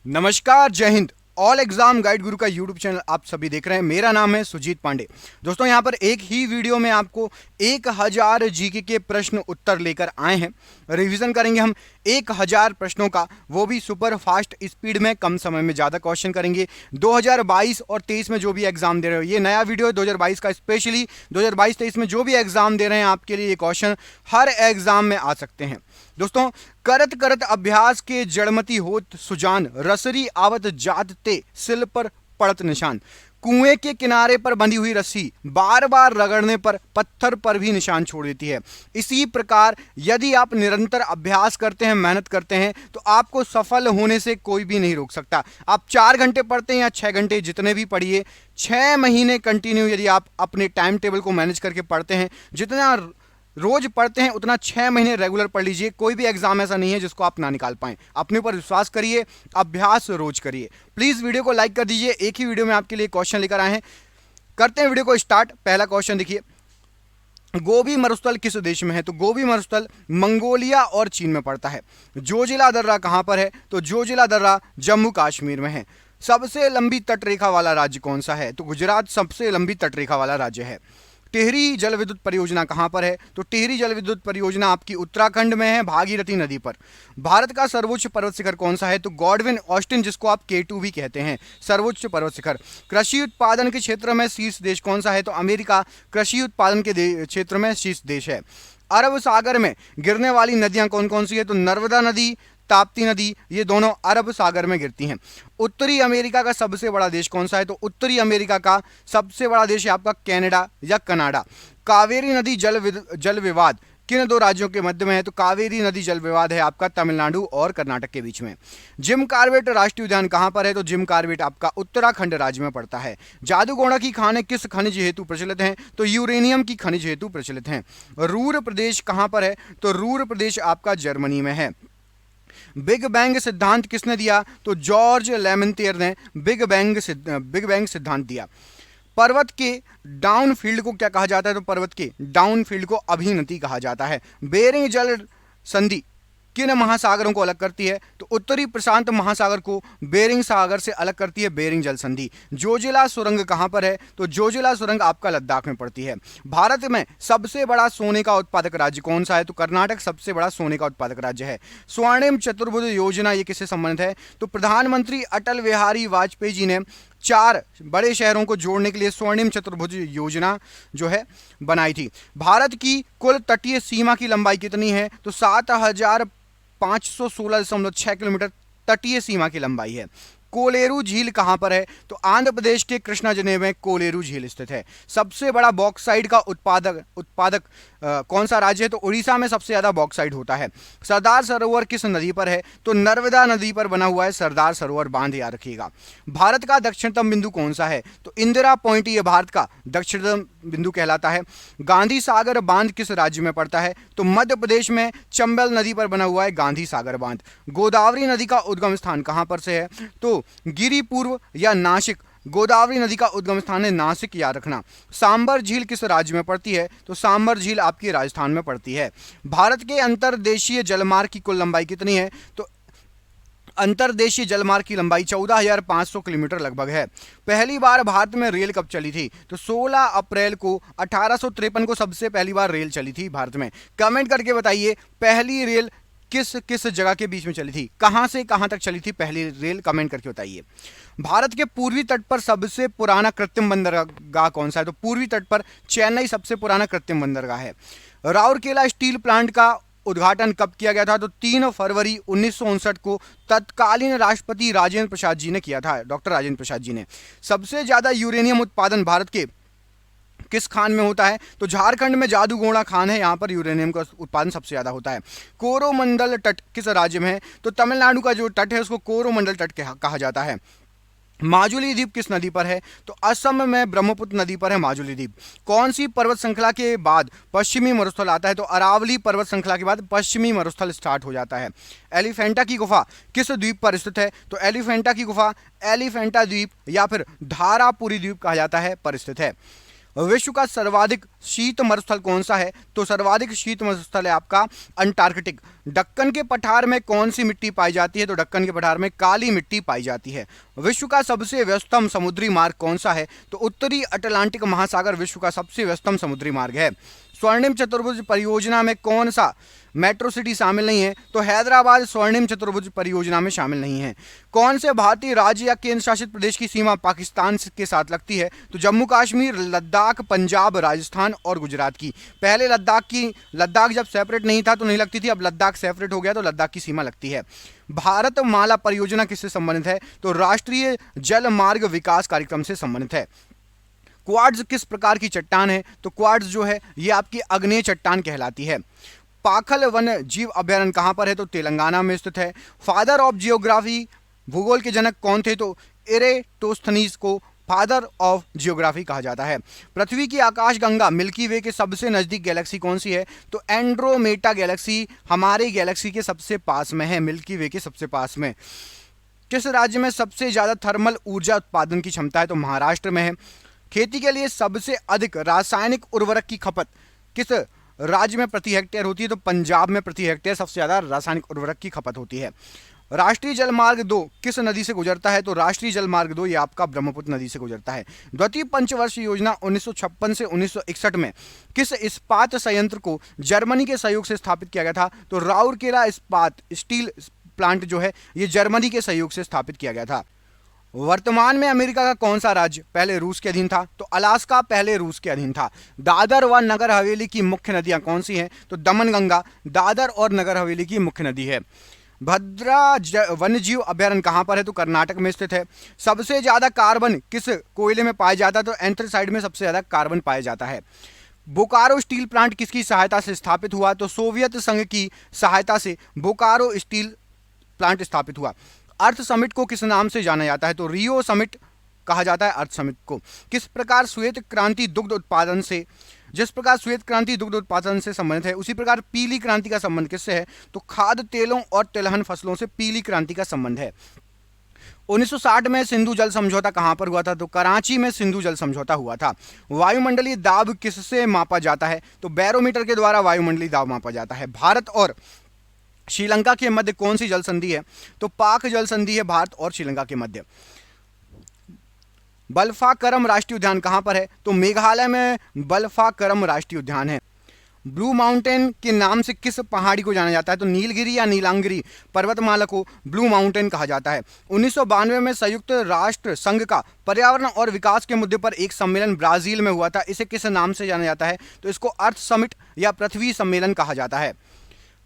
नमस्कार, जय Hind. All exam guide गुरु का यूट्यूब चैनल आप सभी देख रहे हैं। मेरा नाम है सुजीत पांडे। दोस्तों, यहां पर एक ही वीडियो में आपको 1000 जीके के प्रश्न उत्तर लेकर आए हैं। रिवीजन करेंगे हम 1000 प्रश्नों का, वो भी सुपर फास्ट स्पीड में, कम समय में ज़्यादा क्वेश्चन करेंगे। 2022 और 23 में जो भी एग्जाम दे रहे हो, ये नया वीडियो है 2022 का। स्पेशली 2022-23 में जो भी एग्जाम दे रहे हैं आपके लिए ये क्वेश्चन हर एग्जाम में आ सकते हैं। दोस्तों, करत करत अभ्यास के जड़मती होत सुजान, रसरी आवत जात ते सिल पर पड़त निशान। कुएं के किनारे पर बंधी हुई रस्सी बार बार रगड़ने पर पत्थर पर भी निशान छोड़ देती है। इसी प्रकार यदि आप निरंतर अभ्यास करते हैं, मेहनत करते हैं, तो आपको सफल होने से कोई भी नहीं रोक सकता। आप 4 घंटे पढ़ते हैं या 6 घंटे, जितने भी पढ़िए, 6 महीने कंटिन्यू यदि आप अपने टाइम टेबल को मैनेज करके पढ़ते हैं, जितना रोज पढ़ते हैं उतना 6 महीने रेगुलर पढ़ लीजिए। कोई भी एग्जाम ऐसा नहीं है जिसको आप ना निकाल पाएं। अपने ऊपर विश्वास करिए, अभ्यास रोज करिए। प्लीज वीडियो को लाइक कर दीजिए। एक ही वीडियो में आपके लिए क्वेश्चन लेकर आए हैं। करते हैं वीडियो को स्टार्ट। पहला क्वेश्चन देखिए, गोबी मरुस्थल किस देश में है? तो गोबी मरुस्थल मंगोलिया और चीन में पड़ता है। जोजिला दर्रा कहां पर है? तो जोजिला दर्रा जम्मू कश्मीर में है। सबसे लंबी तटरेखा वाला राज्य कौन सा है? तो गुजरात सबसे लंबी तटरेखा वाला राज्य है। टिहरी जल विद्युत परियोजना कहां पर है? तो टिहरी जल विद्युत परियोजना आपकी उत्तराखंड में है, भागीरथी नदी पर। भारत का सर्वोच्च पर्वत शिखर कौन सा है? तो गॉडविन ऑस्टिन, जिसको आप K2 भी कहते हैं, सर्वोच्च पर्वत शिखर। कृषि उत्पादन के क्षेत्र में शीर्ष देश कौन सा है? तो अमेरिका कृषि उत्पादन के क्षेत्र में शीर्ष देश है। अरब सागर में गिरने वाली नदियां कौन कौन सी है? तो नर्मदा नदी, ताप्ती नदी, ये दोनों अरब सागर में गिरती हैं। उत्तरी अमेरिका का सबसे बड़ा देश कौन सा है? तो उत्तरी अमेरिका का सबसे बड़ा देश है आपका कनाडा या कनाडा। कावेरी नदी जल विवाद किन दो राज्यों के मध्य में है? तो कावेरी नदी जल विवाद है आपका तमिलनाडु और कर्नाटक के बीच में। जिम कार्बेट राष्ट्रीय उद्यान कहां पर है? तो जिम कार्बेट आपका उत्तराखंड राज्य में पड़ता है। जादूगोड़ा की खानें किस खनिज हेतु प्रचलित हैं? तो यूरेनियम की खनिज हेतु प्रचलित हैं। रूर प्रदेश कहां पर है? तो रूर प्रदेश आपका जर्मनी में है। बिग बैंग सिद्धांत किसने दिया? तो जॉर्ज लेमेंटियर ने बिग बैंग सिद्धांत दिया। पर्वत के डाउन फील्ड को क्या कहा जाता है? तो पर्वत के डाउन फील्ड को अभिनति कहा जाता है। बेरिंग जल संधि किन महासागरों को अलग करती है? तो उत्तरी प्रशांत महासागर को बेरिंग सागर से अलग करती है बेरिंग जल संधि। जोजिला सुरंग कहां पर है? तो जोजिला सुरंग आपका लद्दाख में पड़ती है। भारत में सबसे बड़ा सोने का उत्पादक राज्य कौन सा है? तो कर्नाटक सबसे बड़ा सोने का उत्पादक राज्य है। स्वर्णिम चतुर्भुज योजना ये किससे संबंधित है? तो प्रधानमंत्री अटल बिहारी वाजपेयी जी ने 4 बड़े शहरों को जोड़ने के लिए स्वर्णिम चतुर्भुज योजना जो है बनाई थी। भारत की कुल तटीय सीमा की लंबाई कितनी है? तो 7516.6 किलोमीटर तटीय सीमा की लंबाई है। कोलेरू झील कहां पर है? तो आंध्र प्रदेश के कृष्णा जिले में कोलेरू झील स्थित है। सबसे बड़ा बॉक्साइट का उत्पादक कौन सा राज्य है? तो उड़ीसा में सबसे ज्यादा बॉक्साइट होता है। सरदार सरोवर किस नदी पर है? तो नर्मदा नदी पर बना हुआ है सरदार सरोवर बांध, याद रखिएगा। भारत का दक्षिणतम बिंदु कौन सा है? तो इंदिरा पॉइंट, ये भारत का दक्षिणतम बिंदु कहलाता है। गांधी सागर बांध किस राज्य में पड़ता है? तो मध्य प्रदेश में चंबल नदी पर बना हुआ है गांधी सागर बांध। गोदावरी नदी का उद्गम स्थान कहां पर से है? तो गिरिपूर्व या नासिक। गोदावरी नदी का उद्गम स्थान है नासिक, याद रखना। सांबर झील किस राज्य में पड़ती है? तो सांबर झील आपकी राजस्थान में पड़ती है। भारत के अंतर्देशीय जलमार्ग की कुल लंबाई कितनी है? तो अंतर्देशीय जलमार्ग की लंबाई 14,500 किलोमीटर लगभग है। पहली बार भारत में रेल कब चली थी? तो 16 अप्रैल को 1853 को सबसे पहली बार रेल चली थी भारत में। कमेंट करके बताइए पहली रेल किस किस जगह के बीच में चली थी, कहां से कहां तक चली थी पहली रेल? कमेंट करके बताइए। भारत के पूर्वी तट पर सबसे पुराना कृत्रिम बंदरगाह कौन सा है? तो पूर्वी तट पर चेन्नई सबसे पुराना कृत्रिम बंदरगाह है। राउरकेला स्टील प्लांट का उद्घाटन कब किया गया था? तो 3 फरवरी 1959 को तत्कालीन राष्ट्रपति राजेंद्र प्रसाद जी ने किया था, डॉक्टर राजेंद्र प्रसाद जी ने। सबसे ज्यादा यूरेनियम उत्पादन भारत के किस खान में होता है? तो झारखंड में जादूगोड़ा खान है, यहां पर यूरेनियम का उत्पादन सबसे ज्यादा होता है। कोरोमंडल तट किस राज्य में है? तो तमिलनाडु का जो तट है उसको कोरोमंडल तट कहा जाता है। माजुली द्वीप किस नदी पर है? तो असम में ब्रह्मपुत्र नदी पर है माजुली द्वीप। कौन सी पर्वत श्रृंखला के बाद पश्चिमी मरुस्थल आता है? तो अरावली पर्वत श्रृंखला के बाद पश्चिमी मरुस्थल स्टार्ट हो जाता है। एलिफेंटा की गुफा किस द्वीप पर स्थित है? तो एलिफेंटा की गुफा एलिफेंटा द्वीप या फिर धारापुरी द्वीप कहा जाता है पर स्थित है। विश्व का सर्वाधिक शीत मरुस्थल कौन सा है? तो सर्वाधिक शीत मरुस्थल है आपका अंटार्कटिक। दक्कन के पठार में कौन सी मिट्टी पाई जाती है? तो दक्कन के पठार में काली मिट्टी पाई जाती है। विश्व का सबसे व्यस्तम समुद्री मार्ग कौन सा है? तो उत्तरी अटलांटिक महासागर विश्व का सबसे व्यस्तम समुद्री मार्ग है। स्वर्णिम चतुर्भुज परियोजना में कौन सा मेट्रो सिटी शामिल नहीं है? तो हैदराबाद स्वर्णिम चतुर्भुज परियोजना में शामिल नहीं है। कौन से भारतीय राज्य या केंद्र शासित प्रदेश की सीमा पाकिस्तान के साथ लगती है? तो जम्मू कश्मीर, लद्दाख, पंजाब, राजस्थान और गुजरात की। पहले लद्दाख जब सेपरेट नहीं था तो नहीं लगती थी, अब लद्दाख सेपरेट हो गया तो लद्दाख की सीमा लगती है। भारत माला परियोजना किससे संबंधित है? तो राष्ट्रीय जल मार्ग विकास कार्यक्रम से संबंधित है। क्वार्ट्ज किस प्रकार की चट्टान है? तो क्वार्ट्ज जो है ये आपकी अग्नेय चट्टान कहलाती है। पाखल वन्य जीव अभयारण्य कहां पर है? तो तेलंगाना में स्थित है। फादर ऑफ जियोग्राफी, भूगोल के जनक कौन थे? तो इरेटोस्थनीज को फादर ऑफ जियोग्राफी कहा जाता है। पृथ्वी की आकाशगंगा मिल्की वे के सबसे नजदीक गैलेक्सी कौन सी है? तो एंड्रोमेडा गैलेक्सी हमारे गैलेक्सी के सबसे पास में है, मिल्की वे के सबसे पास में। किस राज्य में सबसे ज्यादा थर्मल ऊर्जा उत्पादन की क्षमता है? तो महाराष्ट्र में है। खेती के लिए सबसे अधिक रासायनिक उर्वरक की खपत किस राज्य में प्रति हेक्टेयर होती है? तो पंजाब में प्रति हेक्टेयर सबसे ज्यादा रासायनिक उर्वरक की खपत होती है। राष्ट्रीय जलमार्ग 2 किस नदी से गुजरता है? तो राष्ट्रीय जलमार्ग 2 ये आपका ब्रह्मपुत्र नदी से गुजरता है। द्वितीय पंचवर्षीय योजना 1956 से 1961 में किस इस्पात संयंत्र को जर्मनी के सहयोग से स्थापित किया गया था? तो राउरकेला इस्पात स्टील प्लांट जो है ये जर्मनी के सहयोग से स्थापित किया गया था। वर्तमान में अमेरिका का कौन सा राज्य पहले रूस के अधीन था? तो अलास्का पहले रूस के अधीन था। दादर व नगर हवेली की मुख्य नदियां कौन सी हैं? तो दमनगंगा दादर और नगर हवेली की मुख्य नदी है। भद्रा वन्यजीव अभयारण्य कहां पर है? तो कर्नाटक में स्थित है। सबसे ज्यादा कार्बन किस कोयले में पाया जाता है? तो एंथ्रासाइड में सबसे ज्यादा कार्बन पाया जाता है। बोकारो स्टील प्लांट किसकी सहायता से स्थापित हुआ? तो सोवियत संघ की सहायता से बोकारो स्टील प्लांट स्थापित हुआ। अर्थ समिट को किस नाम से जाना जाता है? तो रियो समिट कहा जाता है अर्थ समिट को। किस प्रकार श्वेत क्रांति दुग्ध उत्पादन से, जिस प्रकार श्वेत क्रांति दुग्ध उत्पादन से संबंधित है उसी प्रकार पीली क्रांति का संबंध किससे है? तो खाद्य तेलों और तिलहन फसलों से पीली क्रांति का संबंध है। 1960 में सिंधु जल समझौता कहां पर हुआ था? तो कराची में सिंधु जल समझौता हुआ था। वायुमंडलीय दाब किससे मापा जाता है? तो बैरोमीटर के द्वारा वायुमंडलीय दाब मापा जाता है। भारत और श्रीलंका के मध्य कौन सी जल संधि है? तो पाक जल संधि है भारत और श्रीलंका के मध्य। बल्फाकरम राष्ट्रीय उद्यान कहां पर है? तो मेघालय में बल्फाकरम राष्ट्रीय उद्यान है। ब्लू माउंटेन के नाम से किस पहाड़ी को जाना जाता है? तो नीलगिरी या नीलांगिरी पर्वतमाला को ब्लू माउंटेन कहा जाता है। 1992 में संयुक्त राष्ट्र संघ का पर्यावरण और विकास के मुद्दे पर एक सम्मेलन ब्राजील में हुआ था। इसे किस नाम से जाना जाता है? तो इसको अर्थ समिट या पृथ्वी सम्मेलन कहा जाता है।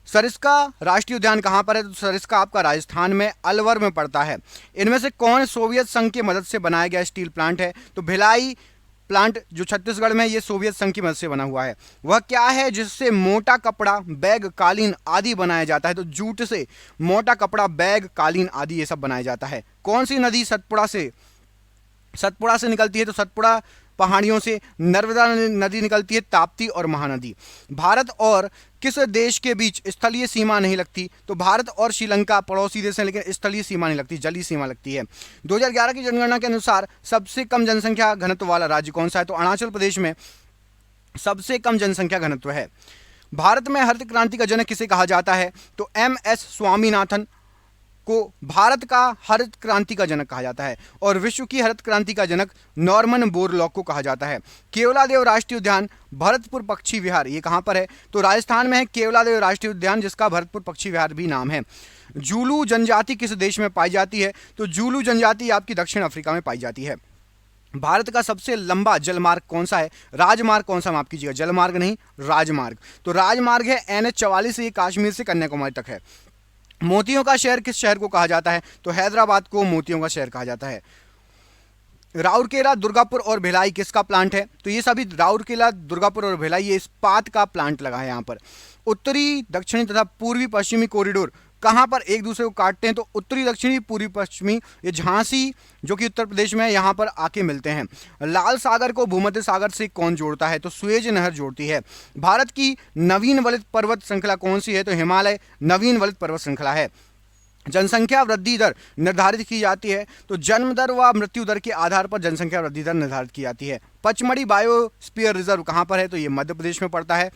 सरिस्का राष्ट्रीय उद्यान कहां पर है? तो सरिस्का आपका राजस्थान में अलवर में पड़ता है। इनमें से कौन सोवियत संघ की मदद से बनाया गया स्टील प्लांट है? तो भिलाई प्लांट जो छत्तीसगढ़ में ये सोवियत संघ की मदद से बना हुआ है। वह क्या है जिससे मोटा कपड़ा, बैग, कालीन आदि बनाया जाता है? तो जूट से मोटा कपड़ा, बैग, कालीन आदि ये सब बनाया जाता है। कौन सी नदी सतपुड़ा से निकलती है? तो सतपुड़ा पहाड़ियों से। नर्मदा नदी निकलती है, ताप्ती और महानदी। भारत और किस देश के बीच स्थलीय सीमा नहीं लगती? तो भारत और श्रीलंका पड़ोसी देश हैं लेकिन स्थलीय सीमा नहीं लगती, जलीय सीमा लगती है। 2011 की जनगणना के अनुसार सबसे कम जनसंख्या घनत्व वाला राज्य कौन सा है? तो अरुणाचल प्रदेश में सबसे कम जनसंख्या घनत्व है। भारत में हरित क्रांति का जनक किसे कहा जाता है? तो MS स्वामीनाथन को भारत का हरित क्रांति का जनक कहा जाता है। और विश्व की हरित क्रांति का जनक नॉर्मन बोरलॉग को कहा जाता है। केवलादेव राष्ट्रीय उद्यान भरतपुर पक्षी विहार ये कहां पर है? तो राजस्थान में है केवलादेव राष्ट्रीय उद्यान, जिसका भरतपुर पक्षी विहार भी नाम है। जूलू जनजाति किस देश में पाई जाती है? तो जूलू जनजाति आपकी दक्षिण अफ्रीका में पाई जाती है। भारत का सबसे लंबा जलमार्ग कौन सा है? राजमार्ग कौन सा, माफ कीजिएगा, जलमार्ग नहीं राजमार्ग। तो राजमार्ग है NH44, ये कश्मीर से कन्याकुमारी तक है। मोतियों का शहर किस शहर को कहा जाता है? तो हैदराबाद को मोतियों का शहर कहा जाता है। राउरकेला, दुर्गापुर और भिलाई किसका प्लांट है? तो ये सभी राउरकेला, दुर्गापुर और भिलाई ये इस्पात का प्लांट लगा है यहाँ पर। उत्तरी, दक्षिणी तथा पूर्वी पश्चिमी कॉरिडोर कहाँ पर एक दूसरे को काटते हैं? तो उत्तरी, दक्षिणी, पूर्वी, पश्चिमी ये झांसी जो कि उत्तर प्रदेश में है यहाँ पर आके मिलते हैं। लाल सागर को भूमध्य सागर से कौन जोड़ता है? तो सुएज नहर जोड़ती है। भारत की नवीन वलित पर्वत श्रृंखला कौन सी है? तो हिमालय नवीन वलित पर्वत श्रृंखला है। जनसंख्या वृद्धि दर निर्धारित की जाती है? तो जन्म दर व मृत्यु दर के आधार पर जनसंख्या वृद्धि दर निर्धारित की जाती है। पचमढ़ी बायोस्फीयर रिजर्व कहां पर है? तो ये मध्य प्रदेश में पड़ता है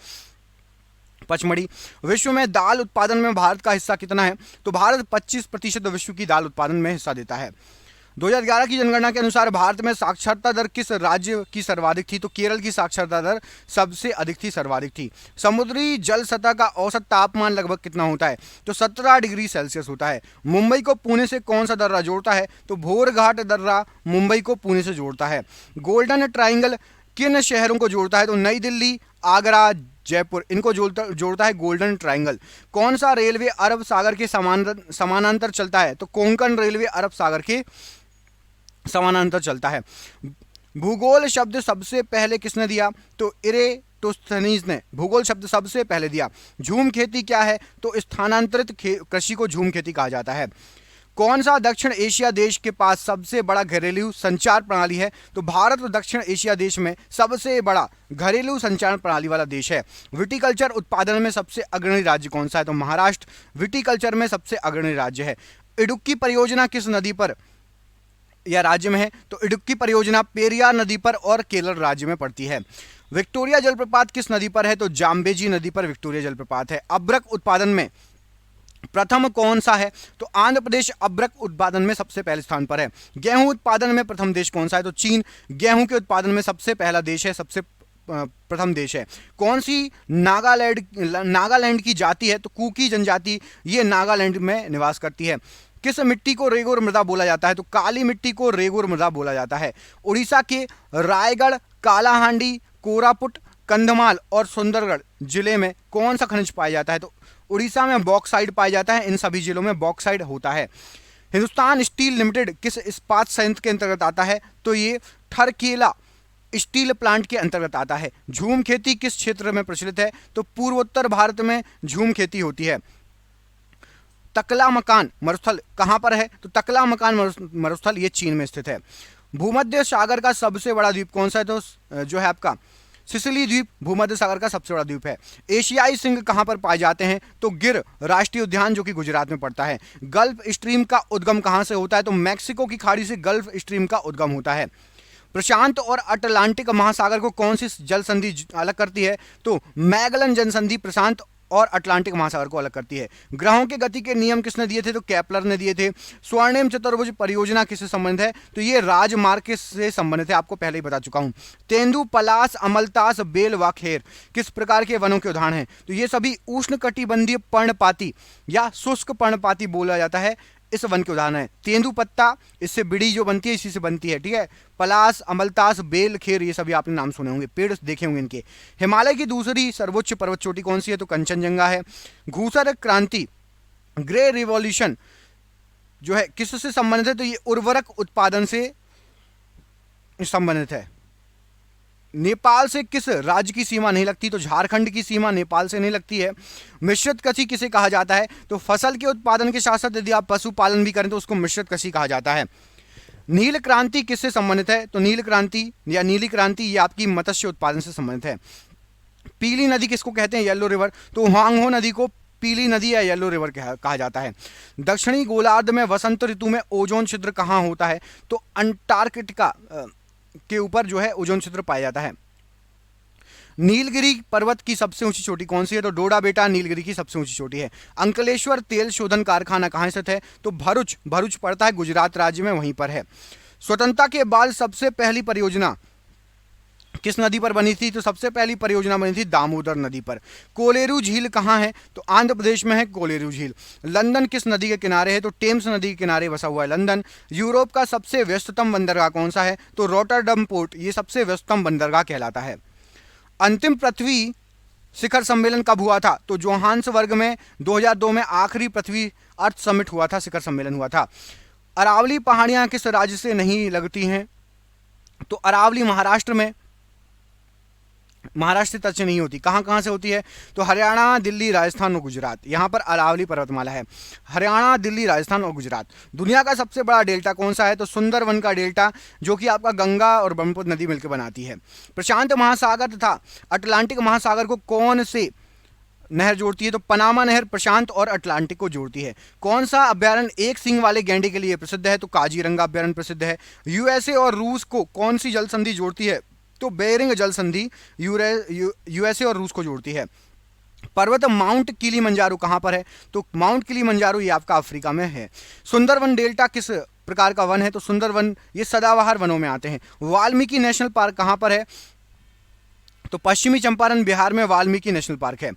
पचमढ़ी। विश्व में दाल उत्पादन में भारत का हिस्सा कितना है? तो भारत 25% विश्व की दाल उत्पादन में हिस्सा देता है। 2011 की जनगणना के अनुसार भारत में साक्षरता दर किस राज्य की सर्वाधिक थी? तो केरल की साक्षरता दर सबसे अधिक थी, सर्वाधिक थी। समुद्री जल सतह का औसत तापमान लगभग कितना होता है? तो 17 डिग्री सेल्सियस होता है। मुंबई को पुणे से कौन सा दर्रा जोड़ता है? तो भोरघाट दर्रा मुंबई को पुणे से जोड़ता है। गोल्डन ट्राइंगल किन शहरों को जोड़ता है? तो नई दिल्ली, आगरा, जयपुर, इनको जोड़ता है गोल्डन ट्राइंगल। कौन सा रेलवे अरब सागर के समानांतर चलता है? तो कोंकण रेलवे अरब सागर के समानांतर चलता है। भूगोल शब्द सबसे पहले किसने दिया? तो इरेटोस्थनीज ने भूगोल शब्द सबसे पहले दिया। झूम खेती क्या है? तो स्थानांतरित कृषि को झूम खेती कहा जाता है। कौन सा दक्षिण एशिया देश के पास सबसे बड़ा घरेलू संचार प्रणाली है? तो भारत दक्षिण एशिया देश में सबसे बड़ा घरेलू संचार प्रणाली वाला देश है। विटीकल्चर उत्पादन में सबसे अग्रणी राज्य कौन सा है? तो महाराष्ट्र विटीकल्चर में सबसे अग्रणी राज्य है। इडुक्की परियोजना किस नदी पर या राज्य में है? तो इडुक्की परियोजना पेरियार नदी पर और केरल राज्य में पड़ती है। विक्टोरिया जलप्रपात किस नदी पर है? तो जाम्बेजी नदी पर विक्टोरिया जलप्रपात है। अभ्रक उत्पादन में प्रथम कौन सा है? तो आंध्र प्रदेश अभ्रक उत्पादन में सबसे पहले स्थान पर है। गेहूं उत्पादन में प्रथम देश कौन सा है? तो चीन गेहूं के उत्पादन में सबसे पहला देश है, सबसे प्रथम देश है। कौन सी नागालैंड की जाति है? तो कुकी जनजाति, ये नागालैंड में निवास करती है। किस मिट्टी को रेगुर मृदा बोला जाता है? तो काली मिट्टी को रेगुर मृदा बोला जाता है। उड़ीसा के रायगढ़, कालाहांडी, कोरापुट, कंधमाल और सुंदरगढ़ जिले में कौन सा खनिज पाया जाता है? तो उड़ीसा में बॉक्साइड पाया जाता है। इन सभी जिलों में बॉक्साइड होता है। हिंदुस्तान स्टील लिमिटेड किस इस्पात संयंत्र के अंतर्गत आता है? तो ये ठरकेला स्टील प्लांट के अंतर्गत आता है। झूम खेती किस क्षेत्र में प्रचलित है? तो पूर्वोत्तर भारत में झूम खेती होती है। तकला मकान मरुस्थल कहां पर है? तो तकला मकान मरुस्थल ये चीन में स्थित है। भूमध्य सागर का सबसे बड़ा द्वीप कौन सा है? तो जो है आपका सिसिली द्वीप भूमध्य सागर का सबसे बड़ा द्वीप है। एशियाई सिंह कहां पर पाए जाते हैं? तो गिर राष्ट्रीय उद्यान जो कि गुजरात में पड़ता है। गल्फ स्ट्रीम का उद्गम कहां से होता है? तो मैक्सिको की खाड़ी से गल्फ स्ट्रीम का उद्गम होता है। प्रशांत और अटलांटिक महासागर को कौन सी जल संधि अलग करती है? तो मैगलन जल संधि प्रशांत और अटलांटिक महासागर को अलग करती है। ग्रहों के गति के नियम किसने दिए थे? तो केपलर ने दिए थे। स्वर्णिम चतुर्भुज परियोजना किससे संबंधित है? तो ये राजमार्ग से संबंधित है, आपको पहले ही बता चुका हूं। तेंदु, पलास, अमलतास, बेल व खेर किस प्रकार के वनों के उदाहरण हैं? तो ये सभी उष्णकटिबंधीय पर्णपाती या शुष्क पर्णपाती बोला जाता है, इस वन के उदाहरण है। तेंदुपत्ता, इससे बिड़ी जो बनती है इसी से बनती है, ठीक है। पलास, अमलतास, बेल, खेर, ये सभी आपने नाम सुने होंगे, पेड़ देखे होंगे इनके। हिमालय की दूसरी सर्वोच्च पर्वत चोटी कौन सी है? तो कंचनजंगा है। घूसर क्रांति, ग्रे रिवॉल्यूशन जो है किससे संबंधित है? तो ये उर्वरक उत्पादन से संबंधित है। नेपाल से किस राज्य की सीमा नहीं लगती? तो झारखंड की सीमा नेपाल से नहीं लगती है। मिश्रित कृषि किसे कहा जाता है? तो फसल के उत्पादन के साथ साथ यदि आप पशुपालन भी करें तो उसको मिश्रित कृषि कहा जाता है। नील क्रांति किससे संबंधित है? तो नील क्रांति या नीली क्रांति ये आपकी मत्स्य उत्पादन से संबंधित है। पीली नदी किसको कहते हैं? Yellow river. तो हुआंगहो नदी को पीली नदी या येलो रिवर कहा जाता है। दक्षिणी गोलार्ध में वसंत ऋतु में ओजोन छिद्र कहाँ होता है? तो अंटार्कटिका के ऊपर जो है ओजोन छिद्र पाया जाता है। नीलगिरी पर्वत की सबसे ऊंची चोटी कौन सी है? तो डोडा बेटा नीलगिरी की सबसे ऊंची चोटी है। अंकलेश्वर तेल शोधन कारखाना कहाँ स्थित है? तो भरूच पड़ता है, गुजरात राज्य में, वहीं पर है। स्वतंत्रता के बाद सबसे पहली परियोजना किस नदी पर बनी थी? तो सबसे पहली परियोजना बनी थी दामोदर नदी पर। कोलेरू झील कहाँ है? तो आंध्र प्रदेश में है कोलेरू झील। लंदन किस नदी के किनारे है? तो टेम्स नदी के किनारे बसा हुआ है लंदन। यूरोप का सबसे व्यस्ततम बंदरगाह कौन सा है? तो रॉटरडम पोर्ट ये सबसे व्यस्ततम बंदरगाह कहलाता है। अंतिम पृथ्वी शिखर सम्मेलन कब हुआ था? तो जोहान्सबर्ग में 2002 में आखिरी पृथ्वी अर्थ समिट हुआ था, शिखर सम्मेलन हुआ था। अरावली पहाड़ियां किस राज्य से नहीं लगती हैं? तो अरावली महाराष्ट्र से टच नहीं होती। कहाँ से होती है? तो हरियाणा, दिल्ली, राजस्थान और गुजरात, यहाँ पर अरावली पर्वतमाला है। हरियाणा, दिल्ली, राजस्थान और गुजरात। दुनिया का सबसे बड़ा डेल्टा कौन सा है? तो सुंदरवन का डेल्टा, जो कि आपका गंगा और ब्रह्मपुत्र नदी मिलकर बनाती है। प्रशांत महासागर तथा अटलांटिक महासागर को कौन से नहर जोड़ती है? तो पनामा नहर प्रशांत और अटलांटिक को जोड़ती है। कौन सा अभ्यारण्य एक सींग वाले गैंडे के लिए प्रसिद्ध है? तो काजीरंगा अभ्यारण्य प्रसिद्ध है। यूएसए और रूस को कौन सी जल संधि जोड़ती है? तो बेरिंग जल संधि यूएसए और रूस को जोड़ती है। पर्वत माउंट किलीमंजारो कहां पर है? तो माउंट किलीमंजारो ये आपका अफ्रीका में है। सुंदरवन डेल्टा किस प्रकार का वन है? तो सुंदरवन ये सदाबहार वनों में आते हैं। वाल्मीकि नेशनल पार्क कहां पर है? तो पश्चिमी चंपारण बिहार में वाल्मीकि नेशनल पार्क है।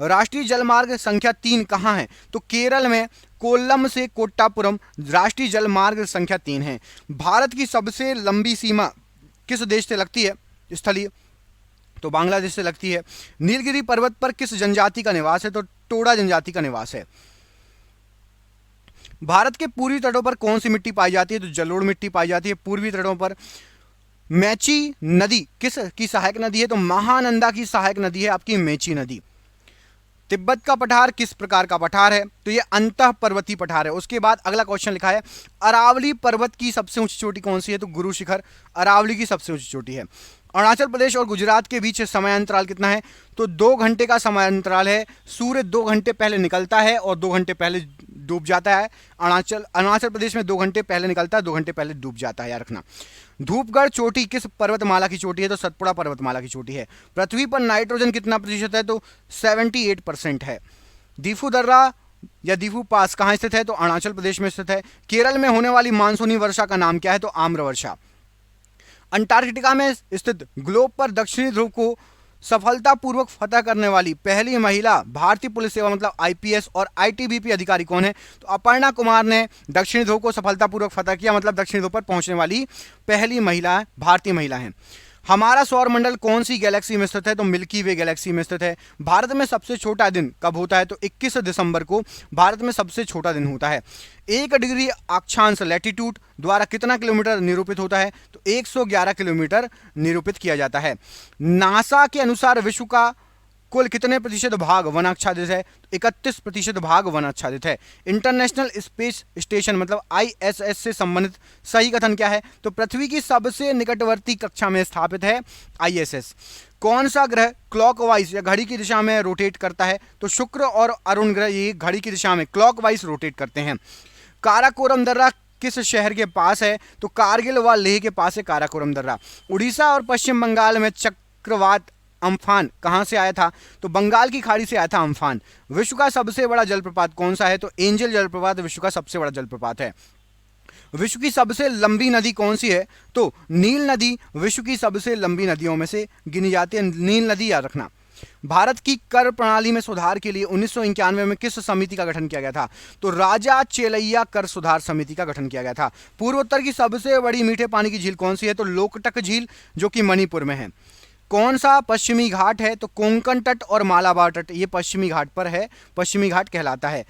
राष्ट्रीय जलमार्ग संख्या 3 कहां है? तो केरल में कोल्लम से कोट्टापुरम राष्ट्रीय जलमार्ग संख्या 3 है। भारत की सबसे लंबी सीमा किस देश से लगती है स्थलीय? तो बांग्लादेश से लगती है। नीलगिरी पर्वत पर किस जनजाति का निवास है? तो टोडा जनजाति का निवास है। भारत के पूर्वी तटों पर कौन सी मिट्टी पाई जाती है? तो जलोढ़ मिट्टी पाई जाती है पूर्वी तटों पर। मैची नदी किस की सहायक नदी है? तो महानंदा की सहायक नदी है आपकी मेची नदी। तिब्बत का पठार किस प्रकार का पठार है? तो ये अंतः पर्वतीय पठार है। उसके बाद अगला क्वेश्चन लिखा है अरावली पर्वत की सबसे ऊंची चोटी कौन सी है? तो गुरु शिखर अरावली की सबसे ऊंची चोटी है। अरुणाचल प्रदेश और गुजरात के बीच समय अंतराल कितना है? तो 2 घंटे का समय अंतराल है। सूर्य 2 घंटे पहले निकलता है और 2 घंटे पहले डूब जाता है। अरुणाचल प्रदेश में 2 घंटे पहले निकलता है, 2 घंटे पहले डूब जाता है, याद रखना। धूपगढ़ चोटी किस पर्वतमाला की चोटी है? तो सतपुड़ा पर्वतमाला की चोटी है। पृथ्वी पर नाइट्रोजन कितना प्रतिशत है? तो 78% है। दीफू दर्रा या दीफू पास कहाँ स्थित है? तो अरुणाचल प्रदेश में स्थित है। केरल में होने वाली मानसूनी वर्षा का नाम क्या है? तो आम्र वर्षा। अंटार्कटिका में स्थित ग्लोब पर दक्षिणी ध्रुव को सफलतापूर्वक फतह करने वाली पहली महिला भारतीय पुलिस सेवा मतलब आईपीएस और आईटीबीपी अधिकारी कौन है? तो अपर्णा कुमार ने दक्षिणी ध्रुव को सफलतापूर्वक फतह किया, मतलब दक्षिणी ध्रुव पर पहुंचने वाली पहली महिला भारतीय महिला है। हमारा सौरमंडल कौन सी गैलेक्सी में स्थित है? तो मिल्की वे गैलेक्सी में स्थित है। भारत में सबसे छोटा दिन कब होता है? तो 21 दिसंबर को भारत में सबसे छोटा दिन होता है। 1 डिग्री अक्षांश लैटिट्यूड द्वारा कितना किलोमीटर निरूपित होता है? तो 111 किलोमीटर निरूपित किया जाता है। नासा के अनुसार विश्व का कुल कितने प्रतिशत भाग वन आच्छादित है? तो 31% भाग वन आच्छादित है। इंटरनेशनल स्पेस स्टेशन मतलब आईएसएस से संबंधित सही कथन क्या है? तो पृथ्वी की सबसे निकटवर्ती कक्षा में स्थापित है आईएसएस। कौन सा ग्रह क्लॉकवाइज या घड़ी की दिशा में रोटेट करता है? तो शुक्र और अरुण ग्रह ये घड़ी की दिशा में क्लॉकवाइज रोटेट करते हैं। काराकोरम दर्रा किस शहर के पास है? तो कारगिल व लेह के पास है काराकोरम दर्रा। उड़ीसा और पश्चिम बंगाल में चक्रवात अम्फान कहां से आया था? तो बंगाल की खाड़ी से आया था अम्फान। विश्व का सबसे बड़ा जलप्रपात कौन सा है? तो एंजल जलप्रपात विश्व का सबसे बड़ा जलप्रपात है। विश्व की सबसे लंबी नदी कौन सी है? तो नील नदी विश्व की सबसे लंबी नदियों में से गिनी जाती है। नील नदी याद रखना। भारत की कर प्रणाली में सुधार के लिए 1991 में किस समिति का गठन किया गया था? तो राजा चेलैया कर सुधार समिति का गठन किया गया था। पूर्वोत्तर की सबसे बड़ी मीठे पानी की झील कौन सी है? तो लोकटक झील जो कि मणिपुर में है। कौन सा पश्चिमी घाट है? तो कोंकण तट और मालाबार तट ये पश्चिमी घाट पर है, पश्चिमी घाट कहलाता है।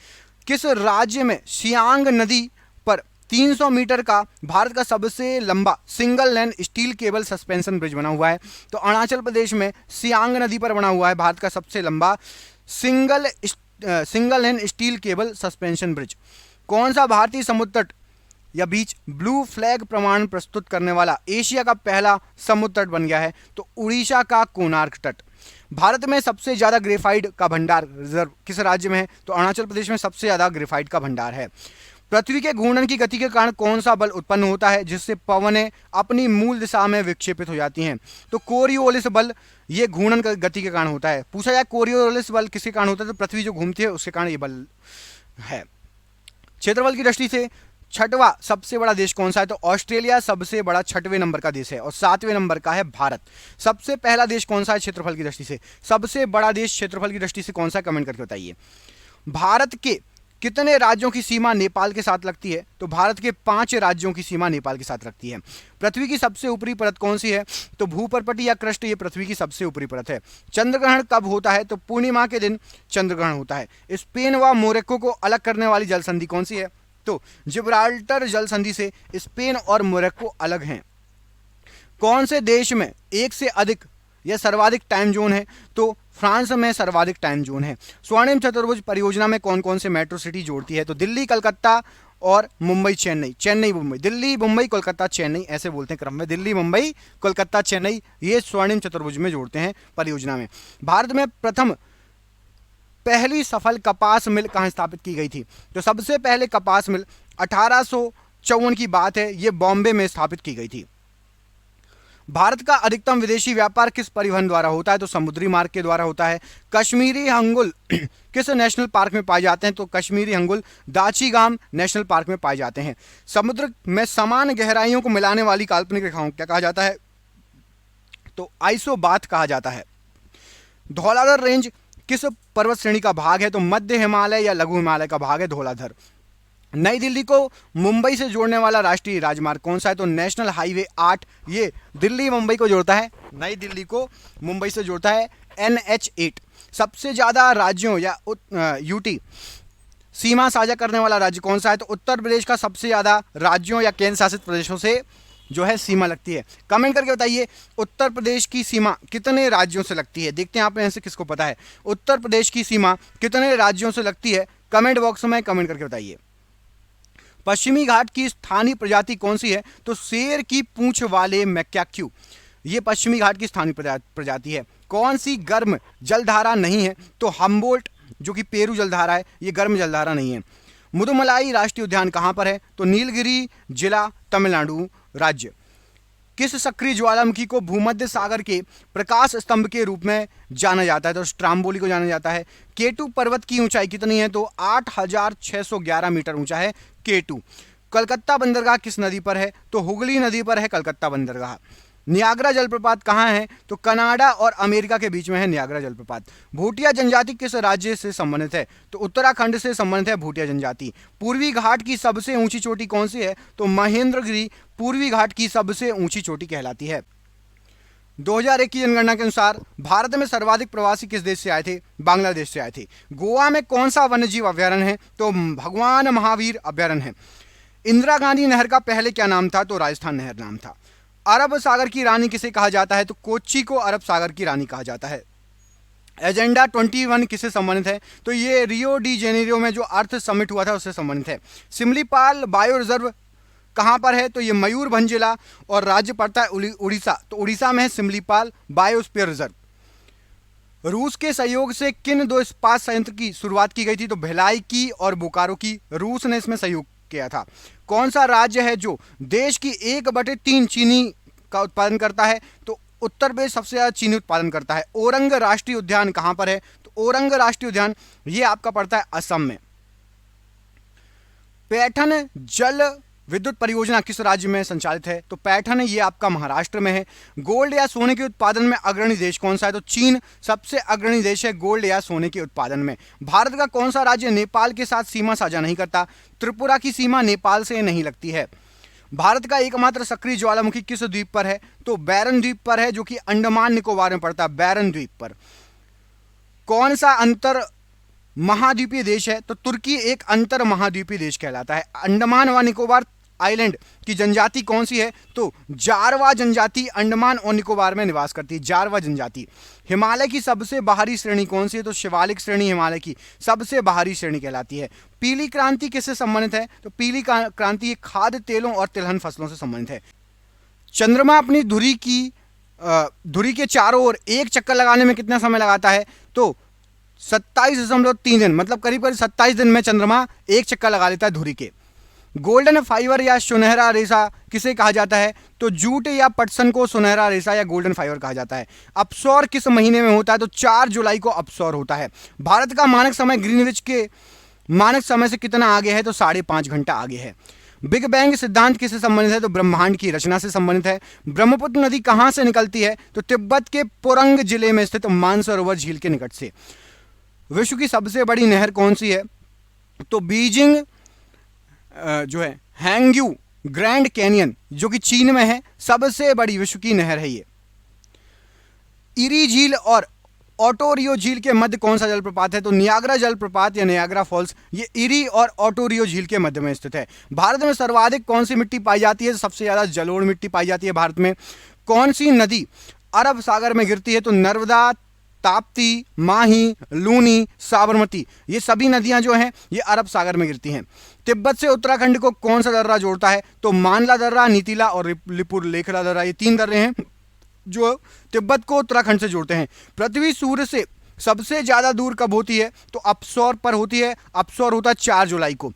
किस राज्य में सियांग नदी पर 300 मीटर का भारत का सबसे लंबा single lane steel cable suspension bridge बना हुआ है? तो अरुणाचल प्रदेश में सियांग नदी पर बना हुआ है भारत का सबसे लंबा single lane steel cable suspension bridge. कौन सा भारतीय समुद्र तट या बीच ब्लू फ्लैग प्रमाण प्रस्तुत करने वाला एशिया का पहला समुद्र तट बन गया है? तो उड़ीसा का कोणार्क तट। भारत में सबसे ज्यादा ग्रेफाइट का भंडार रिजर्व किस राज्य में है? तो अरुणाचल प्रदेश में सबसे ज्यादा ग्रेफाइट का भंडार है। पृथ्वी के घूर्णन की गति के कारण कौन सा बल उत्पन्न होता है जिससे पवनें अपनी मूल दिशा में विक्षेपित हो जाती हैं? तो कोरियोलिस बल ये घूर्णन गति के कारण होता है। पूछा जाए कोरियोलिस बल किसके कारण होता है? तो पृथ्वी जो घूमती है उसके कारण ये बल है। क्षेत्रफल की दृष्टि से छठवां सबसे बड़ा देश कौन सा है? तो ऑस्ट्रेलिया सबसे बड़ा 6वें नंबर का देश है और 7वें नंबर का है भारत। सबसे पहला देश कौन सा है क्षेत्रफल की दृष्टि से? सबसे बड़ा देश क्षेत्रफल की दृष्टि से कौन सा? कमेंट करके बताइए। भारत के कितने राज्यों की सीमा नेपाल के साथ लगती है? तो भारत के 5 राज्यों की सीमा नेपाल के साथ लगती है। पृथ्वी की सबसे ऊपरी परत कौन सी है? तो भूपर्पटी या क्रस्ट ये पृथ्वी की सबसे ऊपरी परत है। चंद्रग्रहण कब होता है? तो पूर्णिमा के दिन चंद्रग्रहण होता है। स्पेन व मोरक्को को अलग करने वाली जल संधि कौन सी है? तो जिब्राल्टर जल संधि से स्पेन और मोरक्को अलग हैं। कौन से देश में एक से अधिक या सर्वाधिक टाइम जोन है? तो फ्रांस में सर्वाधिक टाइम जोन है। स्वर्णिम चतुर्भुज परियोजना में कौन कौन से मेट्रो सिटी जोड़ती है? तो दिल्ली, कलकत्ता और मुंबई, चेन्नई। चेन्नई मुंबई, दिल्ली मुंबई कोलकाता चेन्नई ऐसे बोलते हैं क्रम में। दिल्ली मुंबई कोलकाता चेन्नई ये स्वर्णिम चतुर्भुज में जोड़ते हैं परियोजना में। भारत में प्रथम पहली सफल कपास मिल कहाँ स्थापित की गई थी? तो सबसे पहले कपास मिल 1854 की बात है, ये बॉम्बे में स्थापित की गई थी। भारत का अधिकतम विदेशी व्यापार किस परिवहन द्वारा होता है? तो समुद्री मार्ग के द्वारा होता है। कश्मीरी हंगुल किस नेशनल पार्क में पाए जाते हैं? तो कश्मीरी हंगुल दाचीगाम नेशनल पार्क में पाए जाते हैं। समुद्र में समान गहराइयों को मिलाने वाली काल्पनिक रेखाओं क्या कहा जाता है? तो आइसोबाथ कहा जाता है। धौलाधर रेंज किस पर्वत श्रेणी का भाग है? तो मध्य हिमालय या लघु हिमालय का भाग है धौलाधर। नई दिल्ली को मुंबई से जोड़ने वाला राष्ट्रीय राजमार्ग कौन सा है? तो नेशनल हाईवे 8, ये दिल्ली मुंबई को जोड़ता है, नई दिल्ली को मुंबई से जोड़ता है, NH 8। सबसे ज्यादा राज्यों या यूटी सीमा साझा करने वाला राज्य कौन सा है? तो उत्तर प्रदेश का सबसे ज्यादा राज्यों या केंद्र शासित प्रदेशों से जो है सीमा लगती है। कमेंट करके बताइए उत्तर प्रदेश की सीमा कितने राज्यों से लगती है। देखते हैं आप में से किसको पता है उत्तर प्रदेश की सीमा कितने राज्यों से लगती है, कमेंट बॉक्स में कमेंट करके बताइए। पश्चिमी घाट की स्थानीय प्रजाति कौन सी है? तो शेर की पूंछ वाले मैक्याक्यू, ये पश्चिमी घाट की स्थानीय प्रजाति है। कौन सी गर्म जलधारा नहीं है? तो हम्बोल्ट जो कि पेरू जलधारा है, ये गर्म जलधारा नहीं है। मुदुमलाई राष्ट्रीय उद्यान कहां पर है? तो नीलगिरी जिला तमिलनाडु राज्य। किस सक्रिय ज्वालामुखी को भूमध्य सागर के प्रकाश स्तंभ के रूप में जाना जाता है? तो स्ट्राम्बोली को जाना जाता है। केटू पर्वत की ऊंचाई कितनी है? तो 8611 मीटर ऊंचा है केटू। कलकत्ता बंदरगाह किस नदी पर है? तो हुगली नदी पर है कलकत्ता बंदरगाह। नियाग्रा जलप्रपात कहाँ है? तो कनाडा और अमेरिका के बीच में है नियाग्रा जलप्रपात। भूटिया जनजाति किस राज्य से संबंधित है? तो उत्तराखंड से संबंधित है भूटिया जनजाति। पूर्वी घाट की सबसे ऊंची चोटी कौन सी है? तो महेंद्रगिरी पूर्वी घाट की सबसे ऊंची चोटी कहलाती है। 2001 की जनगणना के अनुसार भारत में सर्वाधिक प्रवासी किस देश से आए थे? बांग्लादेश से आए थे। गोवा में कौन सा वन्यजीव अभ्यारण्य है? तो भगवान महावीर अभ्यारण्य है। इंदिरा गांधी नहर का पहले क्या नाम था? तो राजस्थान नहर नाम था। अरब सागर की रानी किसे कहा जाता है? तो कोच्चि को अरब सागर की रानी कहा जाता है। एजेंडा 21 किससे संबंधित है? तो ये रियो डी जेनेरियो में जो अर्थ समिट हुआ था उससे संबंधित है। सिमलीपाल बायो रिजर्व कहां पर है? तो ये मयूरभंज जिला और राज्य पड़ता है उड़ीसा, तो उड़ीसा में है सिमलीपाल बायोस्फीयर रिजर्व। रूस के सहयोग से किन दो इस्पात संयंत्र की शुरुआत की गई थी? तो भिलाई की और बोकारो की, रूस ने इसमें सहयोग किया था। कौन सा राज्य है जो देश की 1/3 चीनी का उत्पादन करता है? तो उत्तर प्रदेश सबसे ज्यादा चीनी उत्पादन करता है। ओरंग राष्ट्रीय उद्यान कहां पर है? तो ओरंग राष्ट्रीय उद्यान ये आपका पड़ता है असम में। पैठन जल विद्युत परियोजना किस राज्य में संचालित है? तो पैठन ये आपका महाराष्ट्र में है। गोल्ड या सोने के उत्पादन में अग्रणी देश कौन सा है? तो चीन सबसे अग्रणी देश है गोल्ड या सोने के उत्पादन में। भारत का कौन सा राज्य नेपाल के साथ सीमा साझा नहीं करता? त्रिपुरा की सीमा नेपाल से नहीं लगती है। भारत का एकमात्र सक्रिय ज्वालामुखी किस द्वीप पर है? तो बैरन द्वीप पर है, जो कि अंडमान निकोबार में पड़ता है, बैरन द्वीप पर। कौन सा अंतर महाद्वीपीय देश है? तो तुर्की एक अंतर महाद्वीपीय देश कहलाता है। अंडमान व निकोबार आइलैंड की जनजाति कौन सी है? तो जारवा जनजाति अंडमान और निकोबार में निवास करती है, जारवा जनजाति। हिमालय की सबसे बाहरी श्रेणी कौन सी है? तो शिवालिक श्रेणी हिमालय की सबसे बाहरी श्रेणी कहलाती है। पीली क्रांति किससे संबंधित है? तो पीली क्रांति खाद्य तेलों और तिलहन फसलों से संबंधित है। चंद्रमा अपनी धुरी के चारों ओर एक चक्कर लगाने में कितना समय लगाता है? तो 27.3 दिन, मतलब करीब करीब 27 दिन में चंद्रमा एक चक्कर लगा लेता है धुरी के। गोल्डन फाइबर या सुनहरा रेशा किसे कहा जाता है? तो जूट या पटसन को सुनहरा रेशा या गोल्डन फाइबर कहा जाता है। अपसौर किस महीने में होता है? तो 4 जुलाई को अपसौर होता है। भारत का मानक समय ग्रीनविच के मानक समय से कितना आगे है? तो 5.5 घंटा आगे है। बिग बैंग सिद्धांत किससे संबंधित है? तो ब्रह्मांड की रचना से संबंधित है। ब्रह्मपुत्र नदी कहां से निकलती है? तो तिब्बत के पोरंग जिले में स्थित मानसरोवर झील के निकट से। विश्व की सबसे बड़ी नहर कौन सी है? तो बीजिंग जो है हैंग्यू ग्रैंड कैनियन जो कि चीन में है, सबसे बड़ी विश्व की नहर है ये। इरी झील और ऑटोरियो झील के मध्य कौन सा जलप्रपात है? तो नियाग्रा जलप्रपात या नियाग्रा फॉल्स, ये इरी और ऑटोरियो झील के मध्य में स्थित है। भारत में सर्वाधिक कौन सी मिट्टी पाई जाती है? सबसे ज्यादा जलोढ़ मिट्टी पाई जाती है भारत में। कौन सी नदी अरब सागर में गिरती है? तो नर्मदा, ताप्ती, माही, लूनी, साबरमती, ये सभी नदियां जो हैं ये अरब सागर में गिरती हैं। तिब्बत से उत्तराखंड को कौन सा दर्रा जोड़ता है? तो मानला दर्रा, नीतीला और लिपुर लेखला दर्रा, ये 3 दर्रे हैं जो तिब्बत को उत्तराखंड से जोड़ते हैं। पृथ्वी सूर्य से सबसे ज्यादा दूर कब होती है? तो अपसौर पर होती है। अपसौर होता है 4 जुलाई को।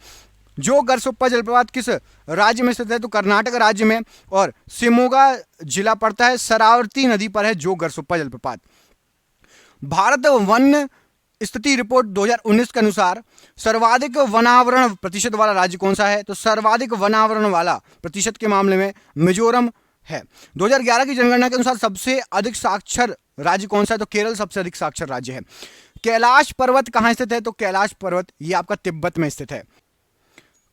जोगरसुप्पा जलप्रपात किस राज्य में स्थित है? तो कर्नाटक राज्य में। और शिमोगा जिला पड़ता है, शरावती नदी पर है जोगरसुप्पा जलप्रपात। भारत वन स्थिति रिपोर्ट 2019 के अनुसार सर्वाधिक वनावरण प्रतिशत वाला राज्य कौन सा है? तो सर्वाधिक वनावरण वाला प्रतिशत के मामले में मिजोरम है। 2011 की जनगणना के अनुसार सबसे अधिक साक्षर राज्य कौन सा है? तो केरल सबसे अधिक साक्षर राज्य है। कैलाश पर्वत कहां स्थित है? तो कैलाश पर्वत ये आपका तिब्बत में स्थित है।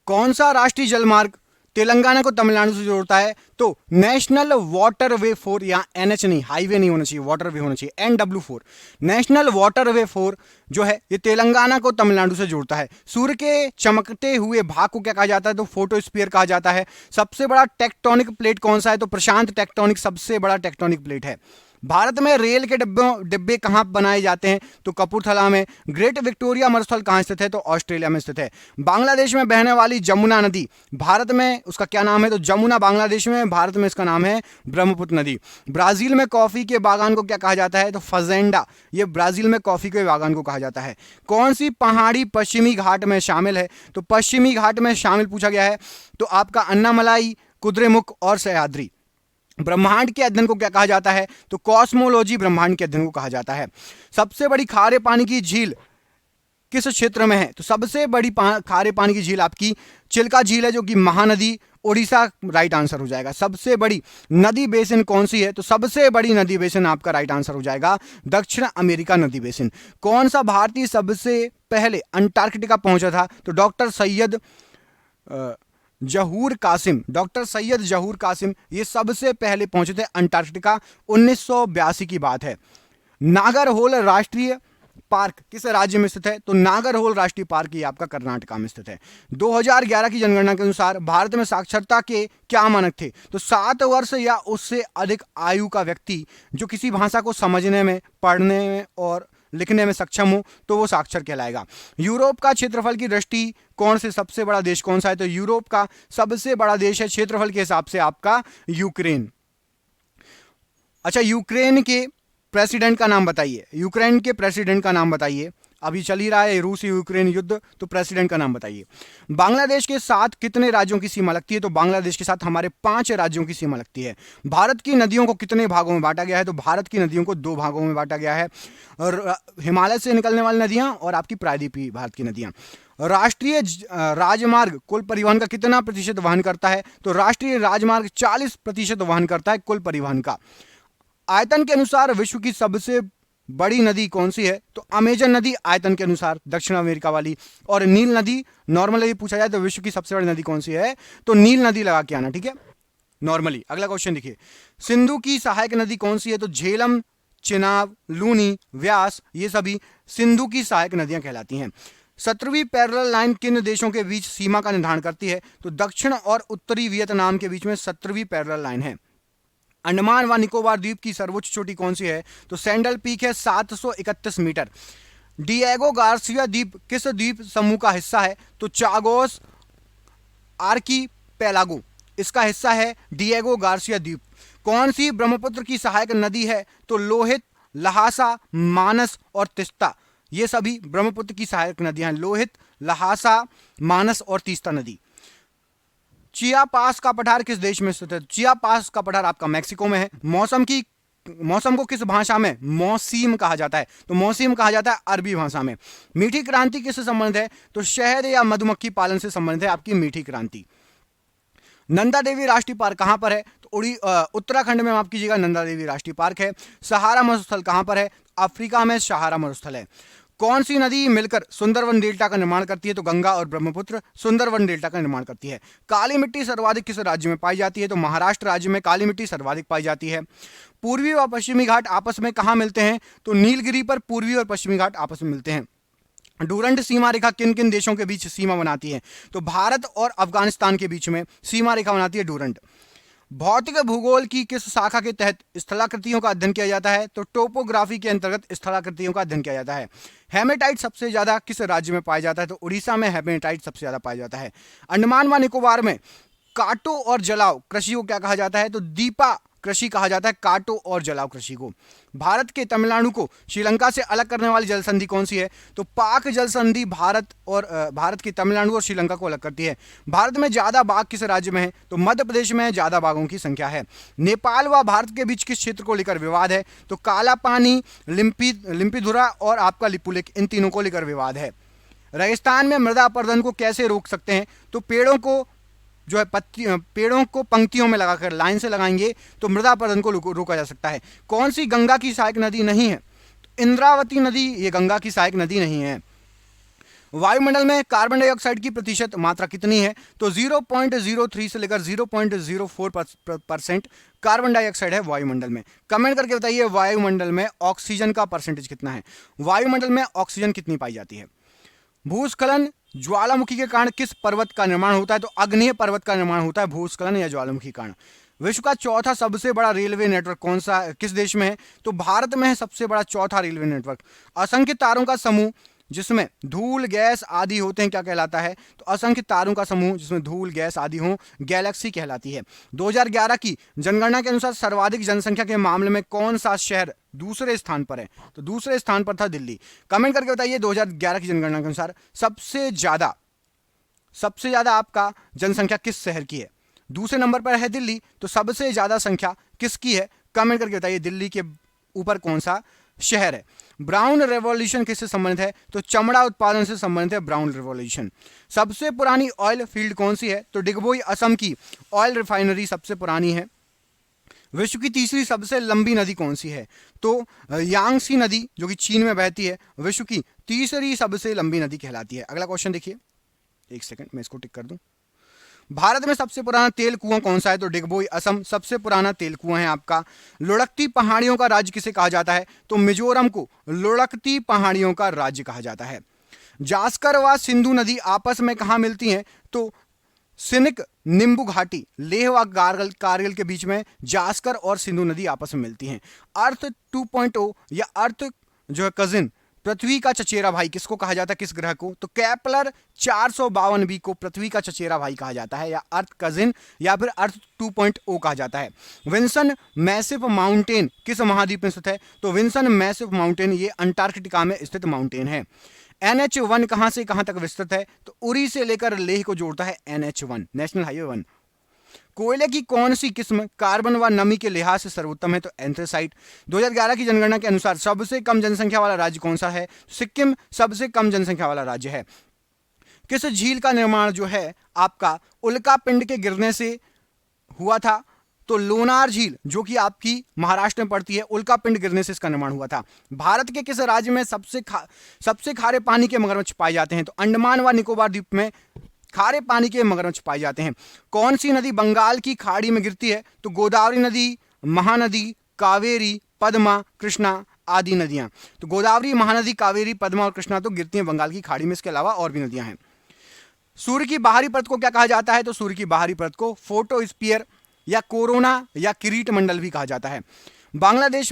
कौन सा राष्ट्रीय जलमार्ग तेलंगाना को तमिलनाडु से जोड़ता है? तो नेशनल वाटरवे 4, यहां एनएच नहीं, हाईवे नहीं होना चाहिए, वाटरवे होना चाहिए, NW4। नेशनल वाटरवे 4 जो है ये तेलंगाना को तमिलनाडु से जोड़ता है। सूर्य के चमकते हुए भाग को क्या कहा जाता है? तो फोटोस्फीयर कहा जाता है। सबसे बड़ा टेक्टोनिक प्लेट कौन सा है? तो प्रशांत टेक्टोनिक सबसे बड़ा टेक्टोनिक प्लेट है। भारत में रेल के डिब्बे कहां बनाए जाते हैं? तो कपूरथला में। ग्रेट विक्टोरिया मरुस्थल कहां स्थित है? तो ऑस्ट्रेलिया में स्थित है। बांग्लादेश में बहने वाली जमुना नदी भारत में उसका क्या नाम है? तो जमुना बांग्लादेश में, भारत में इसका नाम है ब्रह्मपुत्र नदी। ब्राजील में कॉफी के बागान को क्या कहा जाता है? तो फजेंडा। ये ब्राजील में कॉफी के बागान को कहा जाता है। कौन सी पहाड़ी पश्चिमी घाट में शामिल है? तो पश्चिमी घाट में शामिल पूछा गया है तो आपका अन्नामलाई, कुद्रेमुख और सह्याद्री। ब्रह्मांड के अध्ययन को क्या कहा जाता है? तो कॉस्मोलॉजी ब्रह्मांड के अध्ययन को कहा जाता है। सबसे बड़ी खारे पानी की झील किस क्षेत्र में है? तो सबसे बड़ी खारे पानी की झील आपकी चिल्का झील है, जो कि महानदी, उड़ीसा राइट आंसर हो जाएगा। सबसे बड़ी नदी बेसिन कौन सी है? तो सबसे बड़ी नदी बेसिन आपका राइट आंसर हो जाएगा दक्षिण अमेरिका नदी बेसिन। कौन सा भारतीय सबसे पहले अंटार्कटिका पहुंचा था? तो डॉक्टर सैयद जहूर कासिम। डॉक्टर सैयद जहूर कासिम ये सबसे पहले पहुंचे थे अंटार्कटिका, 1982 की बात है। नागरहोल राष्ट्रीय पार्क किस राज्य में स्थित है? तो नागरहोल राष्ट्रीय पार्क ये आपका कर्नाटका में स्थित है। 2011 की जनगणना के अनुसार भारत में साक्षरता के क्या मानक थे? तो 7 वर्ष या उससे अधिक आयु का व्यक्ति जो किसी भाषा को समझने में, पढ़ने में और लिखने में सक्षम हो तो वो साक्षर कहलाएगा। यूरोप का क्षेत्रफल की दृष्टि कौन से सबसे बड़ा देश कौन सा है? तो यूरोप का सबसे बड़ा देश है क्षेत्रफल के हिसाब से आपका यूक्रेन। अच्छा, यूक्रेन के प्रेसिडेंट का नाम बताइए। यूक्रेन के प्रेसिडेंट का नाम बताइए। अभी चल ही रहा है रूस यूक्रेन युद्ध, तो प्रेसिडेंट का नाम बताइए। बांग्लादेश के साथ कितने राज्यों की सीमा लगती है? तो बांग्लादेश के साथ हमारे 5 राज्यों की सीमा लगती है। भारत की नदियों को कितने भागों में बांटा गया है? तो भारत की नदियों को 2 भागों में बांटा गया है, और हिमालय से निकलने वाली नदियां और आपकी प्रायद्वीपीय भारत की नदियां। राष्ट्रीय राजमार्ग कुल परिवहन का कितना प्रतिशत वहन करता है? तो राष्ट्रीय राजमार्ग 40% वहन करता है कुल परिवहन का। आयतन के अनुसार विश्व की सबसे बड़ी नदी कौन सी है? तो अमेजन नदी आयतन के अनुसार, दक्षिण अमेरिका वाली। और नील नदी, नॉर्मली पूछा जाए तो विश्व की सबसे बड़ी नदी कौन सी है? तो नील नदी लगा के आना, ठीक है, नॉर्मली। अगला क्वेश्चन देखिए, सिंधु की सहायक नदी कौन सी है? तो झेलम, चिनाब, लूनी, व्यास, ये सभी सिंधु की सहायक नदियां कहलाती हैं। 17वीं पैरेलल लाइन किन देशों के बीच सीमा का निर्धारण करती है? तो दक्षिण और उत्तरी वियतनाम के बीच में 17वीं पैरेलल लाइन है। अंडमान व निकोबार द्वीप की सर्वोच्च चोटी कौन सी है? तो सैंडल पीक है, 731 मीटर। डिएगो गार्सिया द्वीप किस द्वीप समूह का हिस्सा है? तो चागोस आर्कीपेलागो इसका हिस्सा है डिएगो गार्सिया द्वीप। कौन सी ब्रह्मपुत्र की सहायक नदी है? तो लोहित, लहासा, मानस और तीस्ता, ये सभी ब्रह्मपुत्र की सहायक नदियां हैं। लोहित, लहासा, मानस और तीस्ता नदी। चिया पास का पठार किस देश में स्थित है? चिया पास का पठार आपका मैक्सिको में है। मौसम को किस भाषा में मौसीम कहा जाता है? तो मौसीम कहा जाता है अरबी भाषा में। मीठी क्रांति किससे संबंधित है? तो शहद या मधुमक्खी पालन से संबंधित है आपकी मीठी क्रांति। नंदा देवी राष्ट्रीय पार्क कहां पर है? तो उत्तराखंड में माफ कीजिएगा, नंदा देवी राष्ट्रीय पार्क है। सहारा मरुस्थल कहां पर है? अफ्रीका में सहारा मरुस्थल है। कौन सी नदी मिलकर सुंदरवन डेल्टा का निर्माण करती है? तो गंगा और ब्रह्मपुत्र सुंदरवन डेल्टा का निर्माण करती है। काली मिट्टी सर्वाधिक किस राज्य में पाई जाती है? तो महाराष्ट्र राज्य में काली मिट्टी सर्वाधिक पाई जाती है। पूर्वी व पश्चिमी घाट आपस में कहां मिलते हैं? तो नीलगिरी पर पूर्वी और पश्चिमी घाट आपस में मिलते हैं। डूरंट सीमा रेखा किन किन देशों के बीच सीमा बनाती है? तो भारत और अफगानिस्तान के बीच में सीमा रेखा बनाती है डूरंट। भौतिक भूगोल की किस शाखा के तहत स्थलाकृतियों का अध्ययन किया जाता है? तो टोपोग्राफी के अंतर्गत स्थलाकृतियों का अध्ययन किया जाता है। हेमेटाइट सबसे ज्यादा किस राज्य में पाया जाता है? तो उड़ीसा में हेमेटाइट सबसे ज्यादा पाया जाता है। अंडमान व निकोबार में काटो और जलाओ कृषि को क्या कहा जाता है? तो दीपा कृषि कहा जाता है काटो और जलाओ कृषि को। भारत के तमिलनाडु को श्रीलंका से अलग करने वाली जल संधि कौन सी है? तो पाक जल संधि भारत की तमिलनाडु और श्रीलंका को अलग करती है। भारत में ज्यादा बाघ किस राज्य में है? तो मध्य प्रदेश में ज्यादा बाघों की संख्या है। नेपाल व भारत के बीच किस क्षेत्र को लेकर विवाद है? तो काला पानी, लिम्पीधुरा और आपका लिपुलेख, इन तीनों को लेकर विवाद है। रेगिस्तान में मृदा अपरदन को कैसे रोक सकते हैं? तो पेड़ों को पंक्तियों में लगाकर लाइन से लगाएंगे तो मृदा अपरदन को रोका जा सकता है। कौन सी गंगा की सहायक नदी नहीं है? तो इंद्रावती नदी ये गंगा की सहायक नदी नहीं है। वायुमंडल में कार्बन डाइऑक्साइड की प्रतिशत मात्रा कितनी है? तो 0.03 से लेकर 0.04% कार्बन डाइऑक्साइड है वायुमंडल में। कमेंट करके बताइए वायुमंडल में ऑक्सीजन का परसेंटेज कितना है? वायुमंडल में ऑक्सीजन कितनी पाई जाती है? भूस्खलन ज्वालामुखी के कारण किस पर्वत का निर्माण होता है? तो अग्नेय पर्वत का निर्माण होता है भूस्खलन या ज्वालामुखी के कारण। विश्व का चौथा सबसे बड़ा रेलवे नेटवर्क कौन सा किस देश में है? तो भारत में है सबसे बड़ा चौथा रेलवे नेटवर्क। असंख्य तारों का समूह जिसमें धूल गैस आदि होते हैं क्या कहलाता है? तो असंख्य तारों का समूह जिसमें धूल गैस आदि हो गैलेक्सी कहलाती है। 2011 की जनगणना के अनुसार सर्वाधिक जनसंख्या के मामले में कौन सा शहर दूसरे स्थान पर है? तो दूसरे स्थान पर था दिल्ली। कमेंट करके बताइए 2011 की जनगणना के अनुसार सबसे ज्यादा आपका जनसंख्या किस शहर की है? दूसरे नंबर पर है दिल्ली, तो सबसे ज्यादा संख्या किसकी है? कमेंट करके बताइए दिल्ली के ऊपर कौन सा शहर है। ब्राउन रेवोल्यूशन किससे संबंधित है? तो चमड़ा उत्पादन से संबंधित है ब्राउन रेवोल्यूशन। सबसे पुरानी ऑयल फील्ड कौन सी है? तो डिगबोई असम की ऑयल रिफाइनरी सबसे पुरानी है। विश्व की तीसरी सबसे लंबी नदी कौन सी है? तो यांगसी नदी जो कि चीन में बहती है विश्व की तीसरी सबसे लंबी नदी कहलाती है। अगला क्वेश्चन देखिए, एक सेकंड मैं इसको टिक कर दूं। भारत में सबसे पुराना तेल कुआं कौन सा है? तो डिगबोई असम सबसे पुराना तेल कुआं है आपका। लुढ़कती पहाड़ियों का राज्य किसे कहा जाता है? तो मिजोरम को लुढ़कती पहाड़ियों का राज्य कहा जाता है। जास्कर व सिंधु नदी आपस में कहां मिलती हैं? तो सिनिक निम्बू घाटी, लेह व कारगिल के बीच में जास्कर और सिंधु नदी आपस में मिलती हैं। अर्थ 2.0 या अर्थ जो है कजिन, पृथ्वी का चचेरा भाई किसको कहा जाता है? किस ग्रह को? तो केपलर 452b को पृथ्वी का चचेरा भाई कहा जाता है या अर्थ कजिन या फिर अर्थ 2.0 कहा जाता है। विंसन मैसिव माउंटेन किस महाद्वीप में स्थित है? तो विंसन मैसिव माउंटेन ये अंटार्कटिका में स्थित माउंटेन है। NH1 कहां से कहां तक विस्तृत है? तो उरी से लेकर लेह को जोड़ता है NH1 नेशनल हाईवे 1। कोयले की कौन सी किस्म कार्बन व नमी के लिहाज से सर्वोत्तम है? तो एंथ्रेसाइट। 2011 की जनगणना के अनुसार सबसे कम जनसंख्या वाला राज्य कौन सा है? सिक्किम सबसे कम जनसंख्या वाला राज्य है। किस झील का निर्माण जो है आपका उल्का पिंड के गिरने से हुआ था? तो लोनार झील जो कि आपकी महाराष्ट्र में पड़ती है, उल्का पिंड गिरने से इसका निर्माण हुआ था। भारत के किस राज्य में सबसे खारे पानी के मगरमच्छ पाए जाते हैं? तो अंडमान व निकोबार द्वीप में खारे पानी के मगरमच्छ पाए जाते हैं। कौन सी नदी बंगाल की खाड़ी में गिरती है? तो गोदावरी नदी, महानदी, कावेरी, पद्मा, कृष्णा आदि नदियां। तो गोदावरी, महानदी, कावेरी, पद्मा और कृष्णा तो गिरती हैं बंगाल की खाड़ी में। इसके अलावा और भी नदियां हैं। सूर्य की बाहरी परत को क्या कहा जाता है? तो सूर्य की बाहरी परत को फोटोस्फीयर या कोरोना या किरीट मंडल भी कहा जाता है। बांग्लादेश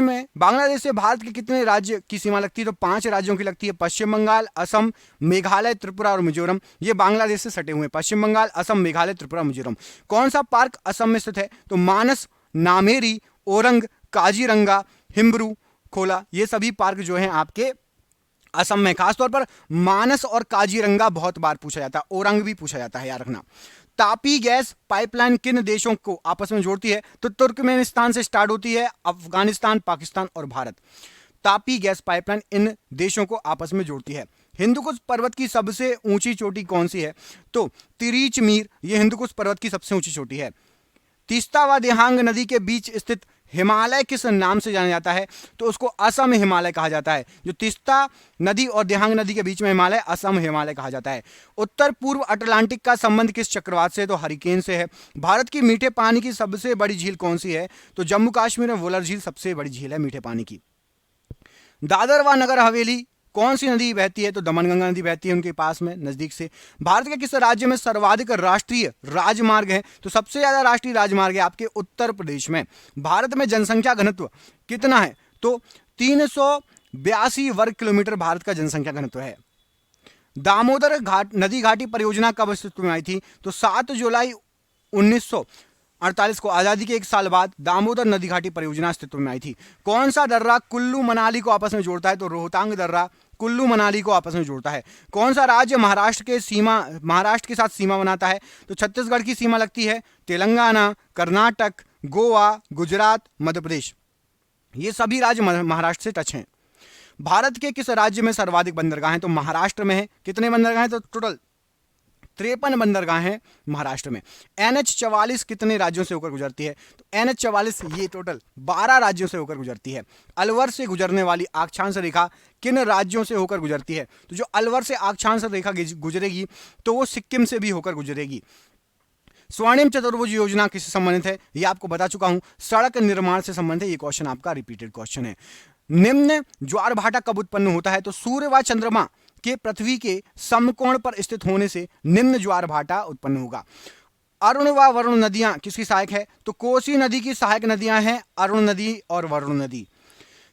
से भारत के कितने राज्य की सीमा लगती है? तो 5 राज्यों की लगती है। पश्चिम बंगाल, असम, मेघालय, त्रिपुरा और मिजोरम। ये बांग्लादेश से सटे हुए हैं। पश्चिम बंगाल, असम, मेघालय, त्रिपुरा, मिजोरम। कौन सा पार्क असम में स्थित है? तो मानस, नामेरी, ओरंग, काजीरंगा, हिम्ब्रू, खोला, ये सभी पार्क जो हैं आपके असम में। खासतौर पर मानस और काजीरंगा बहुत बार पूछा जाता है, ओरंग भी पूछा जाता है, याद रखना। तापी गैस पाइपलाइन किन देशों को आपस में जोड़ती है? तो तुर्कमेनिस्तान से स्टार्ट होती है, अफगानिस्तान, पाकिस्तान और भारत। तापी गैस पाइपलाइन इन देशों को आपस में जोड़ती है। हिंदुकुश पर्वत की सबसे ऊंची चोटी कौन सी है? तो तिरीचमीर, यह हिंदुकुश पर्वत की सबसे ऊंची चोटी है। तीस्ता व दिहांग नदी के बीच स्थित हिमालय किस नाम से जाना जाता है? तो उसको असम हिमालय कहा जाता है। जो तीस्ता नदी और दिहांग नदी के बीच में हिमालय, असम हिमालय कहा जाता है। उत्तर पूर्व अटलांटिक का संबंध किस चक्रवात से? तो हरिकेन से है। भारत की मीठे पानी की सबसे बड़ी झील कौन सी है? तो जम्मू कश्मीर में वुलर झील सबसे बड़ी झील है मीठे पानी की। दादर व नगर हवेली कौन सी नदी बहती है? तो दमनगंगा नदी बहती है उनके पास में, नजदीक से। भारत के किस राज्य में सर्वाधिक राष्ट्रीय राजमार्ग है? तो सबसे ज्यादा राष्ट्रीय राजमार्ग है आपके उत्तर प्रदेश में। भारत में जनसंख्या घनत्व कितना है? तो 382 वर्ग किलोमीटर भारत का जनसंख्या घनत्व है। दामोदर नदी घाटी परियोजना कब अस्तित्व में आई थी? तो 7 जुलाई 1948 को आजादी के 1 साल बाद दामोदर नदी घाटी परियोजना अस्तित्व में आई थी। कौन सा दर्रा कुल्लू मनाली को आपस में जोड़ता है? तो रोहतांग दर्रा कुल्लू मनाली को आपस में जोड़ता है। कौन सा राज्य महाराष्ट्र के साथ सीमा बनाता है? तो छत्तीसगढ़ की सीमा लगती है। तेलंगाना, कर्नाटक, गोवा, गुजरात, मध्य प्रदेश, ये सभी राज्य महाराष्ट्र से टच हैं। भारत के किस राज्य में सर्वाधिक बंदरगाह हैं? तो महाराष्ट्र में है। कितने बंदरगाह हैं? तो टोटल 53 बंदरगाह हैं महाराष्ट्र में। NH-44 कितने राज्यों से होकर गुजरती है? तो NH-44 ये टोटल 12 राज्यों से होकर गुजरती है। अलवर से गुजरने वाली अक्षांश रेखा किन राज्यों से होकर गुजरती है? तो जो अलवर से अक्षांश रेखा गुजरेगी तो वो सिक्किम से भी होकर गुजरेगी। स्वर्णिम चतुर्भुज योजना किससे संबंधित है? ये आपको बता चुका हूं, सड़क निर्माण से संबंधित है। ये क्वेश्चन आपका रिपीटेड क्वेश्चन है। निम्न ज्वार भाटा कब उत्पन्न होता है? तो सूर्य व चंद्रमा के पृथ्वी के समकोण पर स्थित होने से निम्न ज्वार भाटा उत्पन्न होगा। अरुण व वरुण नदियां किसकी सहायक है? तो कोसी नदी की सहायक नदियां हैं अरुण नदी और वरुण नदी।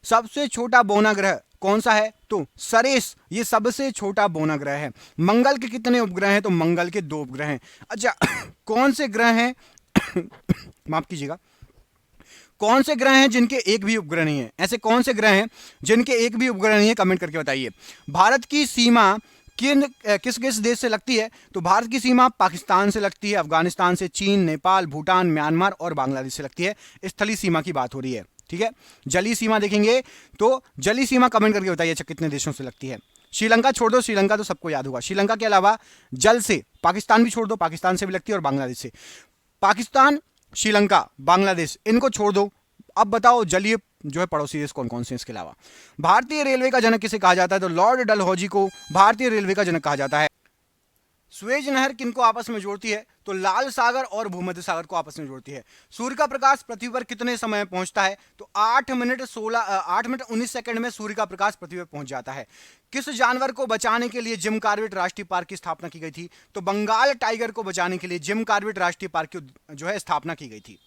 सबसे छोटा बौना ग्रह कौन सा है? तो सरेस, ये सबसे छोटा बौना ग्रह है। मंगल के कितने उपग्रह हैं? तो मंगल के 2 उपग्रह हैं। अच्छा, कौन से ग्रह हैं माफ कीजिएगा, कौन से ग्रह हैं जिनके एक भी उपग्रह नहीं है? ऐसे कौन से ग्रह हैं जिनके एक भी उपग्रह नहीं है? कमेंट करके बताइए। भारत की सीमा किस किस देश से लगती है? तो भारत की सीमा पाकिस्तान से लगती है, अफगानिस्तान से, चीन, नेपाल, भूटान, म्यांमार और बांग्लादेश से लगती है। स्थलीय सीमा की बात हो रही है, ठीक है। जलीय सीमा देखेंगे तो जलीय सीमा कमेंट करके बताइए अच्छा कितने देशों से लगती है। श्रीलंका छोड़ दो, श्रीलंका तो सबको याद होगा। श्रीलंका के अलावा जल से पाकिस्तान भी छोड़ दो, पाकिस्तान से भी लगती है, और बांग्लादेश से। पाकिस्तान, श्रीलंका, बांग्लादेश, इनको छोड़ दो। अब बताओ जलीय जो है पड़ोसी देश कौन कौन से इसके अलावा। भारतीय रेलवे का जनक किसे कहा जाता है? तो लॉर्ड डलहौजी को भारतीय रेलवे का जनक कहा जाता है। स्वेज नहर किनको आपस में जोड़ती है? तो लाल सागर और भूमध्य सागर को आपस में जोड़ती है। सूर्य का प्रकाश पृथ्वी पर कितने समय में पहुंचता है? तो 8 मिनट 19 सेकंड में सूर्य का प्रकाश पृथ्वी पर पहुंच जाता है। किस जानवर को बचाने के लिए जिम कॉर्बेट राष्ट्रीय पार्क की स्थापना की गई थी? तो बंगाल टाइगर को बचाने के लिए जिम कॉर्बेट राष्ट्रीय पार्क की जो है स्थापना की गई थी।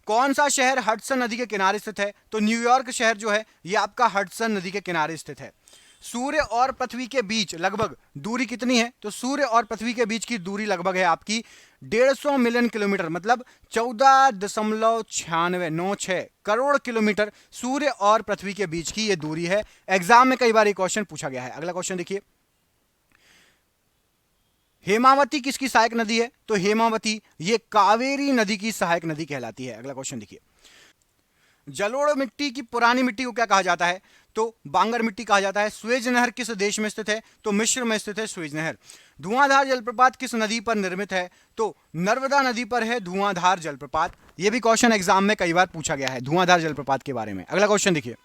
कौन सा शहर हडसन नदी के किनारे स्थित है? तो न्यूयॉर्क शहर जो है ये आपका हडसन नदी के किनारे स्थित है। सूर्य और पृथ्वी के बीच लगभग दूरी कितनी है? तो सूर्य और पृथ्वी के बीच की दूरी लगभग है आपकी 150 मिलियन किलोमीटर, मतलब 14.9696 करोड़ किलोमीटर सूर्य और पृथ्वी के बीच की ये दूरी है। एग्जाम में कई बार ये क्वेश्चन पूछा गया है। अगला क्वेश्चन देखिए, हेमावती किसकी सहायक नदी है? तो हेमावती ये कावेरी नदी की सहायक नदी कहलाती है। अगला क्वेश्चन देखिए, जलोढ़ मिट्टी की पुरानी मिट्टी को क्या कहा जाता है? तो बांगर मिट्टी कहा जाता है। स्वेज नहर किस देश में स्थित है? तो मिस्र में स्थित है स्वेज नहर। धुआंधार जलप्रपात किस नदी पर निर्मित है? तो नर्मदा नदी पर है धुआंधार जलप्रपात। यह भी क्वेश्चन एग्जाम में कई बार पूछा गया है धुआंधार जलप्रपात के बारे में। अगला क्वेश्चन देखिए,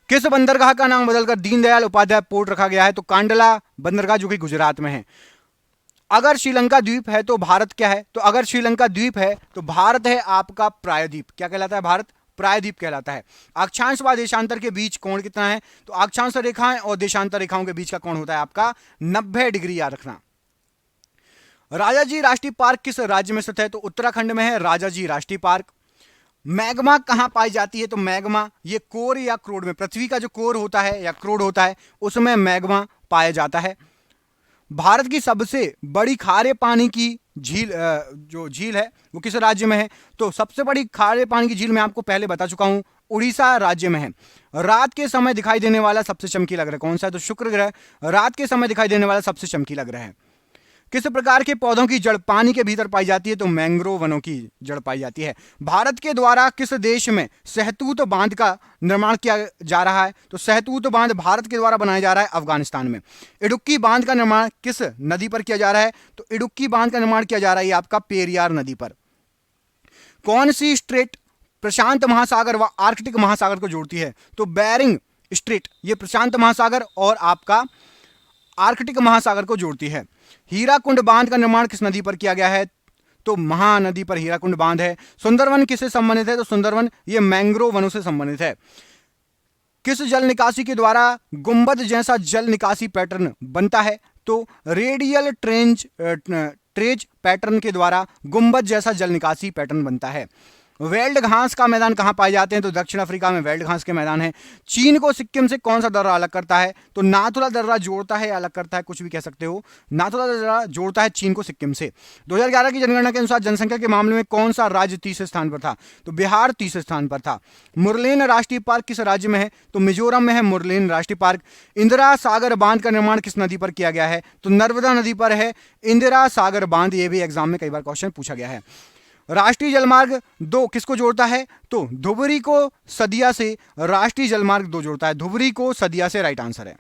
किस बंदरगाह का नाम बदलकर दीनदयाल उपाध्याय पोर्ट रखा गया है? तो कांडला बंदरगाह जो कि गुजरात में है। अगर श्रीलंका द्वीप है तो भारत क्या है? तो अगर श्रीलंका द्वीप है तो भारत है आपका प्रायद्वीप। क्या कहलाता है? भारत प्रायद्वीप कहलाता है। अक्षांश व देशांतर के बीच कोण कितना है? तो अक्षांश रेखाएं और देशांतर रेखाओं के बीच का कोण होता है आपका 90 डिग्री, याद रखना। राजाजी राष्ट्रीय पार्क किस राज्य में स्थित है? तो उत्तराखंड में है राजाजी राष्ट्रीय पार्क। मैग्मा कहां पाई जाती है? तो मैग्मा ये कोर या क्रोड में, पृथ्वी का जो कोर होता है या क्रोड होता है उसमें मैग्मा पाया जाता है। भारत की सबसे बड़ी खारे पानी की झील जो झील है वो किस राज्य में है? तो सबसे बड़ी खारे पानी की झील मैं आपको पहले बता चुका हूं, उड़ीसा राज्य में है। रात के समय दिखाई देने वाला सबसे चमकीला ग्रह कौन सा है? तो शुक्र ग्रह रात के समय दिखाई देने वाला सबसे चमकीला ग्रह है। किस प्रकार के पौधों की जड़ पानी के भीतर पाई जाती है? तो मैंग्रोव वनों की जड़ पाई जाती है। भारत के द्वारा किस देश में सहतूत बांध का निर्माण किया जा रहा है? तो सहतूत बांध भारत के द्वारा बनाया जा रहा है अफगानिस्तान में। इडुक्की बांध का निर्माण किस नदी पर किया जा रहा है? तो इडुक्की बांध का निर्माण किया जा रहा है आपका पेरियार नदी पर। कौन सी स्ट्रेट प्रशांत महासागर व आर्कटिक महासागर को जोड़ती है? तो बेरिंग स्ट्रेट ये प्रशांत महासागर और आपका आर्कटिक महासागर को जोड़ती है। हीराकुंड बांध का निर्माण किस नदी पर किया गया है? तो महानदी पर हीराकुंड बांध है। सुंदरवन किससे संबंधित है? तो सुंदरवन ये मैंग्रोव वनों से संबंधित है। किस जल निकासी के द्वारा गुंबद जैसा जल निकासी पैटर्न बनता है? तो रेडियल ट्रेज पैटर्न के द्वारा गुंबद जैसा जल निकासी पैटर्न बनता है। वेल्ड घास का मैदान कहां पाए जाते हैं? तो दक्षिण अफ्रीका में वेल्ड घास के मैदान है। चीन को सिक्किम से कौन सा दर्रा अलग करता है? तो नाथुला दर्रा जोड़ता है या अलग करता है, कुछ भी कह सकते हो। नाथुला दर्रा जोड़ता है चीन को सिक्किम से। 2011 की जनगणना के अनुसार जनसंख्या के मामले में कौन सा राज्य तीसरे स्थान पर था? तो बिहार तीसरे स्थान पर था। मुरलेन राष्ट्रीय पार्क किस राज्य में है? तो मिजोरम में है मुरलेन राष्ट्रीय पार्क। इंदिरा सागर बांध का निर्माण किस नदी पर किया गया है? तो नर्मदा नदी पर है इंदिरा सागर बांध। ये भी एग्जाम में कई बार क्वेश्चन पूछा गया है। राष्ट्रीय जलमार्ग 2 किसको जोड़ता है? तो धुबरी को सदिया से राष्ट्रीय जलमार्ग 2 जोड़ता है। धुबरी को सदिया से राइट आंसर है।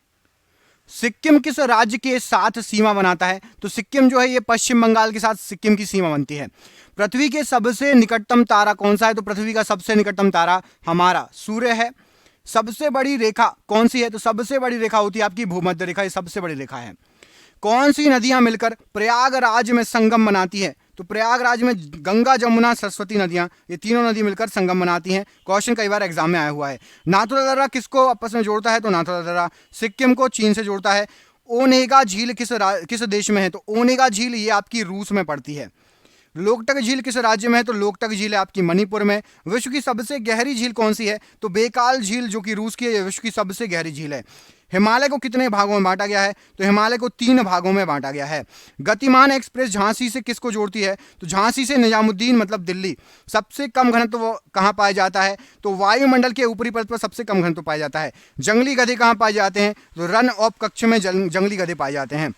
सिक्किम किस राज्य के साथ सीमा बनाता है? तो सिक्किम जो है ये पश्चिम बंगाल के साथ सिक्किम की सीमा बनती है। पृथ्वी के सबसे निकटतम तारा कौन सा है? तो पृथ्वी का सबसे निकटतम तारा हमारा सूर्य है। सबसे बड़ी रेखा कौन सी है? तो सबसे बड़ी रेखा होती है आपकी भूमध्य रेखा, ये सबसे बड़ी रेखा है। कौन सी नदियां मिलकर प्रयागराज में संगम बनाती है? तो प्रयागराज में गंगा, जमुना, सरस्वती नदियां, ये तीनों नदी मिलकर संगम बनाती हैं। क्वेश्चन कई बार एग्जाम में आया हुआ है। नाथुला दर्रा किसको आपस में जोड़ता है? तो नाथुला दर्रा सिक्किम को चीन से जोड़ता है। ओनेगा झील किस देश में है? तो ओनेगा झील ये आपकी रूस में पड़ती है। लोकटक झील किस राज्य में है? तो लोकटक झील है आपकी मणिपुर में। विश्व की सबसे गहरी झील कौन सी है? तो बेकाल झील जो कि रूस की है, विश्व की सबसे गहरी झील है। हिमालय को कितने भागों में बांटा गया है? तो हिमालय को 3 भागों में बांटा गया है। गतिमान एक्सप्रेस झांसी से किसको जोड़ती है? तो झांसी से निजामुद्दीन मतलब दिल्ली। सबसे कम घनत्व वो कहां पाया जाता है? तो वायुमंडल के ऊपरी परत पर सबसे कम घनत्व पाया जाता है। जंगली गधे कहां पाए जाते हैं? तो रन ऑफ कच्छ में जंगली गधे पाए जाते हैं।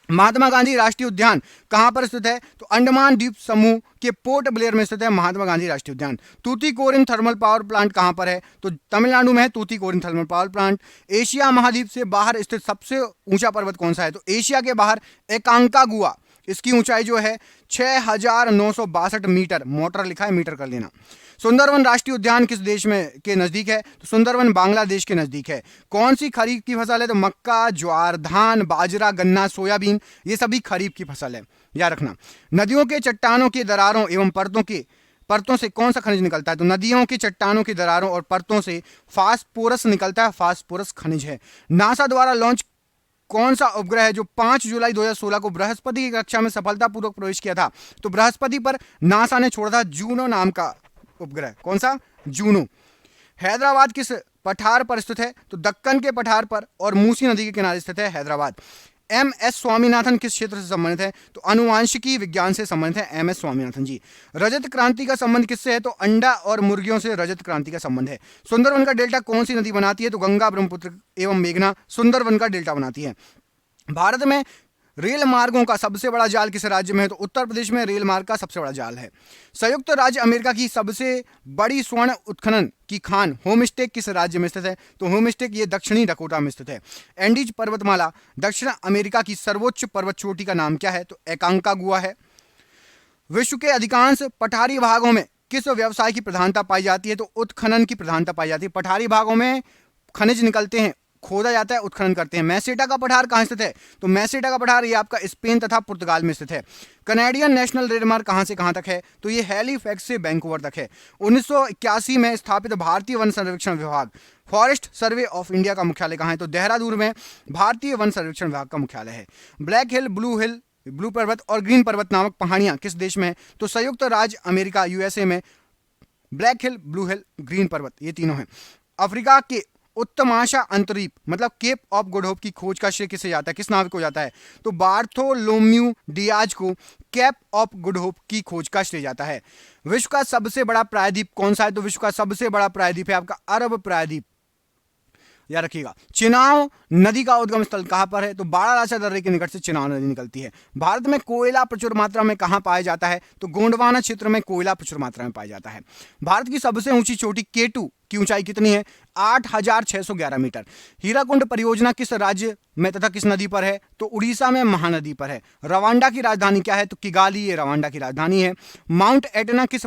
महात्मा गांधी राष्ट्रीय उद्यान कहां पर स्थित है? तो अंडमान द्वीप समूह के पोर्ट ब्लेयर में स्थित है महात्मा गांधी राष्ट्रीय उद्यान। तूतीकोरिन थर्मल पावर प्लांट कहां पर है? तो तमिलनाडु में है Tuticorin thermal power plant. Asia महाद्वीप से बाहर स्थित सबसे ऊंचा पर्वत कौन सा है? तो एशिया के बाहर एकांकागुआ, इसकी ऊंचाई जो है 6962 मीटर। मोटर लिखा है, मीटर कर लेना। सुंदरवन राष्ट्रीय उद्यान किस देश में के नजदीक है? तो सुंदरवन बांग्लादेश के नजदीक है। कौन सी खरीफ की फसल है? तो मक्का, ज्वार, धान, बाजरा, गन्ना, सोयाबीन, ये सभी खरीफ की फसल है, याद रखना। नदियों के चट्टानों की दरारों एवं परतों से कौन सा खनिज निकलता है? तो नदियों की चट्टानों की दरारों और परतों से फास्फोरस निकलता है। फास्फोरस खनिज है। नासा द्वारा लॉन्च कौन सा उपग्रह है जो 5 जुलाई 2016 को बृहस्पति की कक्षा में सफलतापूर्वक प्रवेश किया था? तो बृहस्पति पर नासा ने छोड़ा था जूनो नाम का उपग्रह। कौन सा? जूनो। हैदराबाद किस पठार पर स्थित है? तो दक्कन के पठार पर और मूसी नदी के किनारे स्थित है हैदराबाद। एम.एस. स्वामीनाथन किस क्षेत्र से संबंधित है? तो अनुवांशिकी विज्ञान से संबंधित है एम.एस. स्वामीनाथन जी। रजत क्रांति का संबंध किससे है? तो अंडा और मुर्गियों से रजत क्रांति का संबंध है। सुंदरवन का डेल्टा कौन सी नदी बनाती है? तो गंगा, ब्रह्मपुत्र एवं मेघना सुंदरवन का डेल्टा बनाती है। भारत में रेल मार्गों का सबसे बड़ा जाल किस राज्य में है? तो उत्तर प्रदेश में रेल मार्ग का सबसे बड़ा जाल है। संयुक्त राज्य अमेरिका की सबसे बड़ी स्वर्ण उत्खनन की खान होमस्टेक किस राज्य में स्थित है? तो होमस्टेक ये दक्षिणी डकोटा में स्थित है। एंडीज पर्वतमाला दक्षिण अमेरिका की सर्वोच्च पर्वत चोटी का नाम क्या है? तो एकांकागुआ है। विश्व के अधिकांश पठारी भागों में किस व्यवसाय की प्रधानता पाई जाती है? तो उत्खनन की प्रधानता पाई जाती है। पठारी भागों में खनिज निकलते हैं, खोदा जाता है, उत्खनन करते हैं। मैसेटा का पठार कहां स्थित है? तो मैसेटा का पठार ये आपका स्पेन तथा पुर्तगाल में स्थित है। कनाडियन नेशनल रेलमार्ग कहां से कहां तक है? तो ये हैलीफैक्स से वैंकूवर तक है। 1981 में स्थापित भारतीय वन संरक्षण विभाग फॉरेस्ट सर्वे ऑफ इंडिया का मुख्यालय कहां है? तो देहरादून में भारतीय वन संरक्षण विभाग का मुख्यालय है। ब्लैक हिल, ब्लू पर्वत और ग्रीन पर्वत नामक पहाड़ियां किस देश में है? तो संयुक्त राज्य अमेरिका यूएसए में ब्लैक हिल, ब्लू हिल, ग्रीन पर्वत ये तीनों हैं। अफ्रीका के उत्तमाशा अंतरीप मतलब केप ऑफ गुड होप की खोज का श्रेय किसे जाता है? किस नाविक को जाता है? तो बार्थोलोम्यू डियाज को केप ऑफ गुड होप की खोज का श्रेय जाता है। विश्व का सबसे बड़ा प्रायद्वीप कौन सा है? तो विश्व का सबसे बड़ा प्रायद्वीप है आपका अरब प्रायद्वीप, याद रखिएगा। चिनाव नदी का उद्गम स्थल कहां पर है? तो बारालाचा दर्रे के निकट से चिनाव नदी निकलती है। भारत में कोयला प्रचुर मात्रा में कहां पाया जाता है? तो गोंडवाना क्षेत्र में कोयला प्रचुर मात्रा में पाया जाता है। भारत की सबसे ऊंची चोटी केटू की ऊंचाई कितनी है? 8611 मीटर। हीराकुंड परियोजना किस राज्य में तथा किस नदी पर है? तो उड़ीसा में महानदी पर है। रवांडा की राजधानी क्या है? तो किगाली ये रवांडा की राजधानी है। माउंट एटना किस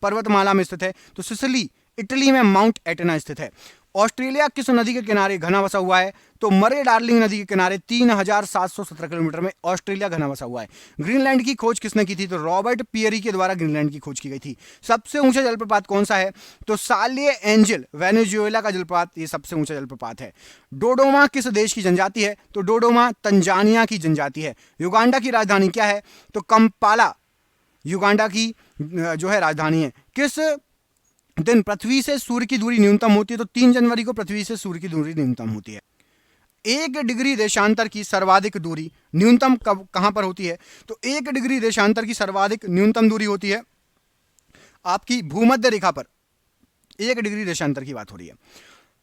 पर्वतमाला में स्थित है? तो सिसिली इटली में माउंट एटना स्थित है। ऑस्ट्रेलिया किस नदी के किनारे घना बसा हुआ है? तो मरे डार्लिंग नदी के किनारे 3717 किलोमीटर में ऑस्ट्रेलिया घना बसा हुआ है। ग्रीनलैंड की खोज किसने की थी? तो रॉबर्ट पियरी के द्वारा ग्रीनलैंड की खोज की गई थी। सबसे ऊंचा जलप्रपात कौन सा है? तो साले एंजल वेनेजुएला का जलप्रपात ये सबसे ऊंचा जलप्रपात है। डोडोमा किस देश की जनजाति है? तो डोडोमा तंजानिया की जनजाति है। युगांडा की राजधानी क्या है? तो कंपाला युगांडा की जो है राजधानी है। किस दिन पृथ्वी से सूर्य की दूरी न्यूनतम होती है? तो 3 जनवरी को पृथ्वी से सूर्य की दूरी न्यूनतम होती है। 1 डिग्री देशांतर की सर्वाधिक दूरी न्यूनतम कहां पर होती है? तो 1 डिग्री देशांतर की सर्वाधिक न्यूनतम दूरी होती है आपकी भूमध्य रेखा पर। 1 डिग्री देशांतर की बात हो रही है।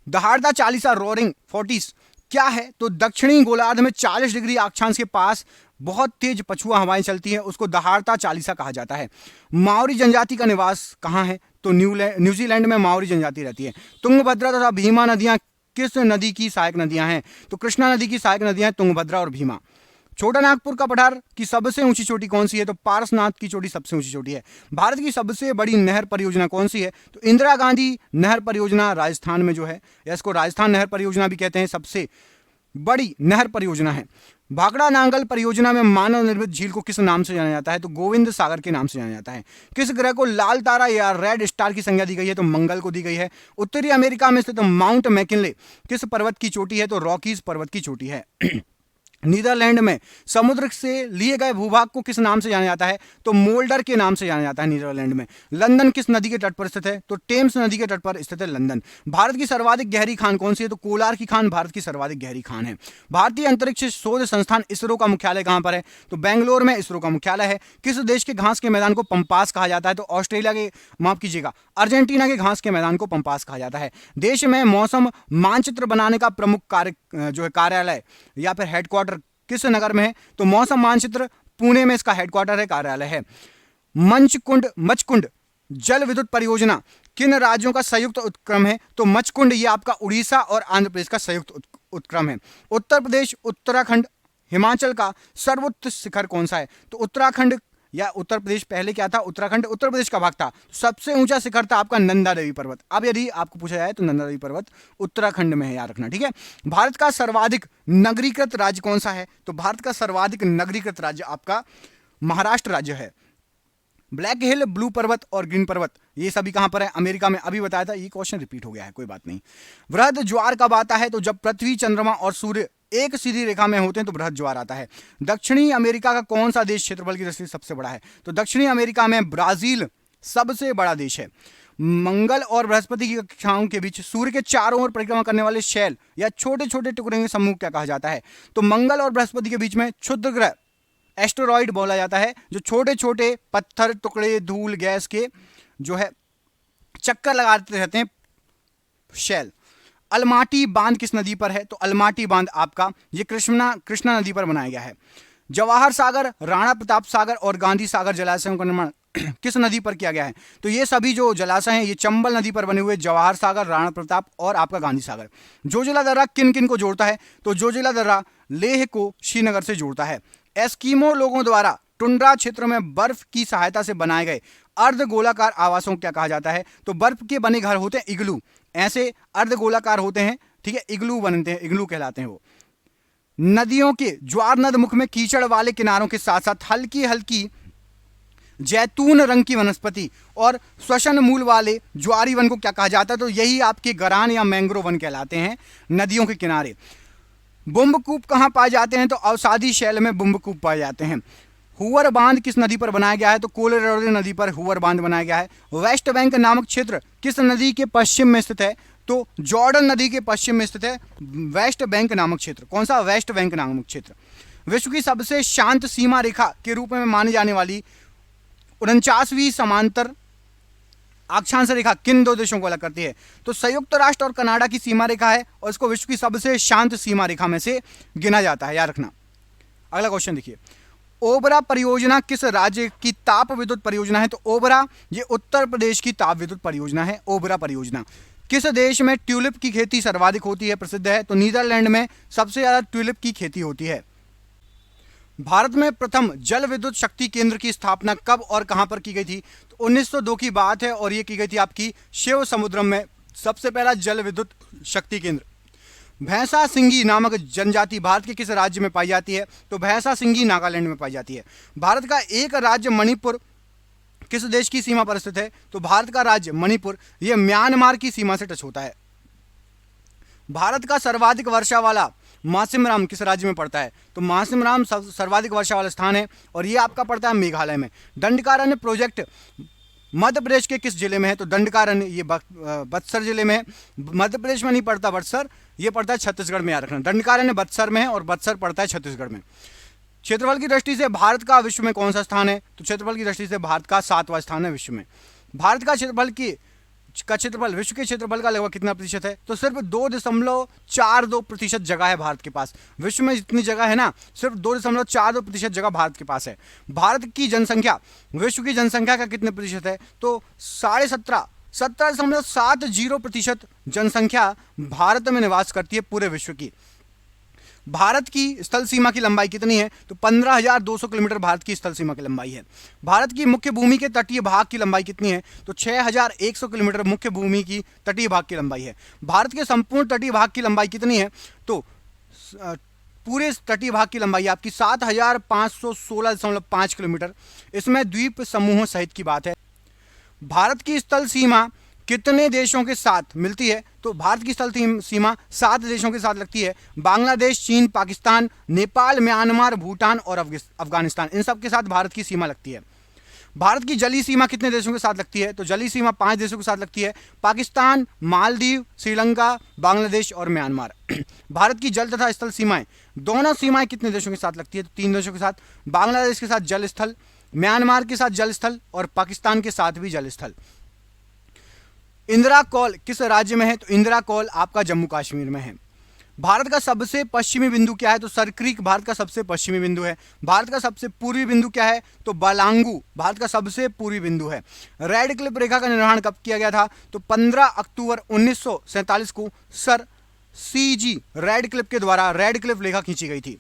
दहाड़ता चालीसा रोरिंग 40 क्या है? तो दक्षिणी गोलार्ध में 40 डिग्री अक्षांश के पास बहुत तेज पछुआ हवाएं चलती हैं, उसको दहाड़ता चालीसा कहा जाता है। माओरी जनजाति का निवास कहां है? तो न्यूजीलैंड में माओरी जनजाति रहती है। तुंगभद्रा तथा भीमा नदियां किस नदी की सहायक नदियां हैं? तो कृष्णा नदी की सहायक नदियां तुंगभद्रा और भीमा। छोटा नागपुर का पठार की सबसे ऊंची चोटी कौन सी है? तो पारसनाथ की चोटी सबसे ऊंची चोटी है। भारत की सबसे बड़ी नहर परियोजना कौन सी है? तो इंदिरा गांधी नहर परियोजना राजस्थान में जो है, या इसको राजस्थान नहर परियोजना भी कहते हैं, सबसे बड़ी नहर परियोजना है। भाखड़ा नांगल परियोजना में मानव निर्मित झील को किस नाम से जाना जाता है? तो गोविंद सागर के नाम से जाना जाता है। किस ग्रह को लाल तारा या रेड स्टार की संज्ञा दी गई है? तो मंगल को दी गई है। उत्तरी अमेरिका में स्थित माउंट मैकिनले किस पर्वत की चोटी है? तो रॉकीज पर्वत की चोटी है। नीदरलैंड में समुद्र से लिए गए भूभाग को किस नाम से जाना जाता है? तो मोल्डर के नाम से जाना जाता है नीदरलैंड में। लंदन किस नदी के तट पर स्थित है? तो टेम्स नदी के तट पर स्थित है लंदन। भारत की सर्वाधिक गहरी खान कौन सी है? तो कोलार की खान भारत की सर्वाधिक गहरी खान है। भारतीय अंतरिक्ष शोध संस्थान इसरो का मुख्यालय कहां पर है? तो बेंगलोर में इसरो का मुख्यालय है। किस देश के घास के मैदान को पंपास कहा जाता है? तो ऑस्ट्रेलिया के, माफ कीजिएगा, अर्जेंटीना के घास के मैदान को पंपास कहा जाता है। देश में मौसम मानचित्र बनाने का प्रमुख जो है कार्यालय या फिर हेडक्वार्टर किस नगर में है? तो मौसम मानचित्र पुणे में इसका हेडक्वार्टर है, कार्यालय है। मचकुंड जल विद्युत परियोजना किन राज्यों का संयुक्त उपक्रम है? तो मचकुंड ये आपका उड़ीसा और आंध्र प्रदेश का संयुक्त उपक्रम है। उत्तर प्रदेश, उत्तराखंड, हिमाचल का सर्वोच्च शिखर कौन सा है? तो उत्तराखंड या उत्तर प्रदेश, पहले क्या था? उत्तराखंड उत्तर प्रदेश का भाग था। सबसे ऊंचा शिखर था आपका नंदा देवी पर्वत। अब यदि आपको पूछा जाए तो नंदा देवी पर्वत उत्तराखंड में है, याद रखना, ठीक है। भारत का सर्वाधिक नगरीकृत राज्य कौन सा है? तो भारत का सर्वाधिक नगरीकृत राज्य आपका महाराष्ट्र राज्य है। ब्लैक हिल, ब्लू पर्वत और ग्रीन पर्वत ये सभी कहां पर है? अमेरिका में। अभी बताया था, ये क्वेश्चन रिपीट हो गया है, कोई बात नहीं। वृहद ज्वार कब आता है? तो जब पृथ्वी, चंद्रमा और सूर्य एक सीधी रेखा में होते हैं तो बृहद ज्वार आता है। दक्षिणी अमेरिका का कौन सा देश क्षेत्रफल की दृष्टि से सबसे बड़ा है? तो दक्षिणी अमेरिका में ब्राजील सबसे बड़ा देश है। मंगल और बृहस्पति की कक्षाओं के बीच सूर्य के चारों ओर परिक्रमा करने वाले शैल या छोटे छोटे टुकड़े के समूह क्या कहा जाता है? तो मंगल और बृहस्पति के बीच में क्षुद्र ग्रह एस्टेरॉइड बोला जाता है, जो छोटे छोटे पत्थर, टुकड़े, धूल, गैस के जो है चक्कर लगाते रहते हैं, शैल। अलमाटी बांध किस नदी पर है? तो अलमाटी बांध आपका ये कृष्णा नदी पर बनाया गया है। जवाहर सागर, राणा प्रताप सागर और गांधी सागर जलाशयों का निर्माण किस नदी पर किया गया है? तो ये सभी जो जलाशय हैं ये चंबल नदी पर बने हुए, जवाहर सागर, राणा प्रताप और आपका गांधी सागर। जोजिला दर्रा किन किन को जोड़ता है? तो जोजिला दर्रा लेह को श्रीनगर से जोड़ता है। एस्कीमो लोगों द्वारा टुंड्रा क्षेत्र में बर्फ की सहायता से बनाए गए अर्धगोलाकार आवासों क्या कहा जाता है? तो बर्फ के बने घर होते हैं इग्लू, ऐसे अर्धगोलाकार होते हैं, ठीक है, इग्लू बनते हैं, इग्लू कहलाते हैं वो। नदियों के ज्वार नद मुख में कीचड़ वाले किनारों के साथ साथ हल्की हल्की जैतून रंग की वनस्पति और श्वसन मूल वाले ज्वारी वन को क्या कहा जाता है? तो यही आपके गरान या मैंग्रोव वन कहलाते हैं नदियों के किनारे। बुम्बकूप कहां पाए जाते हैं? तो अवसादी शैल में बुम्बकूप पाए जाते हैं। हुवर बांध किस नदी पर बनाया गया है? तो कोलोराडो नदी पर हुवर बांध बनाया गया है। वेस्ट बैंक नामक क्षेत्र किस नदी के पश्चिम में स्थित है? तो जॉर्डन नदी के पश्चिम में स्थित है वेस्ट बैंक नामक क्षेत्र। कौन सा? वेस्ट बैंक नामक क्षेत्र। विश्व की सबसे शांत सीमा रेखा के रूप में मानी जाने वाली 49वीं समांतर अक्षांश रेखा किन दो देशों को अलग करती है? तो संयुक्त राष्ट्र और कनाडा की सीमा रेखा है और इसको विश्व की सबसे शांत सीमा रेखा में से गिना जाता है, याद रखना। अगला क्वेश्चन देखिए, ओबरा परियोजना किस राज्य की ताप विद्युत परियोजना है? तो ओबरा ये उत्तर प्रदेश की ताप विद्युत परियोजना है। ओबरा परियोजना किस देश में ट्यूलिप की खेती सर्वाधिक होती है, प्रसिद्ध है? तो नीदरलैंड में सबसे ज्यादा ट्यूलिप की खेती होती है। भारत में प्रथम जल विद्युत शक्ति केंद्र की स्थापना कब और कहां पर की गई थी? तो 1902 की बात है और ये की गई थी आपकी शिव समुद्रम में, सबसे पहला जल विद्युत शक्ति केंद्र। भैंसा सिंगी नामक जनजाति भारत के किस राज्य में पाई जाती है? तो भैंसा सिंगी नागालैंड में पाई जाती है। भारत का एक राज्य मणिपुर किस देश की सीमा पर स्थित है? तो भारत का राज्य मणिपुर यह म्यांमार की सीमा से टच होता है। भारत का सर्वाधिक वर्षा वाला मासिमराम किस राज्य में पड़ता है? तो मासिमराम सर्वाधिक वर्षा वाला स्थान है और ये आपका पड़ता है मेघालय में। दंडकारण्य प्रोजेक्ट मध्य प्रदेश के किस जिले में है? तो दंडकारण्य ये बक्सर जिले में है। मध्य प्रदेश में नहीं पड़ता बक्सर, ये पड़ता है छत्तीसगढ़ में, याद रखना। दंडकारण्य बक्सर में है और बक्सर पड़ता है छत्तीसगढ़ में। क्षेत्रफल की दृष्टि से भारत का विश्व में कौन सा स्थान है? तो क्षेत्रफल की दृष्टि से भारत का 7वां स्थान है विश्व में। भारत का क्षेत्रफल विश्व के क्षेत्रफल का लगभग कितना प्रतिशत है? तो सिर्फ 2.42% जगह है भारत के पास। विश्व में जितनी जगह है ना, सिर्फ 2.42% जगह भारत के पास है। भारत की जनसंख्या विश्व की जनसंख्या का कितने प्रतिशत है? तो 17.70% जनसंख्या भारत में निवास करती है पूरे विश्व की। भारत की स्थल सीमा की लंबाई कितनी है? तो 15,200 किलोमीटर भारत की स्थल सीमा की लंबाई है। भारत की मुख्य भूमि के तटीय भाग की लंबाई कितनी है? तो 6,100 किलोमीटर मुख्य भूमि की तटीय भाग की लंबाई है। भारत के संपूर्ण तटीय भाग की लंबाई कितनी है? तो पूरे तटीय भाग की लंबाई आपकी 7,516.5 किलोमीटर। इसमें द्वीप समूहों सहित की बात है। भारत की स्थल सीमा कितने देशों के साथ मिलती है? तो भारत की स्थल सीमा 7 देशों के साथ लगती है। बांग्लादेश, चीन, पाकिस्तान, नेपाल, म्यांमार, भूटान और अफगानिस्तान, इन सब के साथ भारत की सीमा लगती है। भारत की जलीय सीमा कितने देशों के साथ लगती है? तो जलीय सीमा 5 देशों के साथ लगती है। पाकिस्तान, मालदीव, श्रीलंका, बांग्लादेश और म्यांमार। भारत की जल तथा स्थल सीमाएं, दोनों सीमाएं कितने देशों के साथ लगती है? तो 3 देशों के साथ। बांग्लादेश के साथ जल स्थल, म्यांमार के साथ जल स्थल और पाकिस्तान के साथ भी जल स्थल। इंदिरा कौल किस राज्य में है? तो इंदिरा कौल आपका जम्मू कश्मीर में है। भारत का सबसे पश्चिमी बिंदु क्या है? तो सरक्रीक भारत का सबसे पश्चिमी बिंदु है। भारत का सबसे पूर्वी बिंदु क्या है? तो बालांगू भारत का सबसे पूर्वी बिंदु है। रेड क्लिफ रेखा का निर्माण कब किया गया था? तो 15 अक्टूबर 1947 को सर CG रेड क्लिफ के द्वारा रेड क्लिफ रेखा खींची गई थी।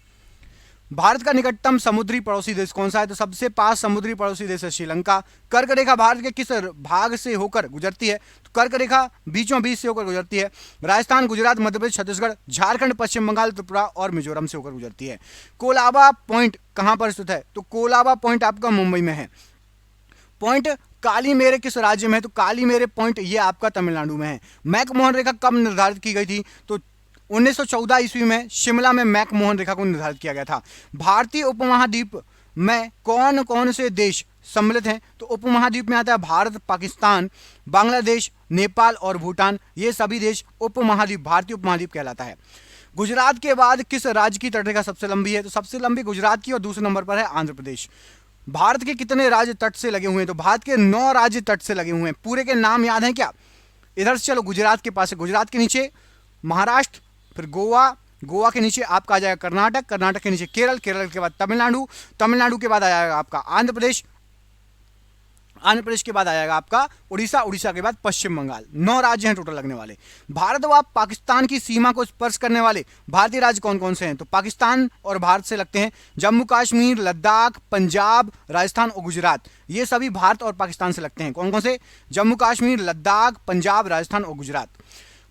भारत का निकटतम समुद्री पड़ोसी देश कौन सा है? तो सबसे पास समुद्री पड़ोसी देश है श्रीलंका। कर्क रेखा भारत के किस भाग से होकर गुजरती है? तो कर्क रेखा बीचों बीच से होकर गुजरती है। राजस्थान, गुजरात, मध्य प्रदेश, छत्तीसगढ़, झारखंड, पश्चिम बंगाल, त्रिपुरा और मिजोरम से होकर गुजरती है। कोलाबा पॉइंट कहां पर स्थित है? तो कोलाबा पॉइंट आपका मुंबई में है। पॉइंट कालीमेरे किस राज्य में है? तो कालीमेरे पॉइंट ये आपका तमिलनाडु में है। मैकमोहन रेखा कब निर्धारित की गई थी? तो 1914 ईस्वी में शिमला में मैकमोहन रेखा को निर्धारित किया गया था। भारतीय उपमहाद्वीप में कौन कौन से देश सम्मिलित हैं? तो उपमहाद्वीप में आता है भारत, पाकिस्तान, बांग्लादेश, नेपाल और भूटान। ये सभी देश उपमहाद्वीप, भारतीय उपमहाद्वीप कहलाता है। गुजरात के बाद किस राज्य की तटरेखा सबसे लंबी है? तो सबसे लंबी गुजरात की और दूसरे नंबर पर है आंध्र प्रदेश। भारत के कितने राज्य तट से लगे हुए हैं? तो भारत के 9 राज्य तट से लगे हुए हैं। पूरे के नाम याद हैं क्या? इधर से चलो, गुजरात के पास है, गुजरात के नीचे महाराष्ट्र, फिर गोवा, गोवा के नीचे आपका आ जाएगा कर्नाटक, कर्नाटक के नीचे केरल, केरल के बाद तमिलनाडु, तमिलनाडु के बाद आ जाएगा आपका आंध्र प्रदेश, आंध्र प्रदेश के बाद आ जाएगा आपका उड़ीसा, उड़ीसा के बाद पश्चिम बंगाल। 9 राज्य हैं टोटल लगने वाले। भारत व पाकिस्तान की सीमा को स्पर्श करने वाले भारतीय राज्य कौन कौन से हैं? तो पाकिस्तान और भारत से लगते हैं जम्मू कश्मीर, लद्दाख, पंजाब, राजस्थान और गुजरात। ये सभी भारत और पाकिस्तान से लगते हैं। कौन कौन से? जम्मू कश्मीर, लद्दाख, पंजाब, राजस्थान और गुजरात।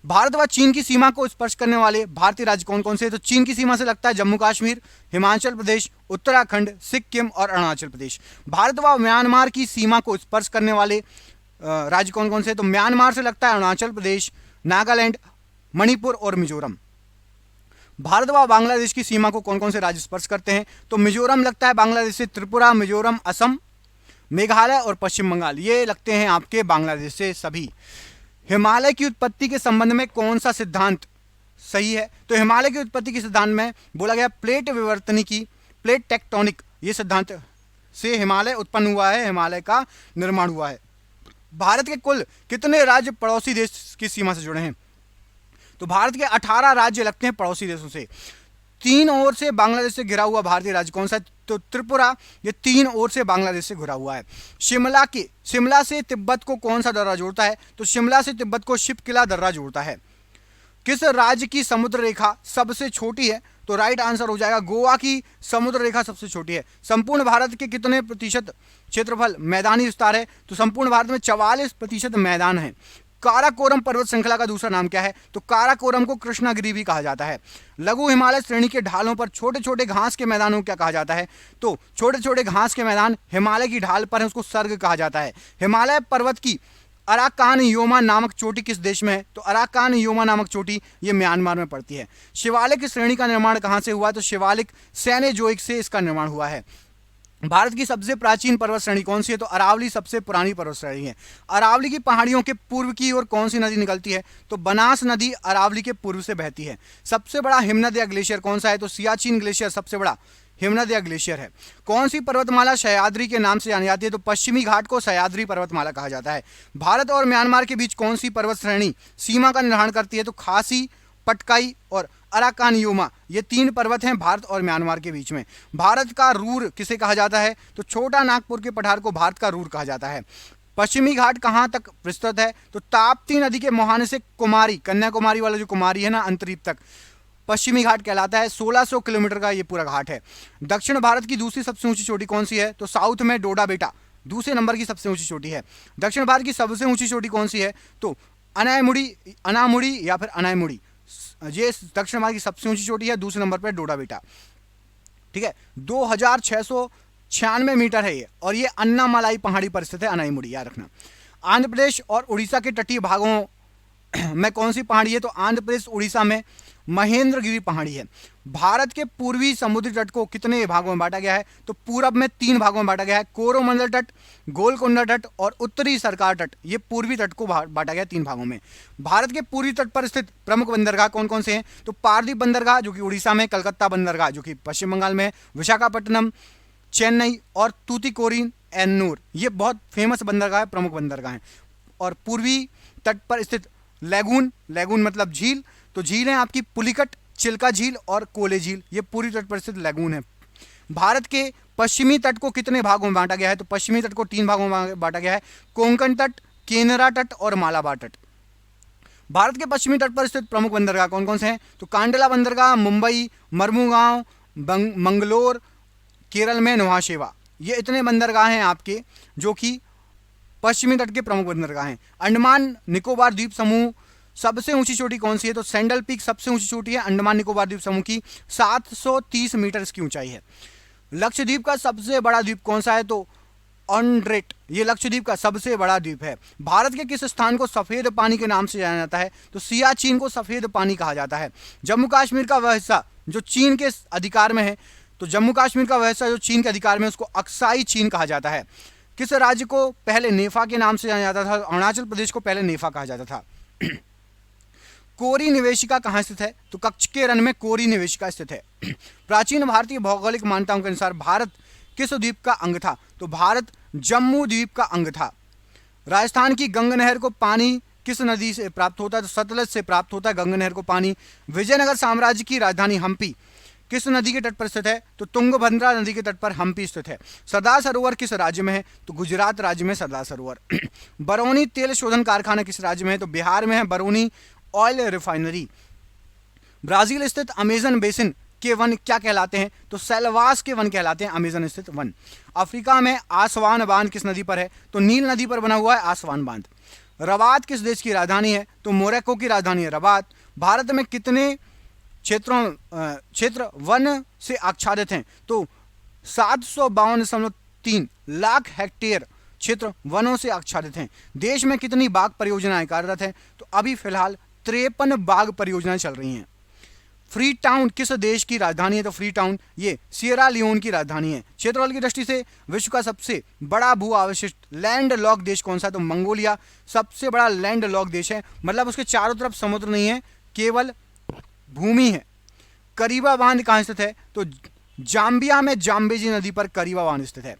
भारत व चीन की सीमा को स्पर्श करने वाले भारतीय राज्य कौन कौन से? तो चीन की सीमा से लगता है जम्मू कश्मीर, हिमाचल प्रदेश, उत्तराखंड, सिक्किम और अरुणाचल प्रदेश। भारत व म्यांमार की सीमा को स्पर्श करने वाले राज्य कौन कौन से? तो म्यांमार से लगता है अरुणाचल प्रदेश, नागालैंड, मणिपुर और मिजोरम। भारत व बांग्लादेश की सीमा को कौन कौन से राज्य स्पर्श करते हैं? तो मिजोरम लगता है बांग्लादेश से, त्रिपुरा, मिजोरम, असम, मेघालय और पश्चिम बंगाल ये लगते हैं आपके बांग्लादेश से सभी। हिमालय की उत्पत्ति के संबंध में कौन सा सिद्धांत सही है? तो हिमालय की उत्पत्ति के सिद्धांत में बोला गया प्लेट विवर्तनिकी, प्लेट टेक्टोनिक, ये सिद्धांत से हिमालय उत्पन्न हुआ है, हिमालय का निर्माण हुआ है। भारत के कुल कितने राज्य पड़ोसी देश की सीमा से जुड़े हैं? तो भारत के 18 राज्य लगते हैं पड़ोसी देशों से। 3 ओर से बांग्लादेश से घिरा हुआ भारतीय राज्य कौन सा है? तो त्रिपुरा, ये 3 ओर से बांग्लादेश से घिरा हुआ है। शिमला से तिब्बत को कौन सा दर्रा जोड़ता है? तो शिमला से तिब्बत को शिपकिला दर्रा जोड़ता है। किस राज्य की समुद्र रेखा सबसे छोटी है? तो राइट आंसर हो जाएगा गोवा की समुद्र रेखा सबसे छोटी है। संपूर्ण भारत के कितने प्रतिशत क्षेत्रफल मैदानी विस्तार है? तो संपूर्ण भारत में 44% मैदान है। काराकोरम पर्वत श्रृंखला का दूसरा नाम क्या है? तो काराकोरम को कृष्णागिरी भी कहा जाता है। लघु हिमालय श्रेणी के ढालों पर छोटे छोटे घास के मैदानों को क्या कहा जाता है? तो छोटे छोटे घास के मैदान हिमालय की ढाल पर है, उसको सर्ग कहा जाता है। हिमालय पर्वत की अराकान योमा नामक चोटी किस देश में है? तो अराकान योमा नामक चोटी ये म्यांमार में पड़ती है। शिवालिक श्रेणी का निर्माण कहां से हुआ? तो शिवालिक सेनेजोइक से इसका निर्माण हुआ है। भारत की सबसे प्राचीन पर्वत श्रेणी कौन सी है? तो अरावली सबसे पुरानी पर्वत श्रेणी है। अरावली की पहाड़ियों के पूर्व की ओर कौन सी नदी निकलती है? तो बनास नदी अरावली के पूर्व से बहती है। सबसे बड़ा हिमनद या ग्लेशियर कौन सा है? तो सियाचिन ग्लेशियर सबसे बड़ा हिमनद या ग्लेशियर है। कौन सी पर्वतमाला सह्याद्री के नाम से जानी जाती है? तो पश्चिमी घाट को सह्याद्री पर्वतमाला कहा जाता है। भारत और म्यांमार के बीच कौन सी पर्वत श्रेणी सीमा का निर्धारण करती है? तो खासी, पटकाई और अराकान योमा, ये 3 पर्वत हैं भारत और म्यांमार के बीच में। भारत का रूर किसे कहा जाता है? तो छोटा नागपुर के पठार को भारत का रूर कहा जाता है। पश्चिमी घाट कहां तक विस्तृत है? तो ताप्ती नदी के मुहाने से कुमारी, कन्याकुमारी वाला जो कुमारी है ना, अंतरीप तक पश्चिमी घाट कहलाता है। 1600 किलोमीटर का ये पूरा घाट है। दक्षिण भारत की दूसरी सबसे ऊंची चोटी कौन सी है? तो साउथ में डोडा बेटा दूसरे नंबर की सबसे ऊंची चोटी है। दक्षिण भारत की सबसे ऊंची चोटी कौन सी है? तो अनामुड़ी या फिर अनामुड़ी, ये दक्षिण भारत की सबसे ऊंची चोटी है। दूसरे नंबर पर डोडा बेटा, ठीक है। 2696 मीटर है ये, और ये अन्नामलाई पहाड़ी पर स्थित है, अनामुड़ी याद रखना। आंध्र प्रदेश और उड़ीसा के तटीय भागों में कौन सी पहाड़ी है? तो आंध्र प्रदेश उड़ीसा में महेंद्रगिरी पहाड़ी है। भारत के पूर्वी समुद्री तट को कितने भागों में बांटा गया है? तो पूरब में 3 भागों में बांटा गया है, कोरोमंडल तट, गोलकोंडा तट और उत्तरी सरकार तट। ये पूर्वी तट को बांटा गया 3 भागों में। भारत के पूर्वी तट पर स्थित प्रमुख बंदरगाह कौन कौन से हैं? तो पारदीप बंदरगाह जो कि उड़ीसा में, कलकत्ता बंदरगाह जो कि पश्चिम बंगाल में है, विशाखापट्टनम, चेन्नई और तूतीकोरिन, एन्नूर, ये बहुत फेमस बंदरगाह है, प्रमुख बंदरगाह हैं। और पूर्वी तट पर स्थित लैगून, लैगून मतलब झील, तो झील है आपकी पुलिकट, चिल्का झील और कोले झील, ये पूरी तट पर स्थित लैगून है। भारत के पश्चिमी तट को कितने भागों में बांटा गया है? तो पश्चिमी तट को 3 भागों में बांटा गया है, कोंकण तट, केनरा तट और मालाबार तट। भारत के पश्चिमी तट पर स्थित प्रमुख बंदरगाह कौन कौन से हैं? तो कांडला बंदरगाह मुंबई, मरमुगांव, मंगलोर, केरल में नौहाशेवा, ये इतने बंदरगाह हैं आपके जो कि पश्चिमी तट के प्रमुख बंदरगाह हैं। अंडमान निकोबार द्वीप समूह सबसे ऊंची चोटी कौन सी है? तो सैंडल पीक सबसे ऊंची चोटी है अंडमान निकोबार द्वीप समूह की, 730 मीटर इसकी ऊंचाई है। लक्षद्वीप का सबसे बड़ा द्वीप कौन सा है? तो ऑन्ड्रेट, ये लक्षद्वीप का सबसे बड़ा द्वीप है। भारत के किस स्थान को सफेद पानी के नाम से जाना जाता है? तो सियाचिन को सफेद पानी कहा जाता है। जम्मू कश्मीर का वह हिस्सा जो चीन के अधिकार में है, तो जम्मू कश्मीर का वह हिस्सा जो चीन के अधिकार में है, उसको अक्साई चीन कहा जाता है। किस राज्य को पहले नेफा के नाम से जाना जाता था? अरुणाचल प्रदेश को पहले नेफा कहा जाता था। कोरी निवेशिका कहाँ स्थित है? तो कच्छ के रण में कोरी निवेशिका स्थित है। प्राचीन भारतीय भौगोलिक मान्यताओं के अनुसार भारत किस द्वीप का अंग था? तो भारत जम्मू द्वीप का अंग था। राजस्थान की गंगा नहर को पानी किस नदी से प्राप्त होता है? तो सतलज से प्राप्त होता है गंगा नहर को पानी। विजयनगर साम्राज्य की राजधानी हम्पी किस नदी के तट पर स्थित है? तो तुंगभद्रा नदी के तट पर हम्पी स्थित है। सरदार सरोवर किस राज्य में है? तो गुजरात राज्य में सरदार सरोवर। बरौनी तेल शोधन कारखाना किस राज्य में है? तो बिहार में है बरौनी ऑयल रिफाइनरी। ब्राजील स्थित अमेजन बेसिन के वन क्या कहलाते हैं? तो सेल्वास के वन कहलाते हैं अमेजन स्थित वन। अफ्रीका में आसवान बांध किस नदी पर है? तो नील नदी पर बना हुआ है आसवान बांध। रबात किस देश की राजधानी है? तो मोरक्को की राजधानी है रबात। भारत में कितने क्षेत्र वन से आच्छादित हैं? तो 752.3 लाख हेक्टेयर क्षेत्र वनों से आच्छादित हैं। देश में कितनी बाघ परियोजनाएं कार्यरत हैं? तो अभी फिलहाल 53 बाघ परियोजनाएं चल रही हैं। फ्री टाउन किस देश की राजधानी है? तो फ्री टाउन ये सियरा लियोन की राजधानी है। क्षेत्रफल की दृष्टि से विश्व का सबसे बड़ा भू अवशिष्ट लैंड लॉक देश कौन सा है? तो मंगोलिया सबसे बड़ा लैंड लॉक देश है, मतलब उसके चारों तरफ समुद्र नहीं है, केवल भूमि है। करीबा बांध कहाँ स्थित है? तो जाम्बिया में जाम्बेजी नदी पर करीबा बांध स्थित है।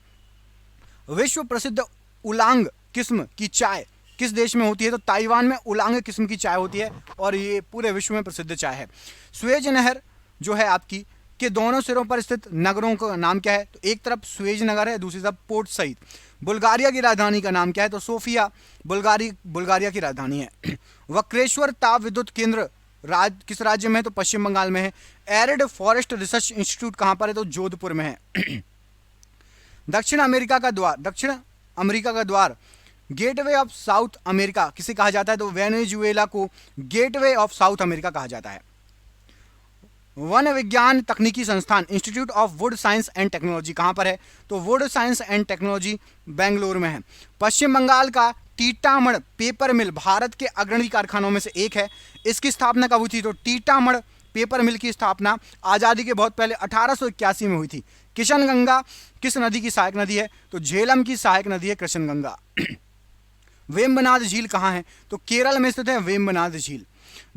विश्व प्रसिद्ध उलांग किस्म की चाय किस देश में होती है? तो ताइवान में उलांग किस्म की चाय होती है और ये पूरे विश्व में प्रसिद्ध चाय है। स्वेज नहर जो है आपकी के दोनों सिरों पर स्थित नगरों का नाम क्या है? तो एक तरफ स्वेज नगर है, दूसरी तरफ पोर्ट सईद। बुल्गारिया की राजधानी का नाम क्या है? तो सोफिया बुल्गारिया की राजधानी है। वक्रेश्वर ताप विद्युत केंद्र किस राज्य में है? तो पश्चिम बंगाल में है। एरिड फॉरेस्ट रिसर्च इंस्टीट्यूट कहाँ पर है? तो जोधपुर में है। दक्षिण अमेरिका का द्वार गेटवे ऑफ साउथ अमेरिका किसे कहा जाता है? तो वेनेजुएला को गेटवे ऑफ साउथ अमेरिका कहा जाता है। वन विज्ञान तकनीकी संस्थान institute of would science and technology कहां पर है? तो would science and technology Bangalore में है। पश्चिम बंगाल का टीटामढ़ पेपर मिल भारत के अग्रणी कारखानों में से एक है। इसकी स्थापना कब हुई थी? तो टीटामढ़ पेपर मिल की स्थापना आज़ादी के बहुत पहले 1881 में हुई थी। किशन गंगा किस नदी की सहायक नदी है? तो झेलम की सहायक नदी है कृष्ण गंगा। वेम्बनाड झील कहाँ है? तो केरल में स्थित है वेम्बनाड झील।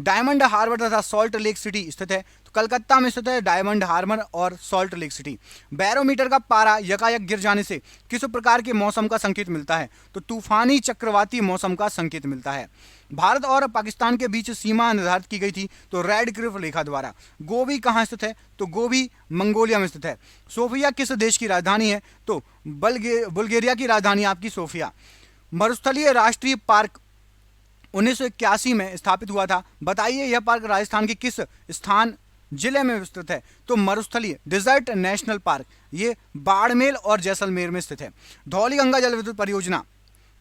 डायमंड हार्बर तथा सॉल्ट लेक सिटी स्थित है? तो कलकत्ता में स्थित है डायमंड हार्बर और सॉल्ट लेक सिटी। बैरोमीटर का पारा यकायक गिर जाने से किस प्रकार के मौसम का संकेत मिलता है? तो तूफानी चक्रवाती मौसम का संकेत मिलता है। भारत और पाकिस्तान के बीच सीमा निर्धारित की गई थी तो रेड क्लिफ रेखा द्वारा। गोबी कहाँ स्थित है? तो गोबी मंगोलिया में स्थित है। सोफिया किस देश की राजधानी है? तो बुल्गारिया की राजधानी आपकी सोफिया। मरुस्थलीय राष्ट्रीय पार्क 1981 में स्थापित हुआ था। बताइए यह पार्क राजस्थान के किस स्थान जिले में विस्तृत है? तो मरुस्थलीय डिजर्ट नेशनल पार्क ये बाड़मेर और जैसलमेर में स्थित है। धौली गंगा जल विद्युत परियोजना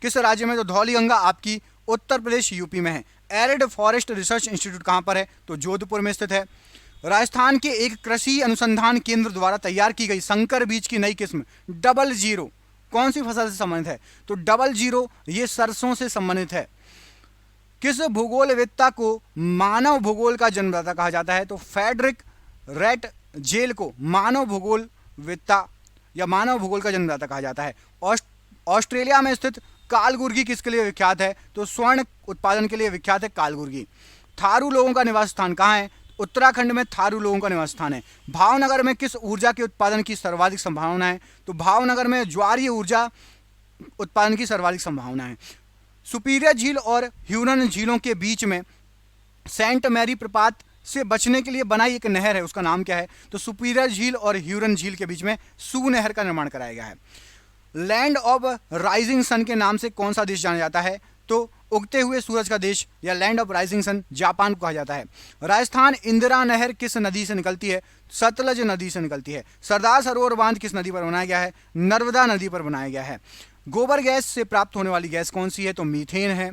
किस राज्य में? तो धौली गंगा आपकी उत्तर प्रदेश यूपी में है। एरिड फॉरेस्ट रिसर्च इंस्टीट्यूट कहां पर है? तो जोधपुर में स्थित है। राजस्थान के एक कृषि अनुसंधान केंद्र द्वारा तैयार की गई संकर बीज की नई किस्म डबल जीरो कौन सी फसल से संबंधित है? तो डबल जीरो ये सरसों से संबंधित है। किस भूगोलवेत्ता को मानव भूगोल का जन्मदाता कहा जाता है? तो फ्रेडरिक रेट जेल को मानव भूगोलवेत्ता या मानव भूगोल का जन्मदाता कहा जाता है। ऑस्ट्रेलिया में स्थित कालगुर्गी किसके लिए विख्यात है? तो स्वर्ण उत्पादन के लिए विख्यात है कालगुर्गी। थारू लोगों का निवास स्थान कहाँ है? उत्तराखंड में थारू लोगों का निवास स्थान है। भावनगर में किस ऊर्जा के उत्पादन की सर्वाधिक संभावना है? तो भावनगर में ज्वारीय ऊर्जा उत्पादन की सर्वाधिक संभावना है। सुपीरियर झील और ह्यूरन झीलों के बीच में सेंट मैरी प्रपात से बचने के लिए बनाई एक नहर है, उसका नाम क्या है? तो सुपीरियर झील और ह्यूरन झील के बीच में सू नहर का निर्माण कराया गया है। लैंड ऑफ राइजिंग सन के नाम से कौन सा देश जाना जाता है? तो उगते हुए सूरज का देश या land of rising sun Japan को कहा जाता है। राजस्थान इंदिरा नहर किस नदी से निकलती है? सतलज नदी से निकलती है। सरदार सरोवर बांध किस नदी पर बनाया गया है? नर्मदा नदी पर बनाया गया है। गोबर गैस से प्राप्त होने वाली गैस कौन सी है? तो मीथेन है।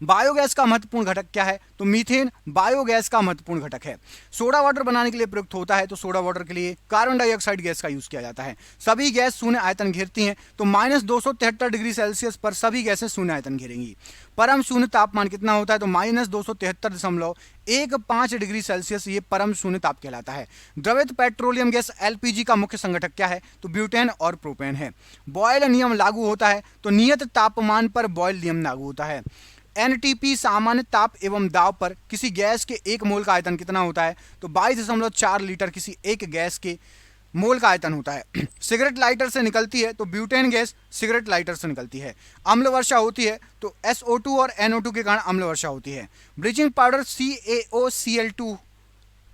बायोगैस का महत्वपूर्ण घटक क्या है? तो मीथेन बायोगैस का महत्वपूर्ण घटक है। सोडा वाटर बनाने के लिए प्रयुक्त होता है तो सोडा वाटर के लिए कार्बन डाइऑक्साइड गैस का यूज किया जाता है। सभी गैस शून्य आयतन घेरती हैं तो -273 डिग्री सेल्सियस पर सभी गैसें शून्य आयतन घेरेंगी। परम शून्य तापमान कितना होता है? तो -273.15 डिग्री सेल्सियस ये परम शून्य ताप कहलाता है। द्रवित पेट्रोलियम गैस एलपीजी का मुख्य संघटक क्या है? तो ब्यूटेन और प्रोपेन है। बॉयल नियम लागू होता है तो नियत तापमान पर बॉयल नियम लागू होता है। एनटीपी सामान्य ताप एवं दाब पर किसी गैस के एक मोल का आयतन कितना होता है? तो 22.4 लीटर किसी एक गैस के मोल का आयतन होता है। सिगरेट लाइटर से निकलती है तो ब्यूटेन गैस सिगरेट लाइटर से निकलती है। अम्ल वर्षा होती है तो SO2 और NO2 के कारण अम्ल वर्षा होती है। ब्लीचिंग पाउडर CaOCl2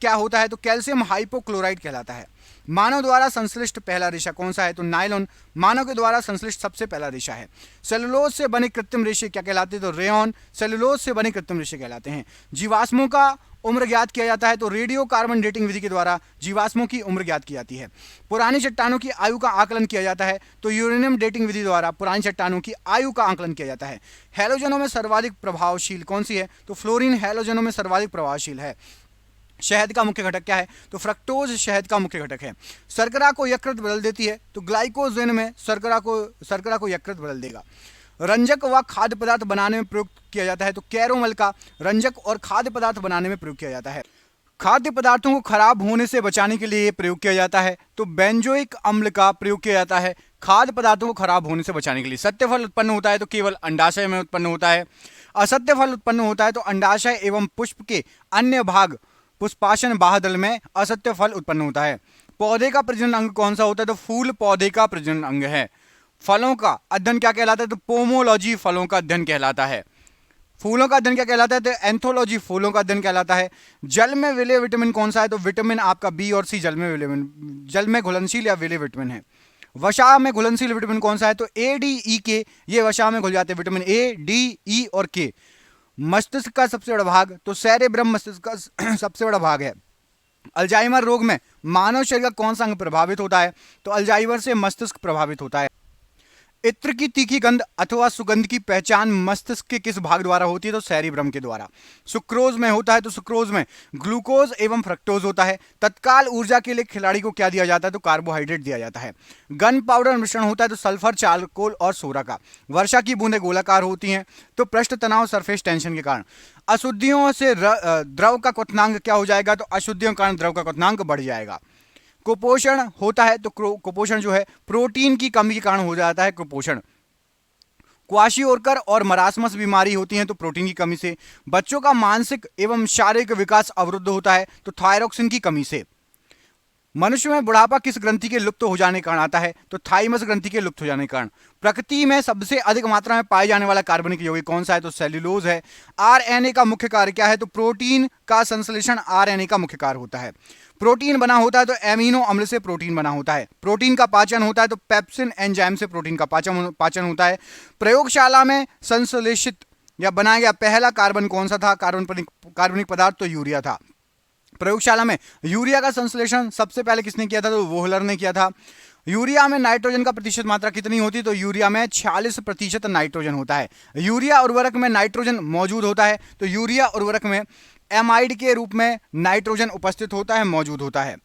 क्या होता है? तो कैल्शियम हाइपोक्लोराइड कहलाता है। मानव द्वारा संश्लिष्ट पहला रेशा कौन सा है? तो नायलॉन मानव के द्वारा संश्लिष्ट सबसे पहला रेशा है। सेलुलोज से बने कृत्रिम रेशे क्या कहलाते हैं? तो रेयन सेलुलोज से बने कृत्रिम रेशे कहलाते हैं। जीवाश्मों का उम्र ज्ञात किया जाता है तो रेडियो कार्बन डेटिंग विधि के द्वारा जीवाश्मों की उम्र ज्ञात की जाती है। पुरानी चट्टानों की आयु का आकलन किया जाता है तो यूरेनियम डेटिंग विधि द्वारा पुरानी चट्टानों की आयु का आकलन किया जाता है। हैलोजनों में सर्वाधिक प्रभावशील कौन सी है? तो फ्लोरीन हैलोजनों में सर्वाधिक प्रभावशील है। शहद का मुख्य घटक क्या है? तो फ्रक्टोज शहद का मुख्य घटक है। शर्करा को यकृत बदल देती है तो ग्लाइकोजेन में शर्करा को यकृत बदल देगा। रंजक व खाद्य पदार्थ बनाने में प्रयोग किया जाता है तो कैरोमल का रंजक और खाद्य पदार्थ बनाने में प्रयोग किया जाता है। खाद्य पदार्थों को खराब होने से बचाने के लिए प्रयोग किया जाता है तो बेंजोइक अम्ल का प्रयोग किया जाता है खाद्य पदार्थों को खराब होने से बचाने के लिए। सत्य फल उत्पन्न होता है तो केवल अंडाशय में उत्पन्न होता है। असत्य फल उत्पन्न होता है तो अंडाशय एवं पुष्प के अन्य भाग पुष्पाशन बाह्यदल में असत्य फल उत्पन्न होता है। पौधे का प्रजनन अंग कौन सा होता है? तो फूल पौधे का प्रजनन अंग है। फलों का अध्ययन क्या कहलाता है? तो पोमोलॉजी फलों का अध्ययन कहलाता है। फूलों का अध्ययन क्या कहलाता है? तो एंथोलॉजी फूलों का अध्ययन कहलाता है। जल में विलय विटामिन कौन सा है? तो विटामिन आपका बी और सी जल में घुलनशील या विलय विटामिन है। वसा में घुलनशील विटामिन कौन सा है? तो ADE ये वसा में घुल जाते हैं विटामिन A, D, E और K। मस्तिष्क का सबसे बड़ा भाग तो सेरेब्रम मस्तिष्क का सबसे बड़ा भाग है। अल्जाइमर रोग में मानव शरीर का कौन सा अंग प्रभावित होता है? तो अल्जाइमर से मस्तिष्क प्रभावित होता है। इत्र की तीखी गंध अथवा सुगंध की पहचान मस्तिष्क के किस भाग द्वारा होती है? तो सेरिब्रम के द्वारा। सुक्रोज में होता है तो सुक्रोज में ग्लूकोज एवं फ्रक्टोज होता है। तत्काल ऊर्जा के लिए खिलाड़ी को क्या दिया जाता है? तो कार्बोहाइड्रेट दिया जाता है। गन पाउडर मिश्रण होता है तो सल्फर, चारकोल और सोरा का। वर्षा की बूंदें गोलाकार होती हैं तो पृष्ठ तनाव, सरफेस टेंशन के कारण। अशुद्धियों से द्रव का क्वथनांक क्या हो जाएगा? तो अशुद्धियों के कारण द्रव का क्वथनांक बढ़ जाएगा। कुपोषण होता है तो कुपोषण जो है प्रोटीन की कमी के कारण हो जाता है कुपोषण। क्वाशियोरकर और मरासमस बीमारी होती है तो प्रोटीन की कमी से। बच्चों का मानसिक एवं शारीरिक विकास अवरुद्ध होता है तो थायरोक्सिन की कमी से। मनुष्य में बुढ़ापा किस ग्रंथि के लुप्त हो जाने के कारण आता है? तो थाइमस ग्रंथि के लुप्त हो जाने के कारण। प्रकृति में सबसे अधिक मात्रा में पाए जाने वाला कार्बनिक यौगिक कौन सा है? तो सेल्यूलोज है। आरएनए का मुख्य कार्य क्या है? तो प्रोटीन का संश्लेषण आरएनए का मुख्य कार्य होता है। प्रोटीन बना होता है तो एमिनो अम्ल से प्रोटीन बना होता है। प्रोटीन का पाचन होता है तो पेप्सिन एंजाइम से प्रोटीन का पाचन होता है। प्रयोगशाला में संश्लेषित या बनाया गया पहला कार्बन कौन सा था? कार्बनिक पदार्थ तो यूरिया था। प्रयोगशाला में यूरिया का संश्लेषण सबसे पहले किसने किया था? तो वोहलर ने किया था। यूरिया में नाइट्रोजन का प्रतिशत मात्रा कितनी होती है? तो यूरिया में 46% नाइट्रोजन होता है। यूरिया उर्वरक में नाइट्रोजन मौजूद होता है तो यूरिया उर्वरक में एमाइड के रूप में नाइट्रोजन उपस्थित होता है, मौजूद होता है।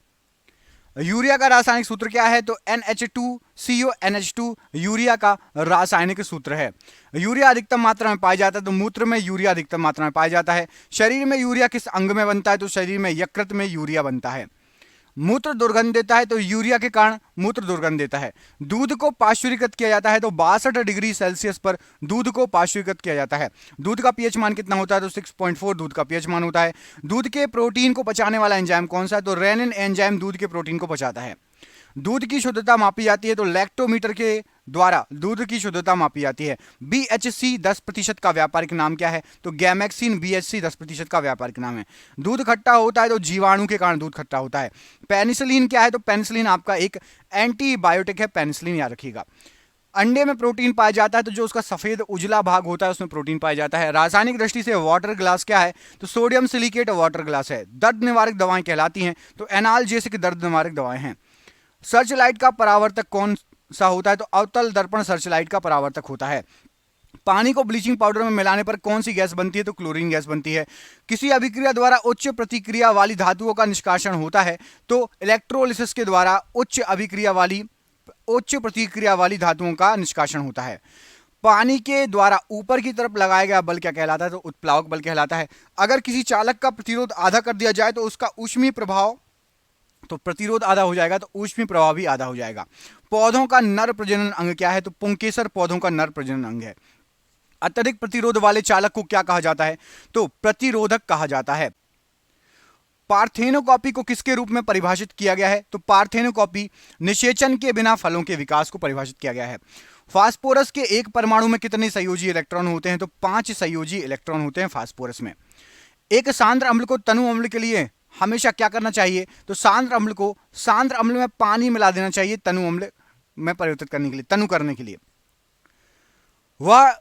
यूरिया का रासायनिक सूत्र क्या है? तो NH2CONH2 यूरिया का रासायनिक सूत्र है। यूरिया अधिकतम मात्रा में पाया जाता है तो मूत्र में यूरिया अधिकतम मात्रा में पाया जाता है। शरीर में यूरिया किस अंग में बनता है? तो शरीर में यकृत में यूरिया बनता है। मूत्र दुर्गंध देता है तो यूरिया के कारण मूत्र दुर्गंध देता है। दूध को पाश्चुरीकृत किया जाता है तो 62 डिग्री सेल्सियस पर दूध को पाश्चुरीकृत किया जाता है। दूध का पीएच मान कितना होता है? तो 6.4 दूध का पीएच मान होता है। दूध के प्रोटीन को पचाने वाला एंजाइम कौन सा है? तो रेनिन एंजाइम दूध के प्रोटीन को पचाता है। दूध की शुद्धता मापी जाती है तो लैक्टोमीटर के द्वारा दूध की शुद्धता मापी जाती है। BHC 10% का व्यापारिक नाम क्या है? तो गैमेक्सिन BHC 10% का व्यापारिक नाम है। दूध खट्टा होता है तो जीवाणु के कारण दूध खट्टा होता है। पेनिसिलिन क्या है? तो पेनिसिलिन आपका एक एंटीबायोटिक है, पेनिसिलिन याद रखिएगा। अंडे में प्रोटीन पाया जाता है तो जो उसका सफेद उजला भाग होता है उसमें प्रोटीन पाया जाता है। रासायनिक दृष्टि से वाटर ग्लास क्या है? तो सोडियम सिलिकेट वाटर ग्लास है। दर्द निवारक दवाएं कहलाती हैं तो एनाल्जेसिक दर्द निवारक दवाएं हैं। सर्च लाइट का परावर्तक कौन सा होता है? तो अवतल दर्पण सर्च लाइट का परावर्तक होता है। पानी को ब्लीचिंग पाउडर में मिलाने पर कौन सी गैस बनती है? तो क्लोरीन गैस बनती है। किसी अभिक्रिया द्वारा उच्च प्रतिक्रिया वाली धातुओं का निष्कासन होता है तो इलेक्ट्रोलिसिस के द्वारा उच्च प्रतिक्रिया वाली धातुओं का निष्कासन होता है। पानी के द्वारा ऊपर की तरफ लगाया गया बल क्या कहलाता है? तो उत्प्लावक बल कहलाता है। अगर किसी चालक का प्रतिरोध आधा कर दिया जाए तो उसका ऊष्मीय प्रभाव, तो प्रतिरोध आधा हो जाएगा तो ऊष्मीय प्रभाव भी आधा हो जाएगा। पौधों का नर प्रजनन अंग क्या है? तो पुंकेसर पौधों का नर प्रजनन अंग है। अत्यधिक प्रतिरोध वाले चालक को क्या कहा जाता है? तो प्रतिरोधक कहा जाता है। पार्थेनोकॉपी को किसके रूप में परिभाषित किया गया है? तो पार्थेनोकॉपी निषेचन के बिना फलों के विकास को परिभाषित किया गया है। फास्फोरस के एक परमाणु में कितने संयोजी इलेक्ट्रॉन होते हैं? तो 5 संयोजी इलेक्ट्रॉन होते हैं फास्फोरस में। एक सांद्र अम्ल को तनु अम्ल के लिए हमेशा क्या करना चाहिए? तो सांद्र अम्ल में पानी मिला देना चाहिए तनु अम्ल में परिवर्तित करने के लिए, तनु करने के लिए। वह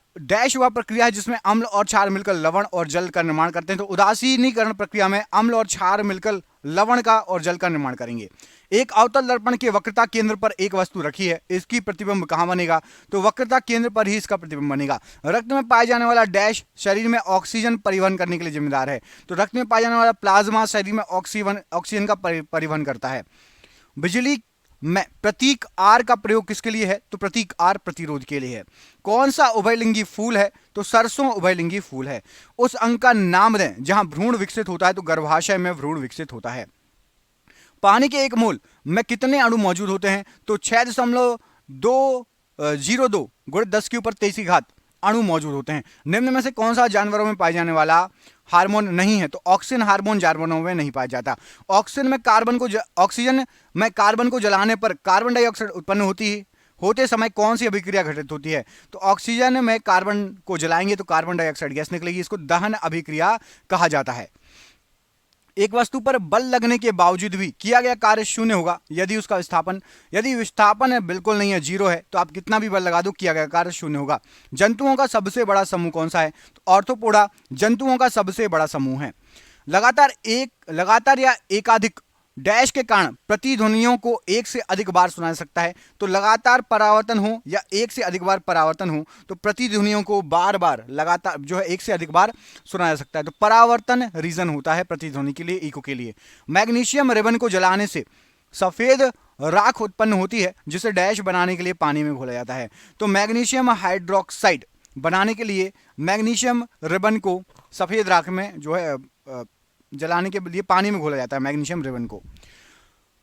प्रक्रिया है जिसमें अम्ल और क्षार मिलकर लवण और जल का निर्माण करते हैं। तो उदासीनीकरण प्रक्रिया में अम्ल और क्षार मिलकर लवण का और जल का निर्माण करेंगे। एक अवतल दर्पण के वक्रता केंद्र पर एक वस्तु रखी है, इसकी प्रतिबिंब कहां बनेगा? तो वक्रता केंद्र पर ही इसका प्रतिबिंब बनेगा। रक्त में पाए जाने वाला डैश शरीर में ऑक्सीजन परिवहन करने के लिए जिम्मेदार है। तो रक्त में पाए जाने वाला प्लाज्मा शरीर में ऑक्सीजन का परिवहन करता है। बिजली में प्रतीक आर का प्रयोग किसके लिए है? तो प्रतीक आर प्रतिरोध के लिए है। कौन सा उभयलिंगी फूल है? तो सरसों उभयलिंगी फूल है। उस अंग का नाम दें जहां भ्रूण विकसित होता है, तो गर्भाशय में भ्रूण विकसित होता है। पानी के एक मोल में कितने अणु मौजूद होते हैं? तो 6.202 × 10⁻³ अणु मौजूद होते हैं। निम्न में से कौन सा जानवरों में पाए जाने वाला हार्मोन नहीं है? तो ऑक्सीजन हार्मोन जानवरों में नहीं पाया जाता। ऑक्सीजन में कार्बन को जलाने पर कार्बन डाइऑक्साइड उत्पन्न होते समय कौन सी अभिक्रिया घटित होती है? तो ऑक्सीजन में कार्बन को जलाएंगे तो कार्बन डाइऑक्साइड गैस निकलेगी, इसको दहन अभिक्रिया कहा जाता है। एक वस्तु पर बल लगने के बावजूद भी किया गया कार्य शून्य होगा यदि विस्थापन बिल्कुल नहीं है, 0 है, तो आप कितना भी बल लगा दो किया गया कार्य शून्य होगा। जंतुओं का सबसे बड़ा समूह कौन सा है? तो ऑर्थोपोडा जंतुओं का सबसे बड़ा समूह है। लगातार या एकाधिक डैश के कारण प्रतिध्वनियों को एक से अधिक बार सुना जा सकता है। तो लगातार परावर्तन हो या एक से अधिक बार परावर्तन हो तो प्रतिध्वनियों को बार बार लगातार जो है एक से अधिक बार सुना जा सकता है। तो परावर्तन रीजन होता है प्रतिध्वनि के लिए, इको के लिए। मैग्नीशियम रिबन को जलाने से सफेद राख उत्पन्न होती है जिसे डैश बनाने के लिए पानी में घोला जाता है। तो मैग्नीशियम हाइड्रोक्साइड बनाने के लिए मैग्नीशियम रिबन को सफेद राख में जो है जलाने के लिए पानी में घोला जाता है मैग्नीशियम रिबन को।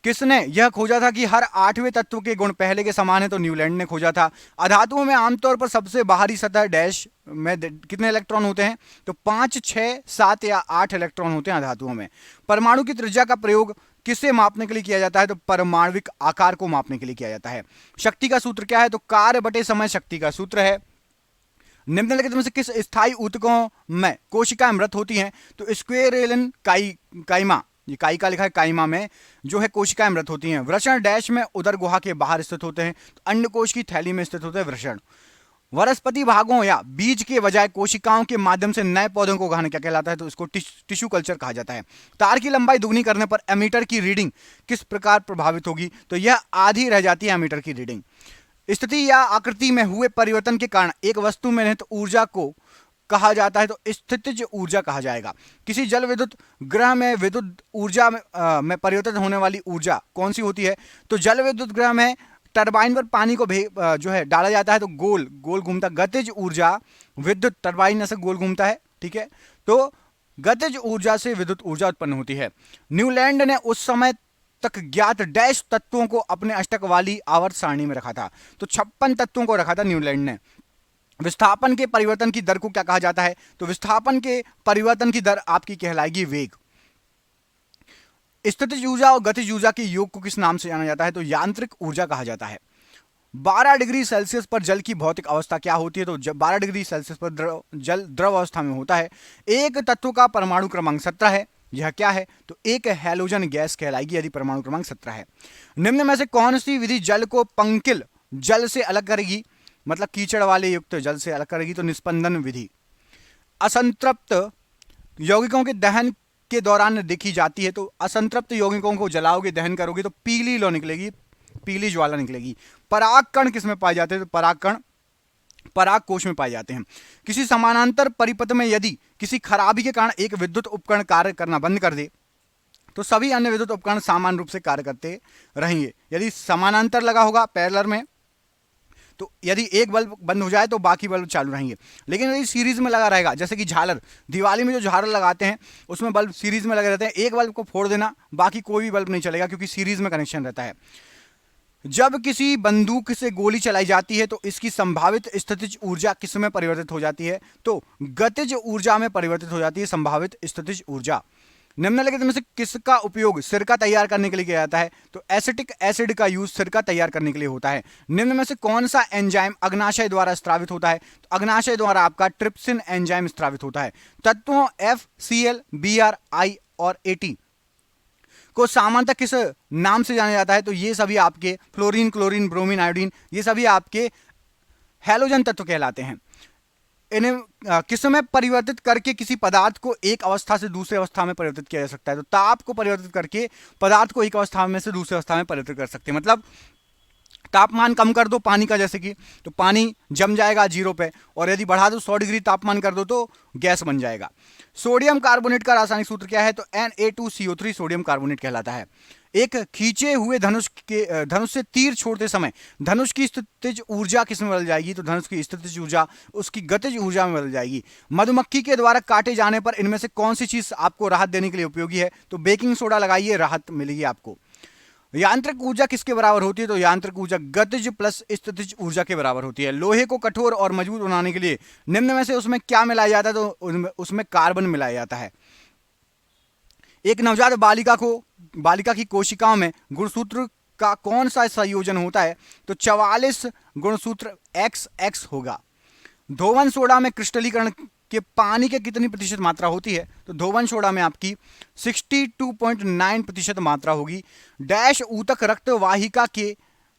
किसने यह खोजा था कि हर 8वें तत्व के गुण पहले के समान है? तो न्यूलैंड ने खोजा था। अधातुओं में आमतौर पर सबसे बाहरी सतह डैश में कितने इलेक्ट्रॉन होते हैं? तो 5, 6, 7 या 8 इलेक्ट्रॉन होते हैं अधातुओं में। परमाणु की त्रिज्या का प्रयोग किसे मापने के लिए किया जाता है? तो परमाणविक आकार को मापने के लिए किया जाता है। शक्ति का सूत्र क्या है? तो कार्य बटे समय शक्ति का सूत्र है। निम्नलिखित में से किस स्थायी ऊतकों में कोशिकाएं मृत होती हैं? तो स्क्वेरेलिन काइमा, ये काइका लिखा है, काइमा में जो है कोशिकाएं मृत होती हैं। वृषण डैश में उदर गुहा के बाहर स्थित होते हैं। तो अंडकोश की थैली में स्थित होते हैं वृषण। वनस्पति भागों या बीज के बजाय कोशिकाओं के माध्यम से नए पौधों को उगाना क्या कहलाता है? तो इसको टिश्यू कल्चर कहा जाता है। तार की लंबाई दुगनी करने पर एमीटर की रीडिंग किस प्रकार प्रभावित होगी? तो यह आधी रह जाती है एमीटर की रीडिंग। स्थिति या आकृति में हुए परिवर्तन के कारण एक वस्तु में निहित ऊर्जा को कहा जाता है। तो स्थितिज ऊर्जा कहा जाएगा। किसी जल विद्युत ग्रह में विद्युत ऊर्जा में परिवर्तित होने वाली ऊर्जा कौन सी होती है? तो जल विद्युत ग्रह में टरबाइन पर पानी को जो है डाला जाता है तो गोल गोल घूमता। गतिज ऊर्जा विद्युत टरबाइन से गोल घूमता है, ठीक है। तो गतिज ऊर्जा से विद्युत ऊर्जा उत्पन्न होती है। न्यूलैंड ने उस समय तक ज्ञात डैश तत्वों को अपने अष्टक वाली आवर्त सारणी में रखा था। तो 56 तत्वों को रखा था न्यूलैंड ने। विस्थापन के परिवर्तन की दर को क्या कहा जाता है? तो विस्थापन के परिवर्तन की दर आपकी कहलाएगी वेग। स्थितिज ऊर्जा और गतिज ऊर्जा के योग को किस नाम से जाना जाता है? तो यांत्रिक ऊर्जा कहा जाता है। 12 डिग्री सेल्सियस पर जल की भौतिक अवस्था क्या होती है? तो 12 डिग्री सेल्सियस पर जल द्रव अवस्था में होता है। एक तत्व का परमाणु क्रमांक 17 है। यह क्या है? तो एक हैलोजन गैस कहलाएगी यदि परमाणु क्रमांक 17 है। निम्न में से कौन सी विधि जल को पंकिल जल से अलग करेगी, मतलब कीचड़ वाले युक्त जल से अलग करेगी? तो निस्पंदन विधि। असंतृप्त यौगिकों के दहन के दौरान देखी जाती है। तो असंतृप्त यौगिकों को जलाओगे, दहन करोगे तो पीली लौ निकलेगी, पीली ज्वाला निकलेगी। पराग कण किस में पाए जाते हैं? तो पराग कण पराग कोश में पाए जाते हैं। किसी समानांतर परिपथ में यदि किसी खराबी के कारण एक विद्युत उपकरण कार्य करना बंद कर दे तो सभी अन्य विद्युत उपकरण समान रूप से कार्य करते रहेंगे। यदि समानांतर लगा होगा पैरेलल में तो यदि एक बल्ब बंद हो जाए तो बाकी बल्ब चालू रहेंगे। लेकिन यदि सीरीज में लगा रहेगा, जैसे कि झालर, दिवाली में जो झालर लगाते हैं उसमें बल्ब सीरीज में लगे रहते हैं, एक बल्ब को फोड़ देना बाकी कोई भी बल्ब नहीं चलेगा क्योंकि सीरीज में कनेक्शन रहता है। जब किसी बंदूक से गोली चलाई जाती है तो इसकी संभावित स्थितिज ऊर्जा किस में परिवर्तित हो जाती है? तो गतिज ऊर्जा में परिवर्तित हो जाती है संभावित स्थितिज ऊर्जा। निम्नलिखित में से किसका उपयोग सिरका तैयार करने के लिए किया जाता है? तो एसिटिक एसिड का यूज सिरका तैयार करने के लिए होता है। निम्न में से कौन सा एंजाइम अग्नाशय द्वारा स्त्रावित होता है? तो अग्नाशय द्वारा आपका ट्रिप्सिन एंजाइम स्त्रावित होता है। तत्वों FCl, Br, I और AT को सामान्यतः किस नाम से जाना जाता है? तो ये सभी आपके फ्लोरीन, क्लोरीन, ब्रोमीन, आयोडीन, ये सभी आपके हैलोजन तत्व कहलाते हैं। इन्हें किस में परिवर्तित करके किसी पदार्थ को एक अवस्था से दूसरी अवस्था में परिवर्तित किया जा सकता है? तो ताप को परिवर्तित करके पदार्थ को एक अवस्था में से दूसरी अवस्था में परिवर्तित कर सकते हैं। मतलब तापमान कम कर दो पानी का, जैसे कि तो पानी जम जाएगा 0 पे, और यदि बढ़ा दो 100 डिग्री तापमान कर दो तो गैस बन जाएगा। सोडियम कार्बोनेट का रासायनिक सूत्र क्या है? तो Na2CO3 सोडियम कार्बोनेट कहलाता है। एक खींचे हुए धनुष से तीर छोड़ते समय धनुष की स्थितिज ऊर्जा किस में बदल जाएगी? तो धनुष की स्थितिज ऊर्जा उसकी गतिज ऊर्जा में बदल जाएगी। मधुमक्खी के द्वारा काटे जाने पर इनमें से कौन सी चीज आपको राहत देने के लिए उपयोगी है? तो बेकिंग सोडा लगाइए, राहत मिलेगी आपको। यांत्रिक ऊर्जा किसके बराबर होती है? तो यांत्रिक ऊर्जा गतिज प्लस स्थितिज ऊर्जा के बराबर होती है। लोहे को कठोर और मजबूत बनाने के लिए निम्न में से उसमें क्या मिलाया जाता है? तो उसमें कार्बन मिलाया जाता है। एक नवजात बालिका की कोशिकाओं में गुणसूत्र का कौन सा संयोजन होता है? तो 44 गुणसूत्र XX होगा। धोवन सोडा में क्रिस्टलीकरण के पानी के कितनी प्रतिशत मात्रा होती है? तो धोवन सोडा में आपकी 62.9% मात्रा होगी। डैश ऊतक रक्त वाहिका के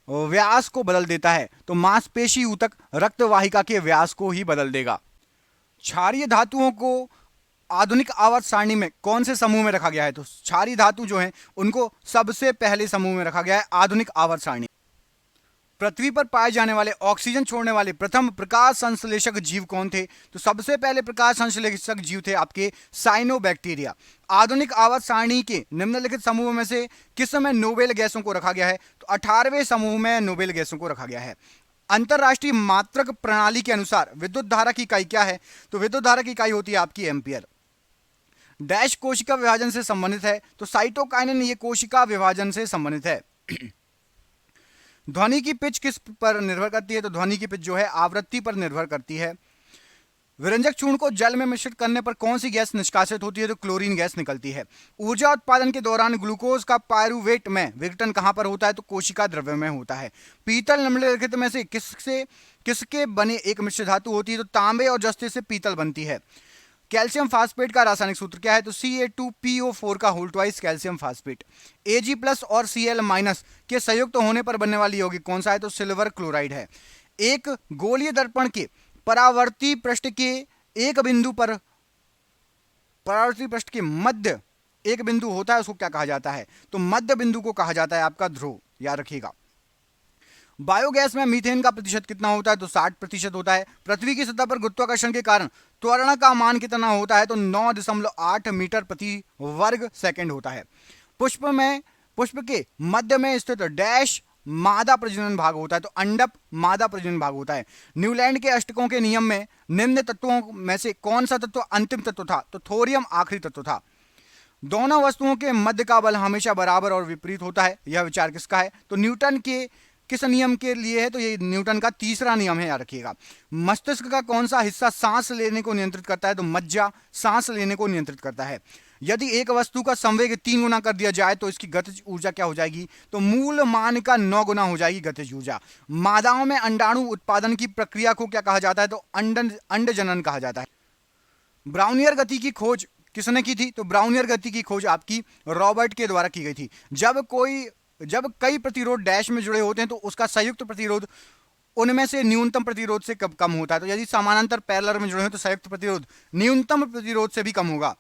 व्यास को बदल देता है? तो मांसपेशी ऊतक रक्त वाहिका के व्यास को ही बदल देगा। क्षारीय धातुओं को आधुनिक आवर्त सारणी में कौन से समूह में रखा गया है? तो क्षारीय धातु जो है उनको सबसे पहले समूह में रखा गया है आधुनिक आवर्त सारणी। पृथ्वी पर पाए जाने वाले ऑक्सीजन छोड़ने वाले प्रथम प्रकाश संश्लेषक जीव कौन थे? तो सबसे पहले प्रकाश संश्लेषक जीव थे आपके साइनोबैक्टीरिया। आधुनिक आवर्त सारणी के निम्नलिखित समूह में से किस में नोबेल गैसों को रखा गया है? तो 18वें समूह में नोबेल गैसों को रखा गया है। अंतरराष्ट्रीय मात्रक प्रणाली के अनुसार विद्युत धारा की इकाई क्या है? तो विद्युत धारा की इकाई होती है आपकी एम्पियर। डैश कोशिका विभाजन से संबंधित है? तो साइटोकाइनिन ये कोशिका विभाजन से संबंधित है। ध्वनि की पिच किस पर निर्भर करती है? तो ध्वनि की पिच जो है आवृत्ति पर निर्भर करती है। विरंजक चूर्ण को जल में मिश्रित करने पर कौन सी गैस निष्कासित होती है? तो क्लोरीन गैस निकलती है। ऊर्जा उत्पादन के दौरान ग्लूकोज का पायरुवेट में विघटन कहां पर होता है? तो कोशिका द्रव्य में होता है। पीतल निम्नलिखित में से किसके बने एक मिश्र धातु होती है? तो तांबे और जस्ते से पीतल बनती है। कैल्शियम फास्फेट का रासायनिक सूत्र क्या है? तो Ca2PO4 का whole twice calcium phosphate. Ag+ और Cl- के संयुक्त होने पर बनने वाली यौगिक कौन सा है? तो सिल्वर क्लोराइड है। एक गोलीय दर्पण के परावर्ती पृष्ठ के एक बिंदु पर परावर्ती पृष्ठ के मध्य एक बिंदु होता है, उसको क्या कहा जाता है? तो मध्य बिंदु को कहा जाता है आपका ध्रुव, याद रखिएगा। बायोगैस में मीथेन का प्रतिशत कितना होता है? तो 60% होता है। पृथ्वी की सतह पर गुरुत्वाकर्षण के कारण त्वरण का मान कितना होता है? तो 9.8 मीटर प्रति वर्ग सेकंड होता है। पुष्प के मध्य में स्थित डैश मादा प्रजनन भाग होता है? तो अंडप मादा प्रजनन भाग होता है। न्यूलैंड के अष्टकों के नियम में निम्न तत्वों में से कौन सा तत्व अंतिम तत्व था? तो थोरियम आखिरी तत्व था। दोनों वस्तुओं के मध्य का बल हमेशा बराबर और विपरीत होता है। यह विचार किसका है? तो न्यूटन के किस नियम के लिए है? तो ये न्यूटन का तीसरा नियम है, याद रखिएगा। मस्तिष्क का कौन सा हिस्सा सांस लेने को नियंत्रित करता है? तो मज्जा सांस लेने को नियंत्रित करता है। यदि एक वस्तु का संवेग 3 गुना कर दिया जाए तो इसकी गतिज ऊर्जा क्या हो जाएगी? तो मूल मान का 9 गुना हो जाएगी गतिज ऊर्जा। मादाओं में अंडाणु उत्पादन की प्रक्रिया को क्या कहा जाता है? तो अंड जनन कहा जाता है। ब्राउनियर गति की खोज किसने की थी? तो ब्राउनियर गति की खोज आपकी रॉबर्ट के द्वारा की गई थी। जब कई प्रतिरोध डैश में जुड़े होते हैं तो उसका संयुक्त प्रतिरोध उनमें से न्यूनतम प्रतिरोध से कम होता है। तो यदि समानांतर पैरेलल में जुड़े हो तो संयुक्त प्रतिरोध न्यूनतम प्रतिरोध से भी कम होगा।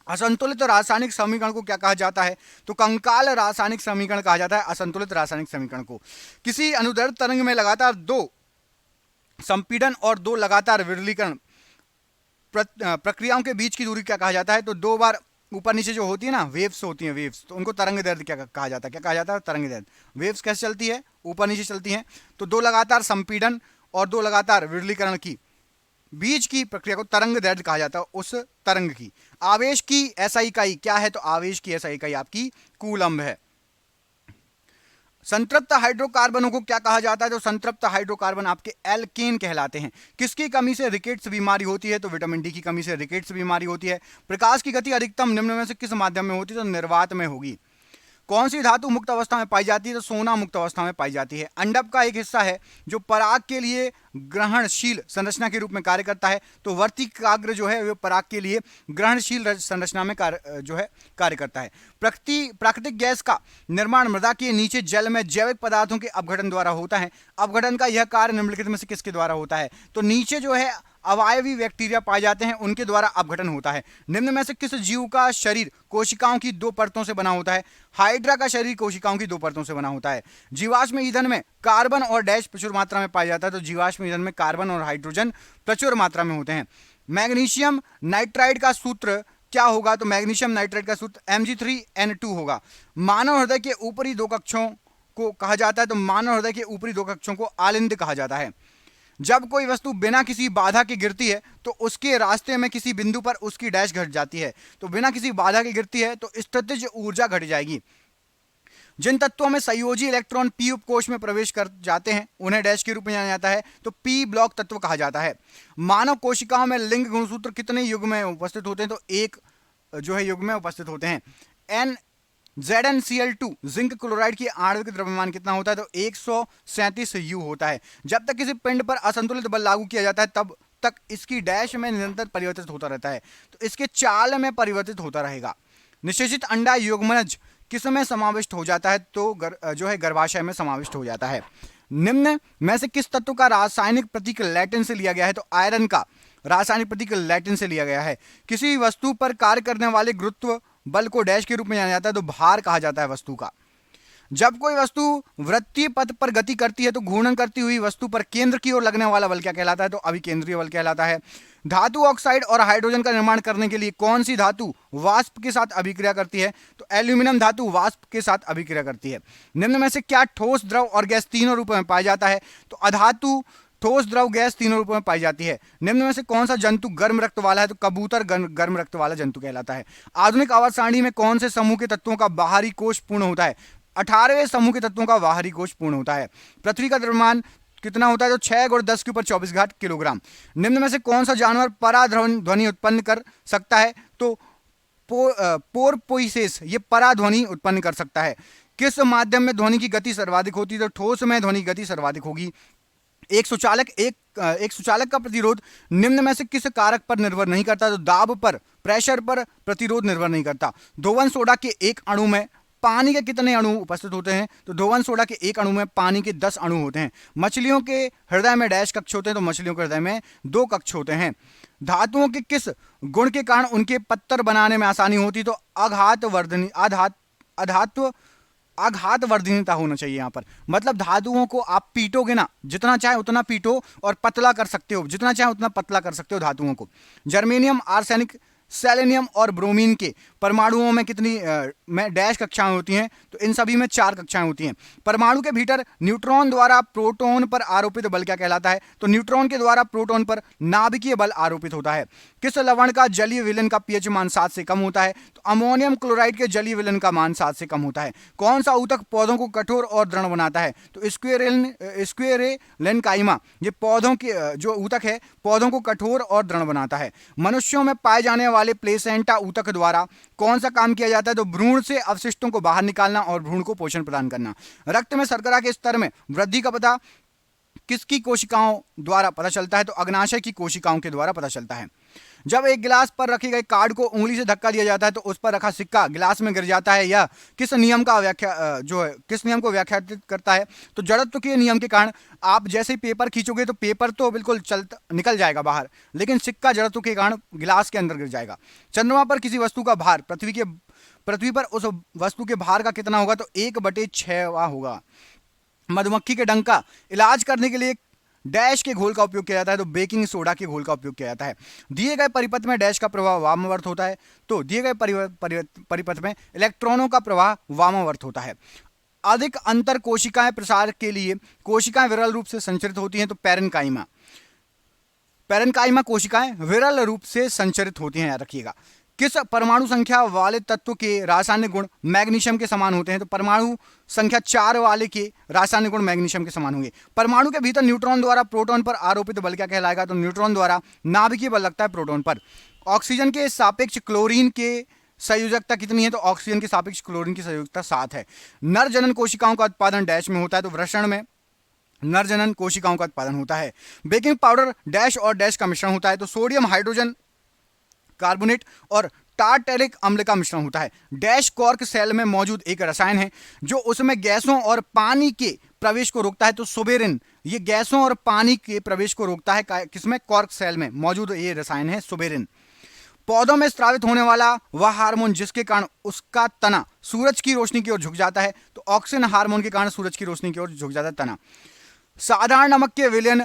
असंतुलित रासायनिक समीकरण को क्या कहा जाता है? तो कंकाल रासायनिक समीकरण कहा जाता है असंतुलित रासायनिक समीकरण को। किसी अनुदैर्ध्य तरंग में लगातार 2 संपीड़न और 2 लगातार विरलीकरण प्रक्रियाओं के बीच की दूरी क्या कहा जाता है? तो 2 बार ऊपर नीचे जो होती है ना, वेव्स होती हैं, वेव्स, तो उनको तरंग दैर्ध्य क्या कहा जाता है? क्या कहा जाता है? तरंग दैर्ध्य। वेव्स कैसे चलती है? ऊपर नीचे चलती हैं। तो 2 लगातार संपीड़न और 2 लगातार विरलीकरण की बीच की प्रक्रिया को तरंग दैर्ध्य कहा जाता है, उस तरंग की। आवेश की एसआई इकाई क्या है? तो आवेश की एसआई इकाई आपकी कूलम्ब है। संतृप्त हाइड्रोकार्बनों को क्या कहा जाता है? तो संतृप्त हाइड्रोकार्बन आपके एल्केन कहलाते हैं। किसकी कमी से रिकेट्स बीमारी होती है? तो विटामिन डी की कमी से रिकेट्स बीमारी होती है। प्रकाश की गति अधिकतम निम्न में से किस माध्यम में होती है? तो निर्वात में होगी। कौन सी धातु मुक्त अवस्था में पाई जाती है? तो सोना मुक्त अवस्था में पाई जाती है। अंडप का एक हिस्सा है जो पराग के लिए ग्रहणशील संरचना के रूप में कार्य करता है। तो वर्तिकाग्र जो है वो पराग के लिए ग्रहणशील संरचना में कार्य करता है। प्राकृतिक गैस का निर्माण मृदा के नीचे जल में जैविक पदार्थों के अपघटन द्वारा होता है। अपघटन का यह कार्य निम्नलिखित में से किसके द्वारा होता है? तो नीचे जो है अवायवी बैक्टीरिया पाए जाते हैं, उनके द्वारा अपघटन होता है। निम्न में से किस जीव का शरीर कोशिकाओं की 2 परतों से बना होता है? हाइड्रा का शरीर कोशिकाओं की 2 परतों से बना होता है। जीवाश्म ईंधन में कार्बन और डैश प्रचुर मात्रा में पाया जाता है। तो जीवाश्म ईंधन में कार्बन और हाइड्रोजन प्रचुर मात्रा में होते हैं। मैग्नीशियम नाइट्राइड का सूत्र क्या होगा? तो मैग्नीशियम नाइट्राइड का सूत्र Mg3N2 होगा। मानव हृदय के ऊपरी 2 कक्षों को कहा जाता है। तो मानव हृदय के ऊपरी 2 कक्षों को आलिंद कहा जाता है। जब कोई वस्तु बिना किसी बाधा के गिरती है तो उसके रास्ते में किसी बिंदु पर उसकी डैश घट जाती है। तो बिना किसी बाधा के गिरती है तो स्थितिज ऊर्जा घट जाएगी। जिन तत्वों में संयोजी इलेक्ट्रॉन पी उपकोष में प्रवेश कर जाते हैं उन्हें डैश के रूप में जाना जाता है। तो पी ब्लॉक तत्व कहा जाता है। मानव कोशिकाओं में लिंग गुणसूत्र कितने युग में उपस्थित होते हैं? तो 1 जो है युग में उपस्थित होते हैं। ZnCl2 जिंक क्लोराइड की आणविक द्रव्यमान कितना होता है? तो 137 U होता है। जब तक किसी पिंड पर असंतुलित बल लागू किया जाता है तब तक इसकी डैश में निरंतर परिवर्तित होता रहता है। तो इसके चाल में परिवर्तित होता रहेगा। निषेचित अंडा युग्मनज किस में समाविष्ट हो जाता है? तो जो है गर्भाशय में समाविष्ट हो जाता है। निम्न में से किस तत्व का रासायनिक प्रतीक लैटिन से लिया गया है? तो आयरन का रासायनिक प्रतीक लैटिन से लिया गया है। किसी वस्तु पर कार्य करने वाले गुरुत्व बल को डैश के रूप में जाना जाता है, तो भार कहा जाता है वस्तु का। जब कोई वस्तु वृत्तीय पथ पर गति करती है तो घूर्णन करती हुई वस्तु पर केंद्र की ओर लगने वाला बल क्या कहलाता है, तो अभिकेंद्रीय बल कहलाता है। धातु ऑक्साइड और हाइड्रोजन का निर्माण करने के लिए कौन सी धातु वाष्प के साथ अभिक्रिया करती है, तो एल्यूमिनियम धातु वाष्प के साथ अभिक्रिया करती है। निम्न में से क्या ठोस, द्रव और गैस तीनों रूपों में पाया जाता है, तो अधातु ठोस, द्रव, गैस तीनों रूपों में पाई जाती है। निम्न में से कौन सा जंतु गर्म रक्त वाला है, तो कबूतर गर्म रक्त वाला जंतु कहलाता है। आधुनिक आवर्त सारणी में कौन से समूह के तत्वों का बाहरी कोश पूर्ण होता है, 18वें समूह के तत्वों का बाहरी कोश पूर्ण होता है। पृथ्वी का द्रव्यमान कितना होता है, तो 6 × 10 के ऊपर 24 घात किलोग्राम। निम्न में से कौन सा जानवर पराध्वनि उत्पन्न कर सकता है, तो पोरपोइसेस ये पराध्वनि उत्पन्न कर सकता है। किस माध्यम में ध्वनि की गति सर्वाधिक होती है, तो ठोस में ध्वनि गति सर्वाधिक होगी। एक सुचालक का प्रतिरोध निम्न में से किस कारक पर निर्भर नहीं करता, तो दाब पर, प्रेशर पर प्रतिरोध निर्भर नहीं करता। धोवन सोडा के एक अणु में पानी के कितने अणु उपस्थित होते हैं, तो धोवन सोडा के एक अणु में पानी के 10 अणु होते हैं। मछलियों के हृदय में डैश कक्ष होते हैं, तो मछलियों के हृदय में 2 कक्ष होते हैं। धातुओं के किस गुण के कारण उनके पत्थर बनाने में आसानी होती, तो आघातवर्धनीयता होना चाहिए यहाँ पर। मतलब धातुओं को आप पीटोगे ना, जितना चाहे उतना पीटो और पतला कर सकते हो, जितना चाहे उतना पतला कर सकते हो धातुओं को। जर्मेनियम, आर्सेनिक, सेलेनियम और ब्रोमीन के परमाणुओं में कितनी में डैश कक्षाएं होती हैं, तो इन सभी में 4 कक्षाएं होती हैं। परमाणु के भीतर न्यूट्रॉन द्वारा प्रोटॉन पर आरोपित बल क्या कहलाता है, तो न्यूट्रॉन के द्वारा प्रोटॉन पर नाभिकीय बल आरोपित होता है। किस लवण का जलीय विलयन का पीएच मान 7 से कम होता है, तो अमोनियम क्लोराइड के जलीय विलयन का मान 7 से कम होता है। कौन सा ऊतक पौधों को कठोर और दृढ़ बनाता है, तो स्क्वेरेलेनकाइमा ये पौधों के जो ऊतक है पौधों को कठोर और दृढ़ बनाता है। मनुष्यों में पाए जाने वाले प्लेसेंटा ऊतक द्वारा कौन सा काम किया जाता है, तो भ्रूण से अवशिष्टों को बाहर निकालना और भ्रूण को पोषण प्रदान करना। रक्त में शर्करा के स्तर में वृद्धि का पता किसकी कोशिकाओं द्वारा पता चलता है, तो अग्नाशय की कोशिकाओं के द्वारा पता चलता है। जब एक गिलास पर रखे गए कार्ड को उंगली से धक्का दिया जाता है तो उस पर रखा सिक्का गिलास में गिर जाता है, यह किस नियम को व्याख्यात करता है, तो जड़त्व के नियम के कारण आप जैसे ही पेपर खींचोगे तो पेपर तो बिल्कुल निकल जाएगा बाहर, लेकिन सिक्का जड़त्व के कारण गिलास के अंदर गिर जाएगा। चंद्रमा पर किसी वस्तु का भार पृथ्वी पर उस वस्तु के भार का कितना होगा, तो 1/6 होगा। मधुमक्खी के डंक का इलाज करने के लिए डैश के घोल का उपयोग किया जाता है, तो बेकिंग सोडा के घोल का उपयोग किया जाता है। दिए गए परिपथ में डैश का प्रवाह वामावर्त होता है, तो दिए गए परिपथ में इलेक्ट्रॉनों का प्रवाह वामावर्त होता है। अधिक अंतर कोशिकाएं प्रसार के लिए कोशिकाएं विरल रूप से संचरित होती हैं, तो पैरेन्काइमा कोशिकाएं विरल रूप से संचरित होती हैं, याद रखिएगा। किस परमाणु संख्या वाले तत्व के रासायनिक गुण मैग्नीशियम के समान होते हैं, तो परमाणु संख्या 4 वाले के रासायनिक गुण मैग्नीशियम के समान होंगे। परमाणु के भीतर न्यूट्रॉन द्वारा प्रोटॉन पर आरोपित बल क्या कहलाएगा, तो न्यूट्रॉन द्वारा नाभिकीय बल लगता है प्रोटॉन पर। ऑक्सीजन के सापेक्ष क्लोरीन के संयोजकता कितनी है, तो ऑक्सीजन के सापेक्ष क्लोरीन की संयोजकता 7 है। नर जनन कोशिकाओं का उत्पादन डैश में होता है, तो वृषण में नर जनन कोशिकाओं का उत्पादन होता है। बेकिंग पाउडर डैश और डैश का मिश्रण होता है, तो सोडियम हाइड्रोजन कार्बोनेट और टार्टेरिक अम्ल का मिश्रण होता है। डैश कॉर्क सेल में मौजूद एक रसायन है जो उसमें गैसों और पानी के प्रवेश को रोकता है, तो सुबेरिन ये गैसों और पानी के प्रवेश को रोकता है, किसमें, कॉर्क सेल में मौजूद ये रसायन है सुबेरिन। पौधों में स्रावित होने वाला वह हार्मोन जिसके कारण उसका तना सूरज की रोशनी की ओर झुक जाता है, तो ऑक्सीजन हार्मोन के कारण सूरज की रोशनी की ओर झुक जाता है तना। साधारण नमक के विलयन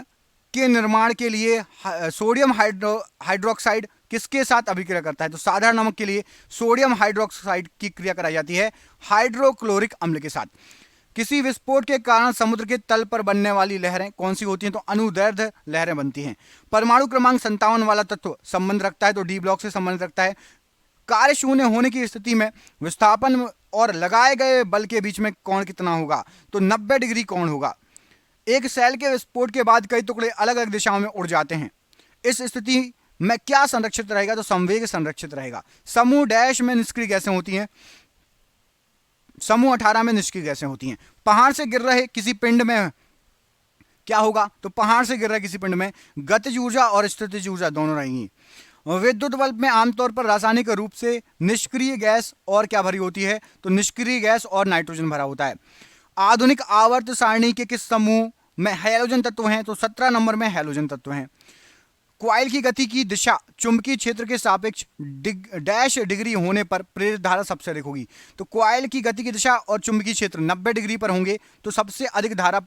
के निर्माण के लिए सोडियम हाइड्रोक्साइड किसके साथ अभिक्रिया करता है, तो साधारण नमक के लिए सोडियम हाइड्रोक्साइड की क्रिया कराई जाती है हाइड्रोक्लोरिक अम्ल के साथ। किसी विस्फोट के कारण समुद्र के तल पर बनने वाली लहरें कौन सी होती हैं, तो अनुदैर्ध्य लहरें बनती हैं। परमाणु क्रमांक 57 वाला तत्व संबंध रखता है, तो डी ब्लॉक से संबंध रखता है। कार्य शून्य होने की स्थिति में विस्थापन और लगाए गए बल के बीच में कोण कितना होगा, तो 90 डिग्री कोण होगा। एक सेल के विस्फोट के बाद कई टुकड़े अलग अलग दिशाओं में उड़ जाते हैं, इस स्थिति में क्या संरक्षित रहेगा, तो संवेग संरक्षित रहेगा। समूह डैश में निष्क्रिय गैसें होती हैं, समूह 18 में निष्क्रिय गैसें होती हैं। पहाड़ से गिर रहे किसी पिंड में क्या होगा, तो पहाड़ से गिर रहे किसी पिंड में गतिज ऊर्जा और स्थितिज ऊर्जा दोनों रहेंगी। विद्युत बल्ब में आमतौर पर रासायनिक रूप से निष्क्रिय गैस और क्या भरी होती है, तो निष्क्रिय गैस और नाइट्रोजन भरा होता है। आधुनिक आवर्त सारणी के किस समूह में हैलोजन तत्व हैं, तो 17 नंबर में हैलोजन तत्व हैं। क्वाइल की गति की दिशा चुंबकीय क्षेत्र के सापेक्ष डैश डिग्री होने पर प्रेरित धारा सबसे अधिक होगी। तो क्वाइल की गति की दिशा और चुंबकीय क्षेत्र 90 डिग्री पर होंगे तो सबसे अधिक धारा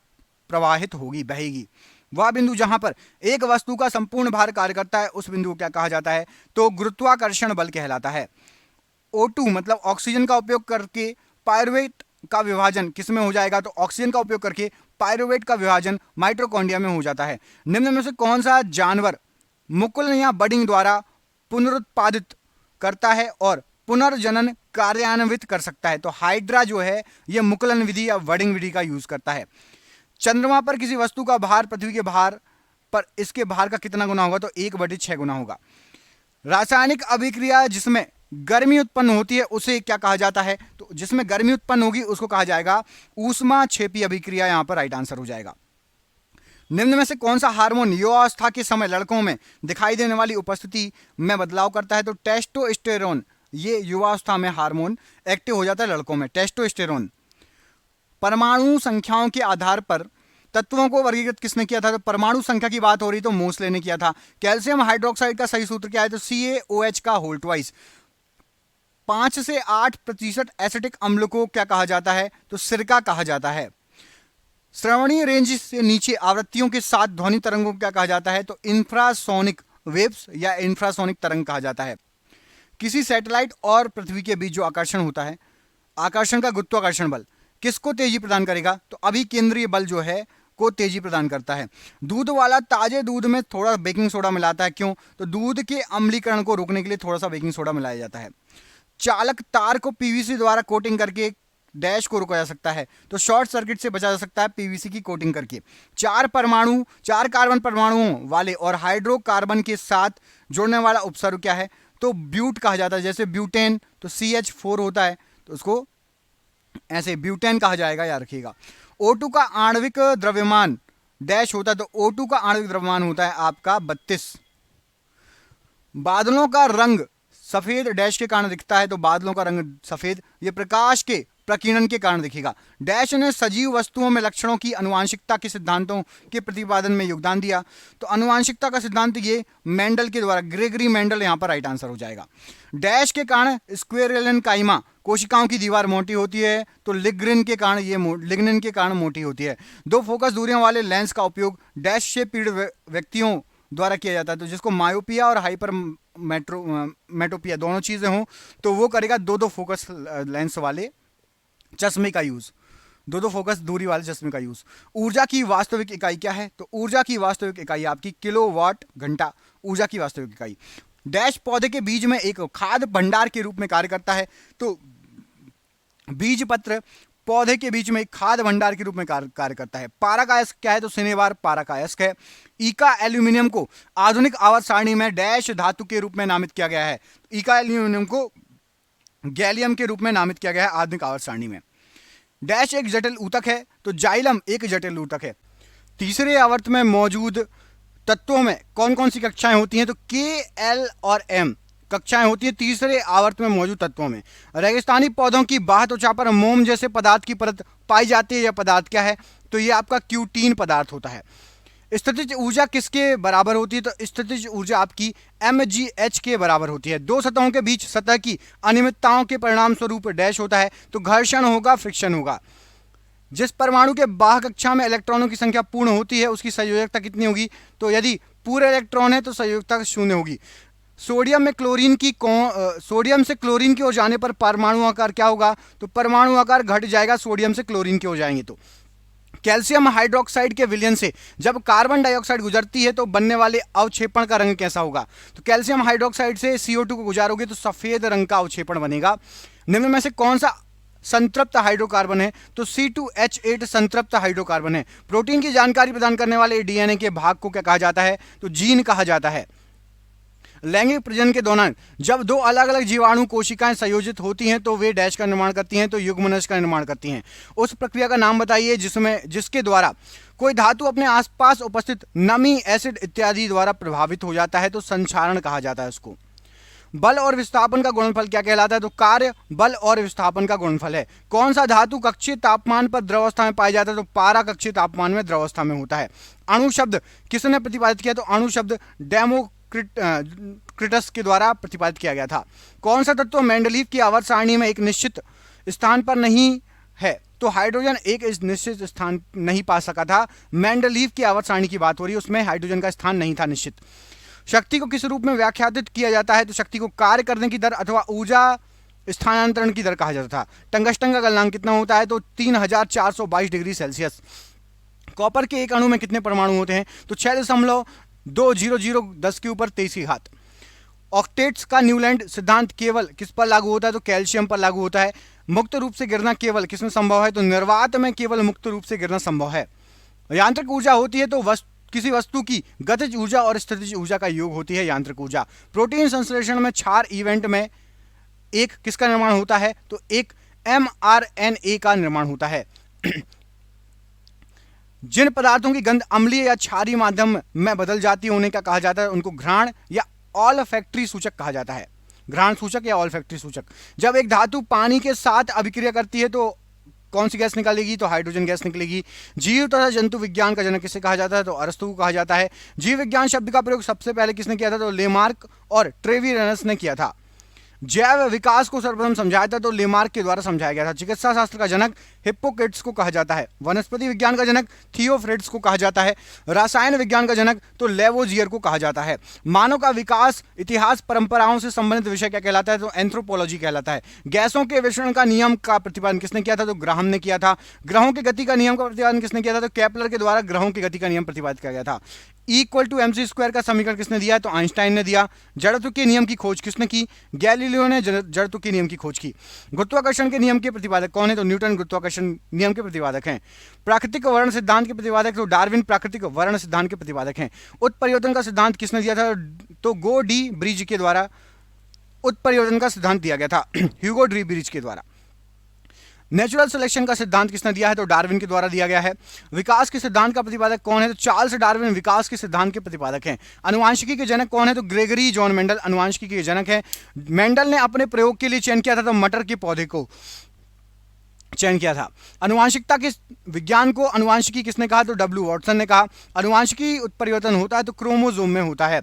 प्रवाहित होगी, बहेगी। वह बिंदु जहां पर एक वस्तु का संपूर्ण भार कार्य करता है उस बिंदु को क्या कहा जाता है? तो गुरुत्वाकर्षण बल कहलाता है। O2 मतलब ऑक्सीजन का उपयोग करके पायरुवेट का विभाजन किसमें हो जाएगा? तो ऑक्सीजन का उपयोग करके पायरुवेट का विभाजन माइटोकॉन्ड्रिया में हो जाता है। निम्न में से कौन सा जानवर मुकुल या बडिंग द्वारा पुनरुत्पादित करता है और पुनर्जनन कार्यान्वित कर सकता है? तो हाइड्रा जो है यह मुकुलन विधि या बडिंग विधि का यूज करता है। चंद्रमा पर किसी वस्तु का भार पृथ्वी के भार पर इसके भार का कितना गुना होगा? तो 1/6 गुना होगा। रासायनिक अभिक्रिया जिसमें गर्मी उत्पन्न होती है उसे क्या कहा जाता है? तो जिसमें गर्मी उत्पन्न होगी उसको कहा जाएगा ऊष्माक्षेपी अभिक्रिया। यहां पर राइट आंसर हो जाएगा। निम्न में से कौन सा हार्मोन युवावस्था के समय लड़कों में दिखाई देने वाली उपस्थिति में बदलाव करता है? तो टेस्टोस्टेरोन। ये युवावस्था में हार्मोन एक्टिव हो जाता है लड़कों में, टेस्टोस्टेरोन। परमाणु संख्याओं के आधार पर तत्वों को वर्गीकृत किसने किया था? तो परमाणु संख्या की बात हो रही तो मोसले ने किया था। कैल्शियम हाइड्रोक्साइड का सही सूत्र क्या है? तो CaOH का होल ट्वाइस। 5 से 8% एसिटिक अम्ल को क्या कहा जाता है? तो सिरका कहा जाता है। श्रवणीय रेंज से नीचे आवृत्तियों के साथ ध्वनि तरंगों को क्या कहा जाता है? तो इंफ्रासोनिक वेव्स या इंफ्रासोनिक तरंग कहा जाता है। किसी सैटेलाइट और पृथ्वी के बीच जो आकर्षण होता है, आकर्षण का गुरुत्वाकर्षण बल किसको तेजी प्रदान करेगा? तो अभिकेंद्रीय बल जो है को तेजी प्रदान करता है। दूध वाला ताजे दूध में थोड़ा बेकिंग सोडा मिलाता है, क्यों? तो दूध के अम्लीकरण को रोकने के लिए थोड़ा सा बेकिंग सोडा मिलाया जाता है। चालक तार को पीवीसी द्वारा कोटिंग करके डैश को रोका जा सकता है, तो शॉर्ट सर्किट से बचा जा सकता है पीवीसी की कोटिंग करके। 4 कार्बन परमाणुओं वाले और हाइड्रोकार्बन के साथ जोड़ने वाला उपसर्ग क्या है? तो ब्यूट कहा जाता है। जैसे ब्यूटेन तो CH4 होता है तो उसको ऐसे ब्यूटेन कहा जाएगा, याद रखिएगा। O2 का आणविक द्रव्यमान डैश होता है, तो O2 का आणविक द्रव्यमान होता है आपका 32। बादलों का रंग सफेद डैश के कारण दिखता है, तो बादलों का रंग सफेद ये प्रकाश के प्रकीर्णन के कारण दिखेगा। डैश ने सजीव वस्तुओं में लक्षणों की आनुवांशिकता के सिद्धांतों के प्रतिपादन में योगदान दिया। तो आनुवांशिकता का सिद्धांत ये मेंडल के द्वारा, ग्रेगरी मेंडल यहां पर राइट आंसर हो जाएगा। डैश के कारण स्क्वेरेलन काइमा कोशिकाओं की दीवार मोटी होती है, तो लिग्निन के कारण मोटी होती है। 2 फोकस दूरियों वाले लेंस का उपयोग डैश से पीड़ित व्यक्तियों द्वारा किया जाता है, तो जिसको मायोपिया और हाइपर मेट्रोपिया दोनों चीजें हों तो वो करेगा 2 फोकस लेंस वाले चश्मे का यूज, 2 फोकस दूरी वाले चश्मे का यूज। ऊर्जा की वास्तविक इकाई क्या है? तो ऊर्जा की वास्तविक इकाई आपकी किलोवाट घंटा ऊर्जा की वास्तविक इकाई। डैश पौधे के बीज में एक खाद्य भंडार के रूप में कार्य करता है, तो बीज पत्र पौधे के बीच में एक खाद्य भंडार के रूप में कार्य करता है। पाराकायस्क क्या है? तो सिनेबार पाराकायस्क है। ईका एल्यूमिनियम को आधुनिक आवर्त सारणी में डैश धातु के रूप में नामित किया गया है। ईका एल्यूमिनियम को गैलियम के रूप में नामित किया गया है आधुनिक आवर्त सारणी में। डैश एक जटिल ऊतक है, तो जाइलम एक जटिल ऊतक है। तीसरे आवर्त में मौजूद तत्वों में कौन कौन सी कक्षाएं होती हैं? तो K, L और M कक्षाएं होती है तीसरे आवर्त में मौजूद तत्वों में। रेगिस्तानी पौधों की बाह्य त्वचा पर मोम जैसे पदार्थ की परत पाई जाती है। यह पदार्थ क्या है? तो यह आपका क्यूटीन पदार्थ होता है। स्थितिज ऊर्जा किसके बराबर होती है? तो स्थितिज ऊर्जा आपकी mgh के बराबर होती है। 2 सतहों के बीच सतह की अनियमितताओं के परिणाम स्वरूप डैश होता है, तो घर्षण होगा, फ्रिक्शन होगा। जिस परमाणु के बाह्य कक्षा में इलेक्ट्रॉनों की संख्या पूर्ण होती है उसकी संयोजकता कितनी होगी? तो यदि पूरे इलेक्ट्रॉन है तो संयोजकता 0 होगी। सोडियम से क्लोरीन की ओर जाने पर परमाणु आकार क्या होगा? तो परमाणु आकार घट जाएगा सोडियम से क्लोरीन की ओर जाएंगे तो। कैल्शियम हाइड्रोक्साइड के विलयन से जब कार्बन डाइऑक्साइड गुजरती है तो बनने वाले अवक्षेपण का रंग कैसा होगा? तो कैल्शियम हाइड्रोक्साइड से CO2 को गुजारोगे तो सफेद रंग का अवक्षेपण बनेगा। निम्न में से कौन सा संतृप्त हाइड्रोकार्बन है? तो C2H8 संतृप्त हाइड्रोकार्बन है। प्रोटीन की जानकारी प्रदान करने वाले DNA के भाग को क्या कहा जाता है? तो जीन कहा जाता है। लैंगिक प्रजनन के दौरान जब 2 अलग अलग जीवाणु कोशिकाएं संयोजित होती हैं तो वे डैश का निर्माण करती हैं, तो युग्मनज का निर्माण करती हैं। उस प्रक्रिया का नाम बताइए जिसके द्वारा कोई धातु अपने आसपास उपस्थित नमी, एसिड इत्यादि द्वारा प्रभावित हो जाता है, तो संक्षारण कहा जाता है उसको। बल और विस्थापन का गुणनफल क्या कहलाता है? तो कार्य बल और विस्थापन का गुणनफल है। कौन सा धातु कक्षीय तापमान पर द्रवस्था में पाया जाता है? तो पारा कक्षीय तापमान में द्रवस्था में होता है। अणु शब्द किसने प्रतिपादित किया? तो अणु शब्द डेमोक्रिटस के द्वारा प्रतिपादित किया गया था। कौन सा तत्व मेंडलीव की आवर्त सारणी में एक निश्चित स्थान पर नहीं है? तो हाइड्रोजन एक निश्चित स्थान नहीं पा सका था। मेंडलीव की आवर्त सारणी की बात हो रही है, उसमें हाइड्रोजन का स्थान नहीं था निश्चित। शक्ति को किस रूप में व्याख्यातित किया जाता है? तो शक्ति को कार्य करने की दर अथवा ऊर्जा स्थानांतरण की दर कहा जाता था। टंगस्टन का गलनांक कितना होता है? तो 3422 डिग्री सेल्सियस। कॉपर के एक अणु में कितने परमाणु होते हैं? तो 6.2010 के ऊपर 23 की घात। ऑक्टेट्स का न्यूलैंड सिद्धांत केवल किस पर लागू होता है? तो कैल्शियम पर लागू होता है। मुक्त रूप से गिरना केवल किसमें संभव है? तो निर्वात में केवल मुक्त रूप से गिरना संभव है। यांत्रिक ऊर्जा होती है तो किसी वस्तु की गतिज ऊर्जा और स्थितिज ऊर्जा का योग होती है यांत्रिक ऊर्जा। प्रोटीन संश्लेषण में क्षार इवेंट में एक किसका निर्माण होता है? तो एक mRNA का निर्माण होता है। जिन पदार्थों की गंध अम्लीय या क्षारीय माध्यम में बदल जाती है उन्हें क्या कहा जाता है? उनको घ्राण या ऑलफैक्टरी सूचक कहा जाता है। घ्राण सूचक या ऑलफैक्टरी सूचक। जब एक धातु पानी के साथ अभिक्रिया करती है तो कौन सी गैस निकालेगी? तो हाइड्रोजन गैस निकलेगी। जीव तथा जंतु विज्ञान का जनक किसे कहा जाता है? तो अरस्तु को कहा जाता है। जीव विज्ञान शब्द का प्रयोग सबसे पहले किसने किया था? तो लेमार्क और ट्रेविरनस ने किया था। जैव विकास को सर्वप्रथम समझाया था तो लेमार्क के द्वारा समझाया गया था। चिकित्सा शास्त्र का जनक हिप्पोक्रेट्स को कहा जाता है। वनस्पति विज्ञान का जनक थियोफ्रेट्स को कहा जाता है। रसायन विज्ञान का जनक तो लेवोजियर को कहा जाता है। मानव का विकास इतिहास परंपराओं से संबंधित विषय क्या कहलाता है? तो एंथ्रोपोलॉजी कहलाता है। गैसों के विषरण का नियम का प्रतिपादन किसने किया था? तो ग्राहम ने किया था। ग्रहों की गति का नियम का प्रतिपादन किसने किया था? तो केपलर के द्वारा ग्रहों की गति का नियम प्रतिपादित किया गया था। E=mc² का समीकरण किसने दिया? तो आइंस्टाइन ने दिया। जड़त्व के नियम की खोज किसने की? गैलीलियो ने जड़त्व के नियम की खोज की। गुरुत्वाकर्षण के नियम के प्रतिपादक कौन है? तो न्यूटन गुरुत्वाकर्षण नियम के प्रतिपादक हैं। प्राकृतिक वर्ण सिद्धांत के प्रतिपादक तो डार्विन प्राकृतिक वर्ण सिद्धांत के प्रतिपादक हैं। उत्परिवर्तन का सिद्धांत किसने दिया था? तो गो डी ब्रिज के द्वारा उत्परिवर्तन का सिद्धांत दिया गया था। ह्यूगो डी ब्रिज के द्वारा। नेचुरल सिलेक्शन का सिद्धांत किसने दिया है? तो डार्विन के द्वारा दिया गया है। विकास के सिद्धांत का प्रतिपादक कौन है? तो चार्ल्स डार्विन विकास के सिद्धांत के प्रतिपादक हैं। अनुवांशिकी के जनक कौन है? तो ग्रेगरी जॉन मेंडल अनुवांशिकी के जनक है। मेंडल ने अपने प्रयोग के लिए चयन किया था तो मटर के पौधे को चयन किया था। अनुवांशिकता के विज्ञान को अनुवांशिकी किसने कहा? तो डब्ल्यू वॉटसन ने कहा। अनुवांशिकी उत्परिवर्तन होता है तो क्रोमोसोम में होता है।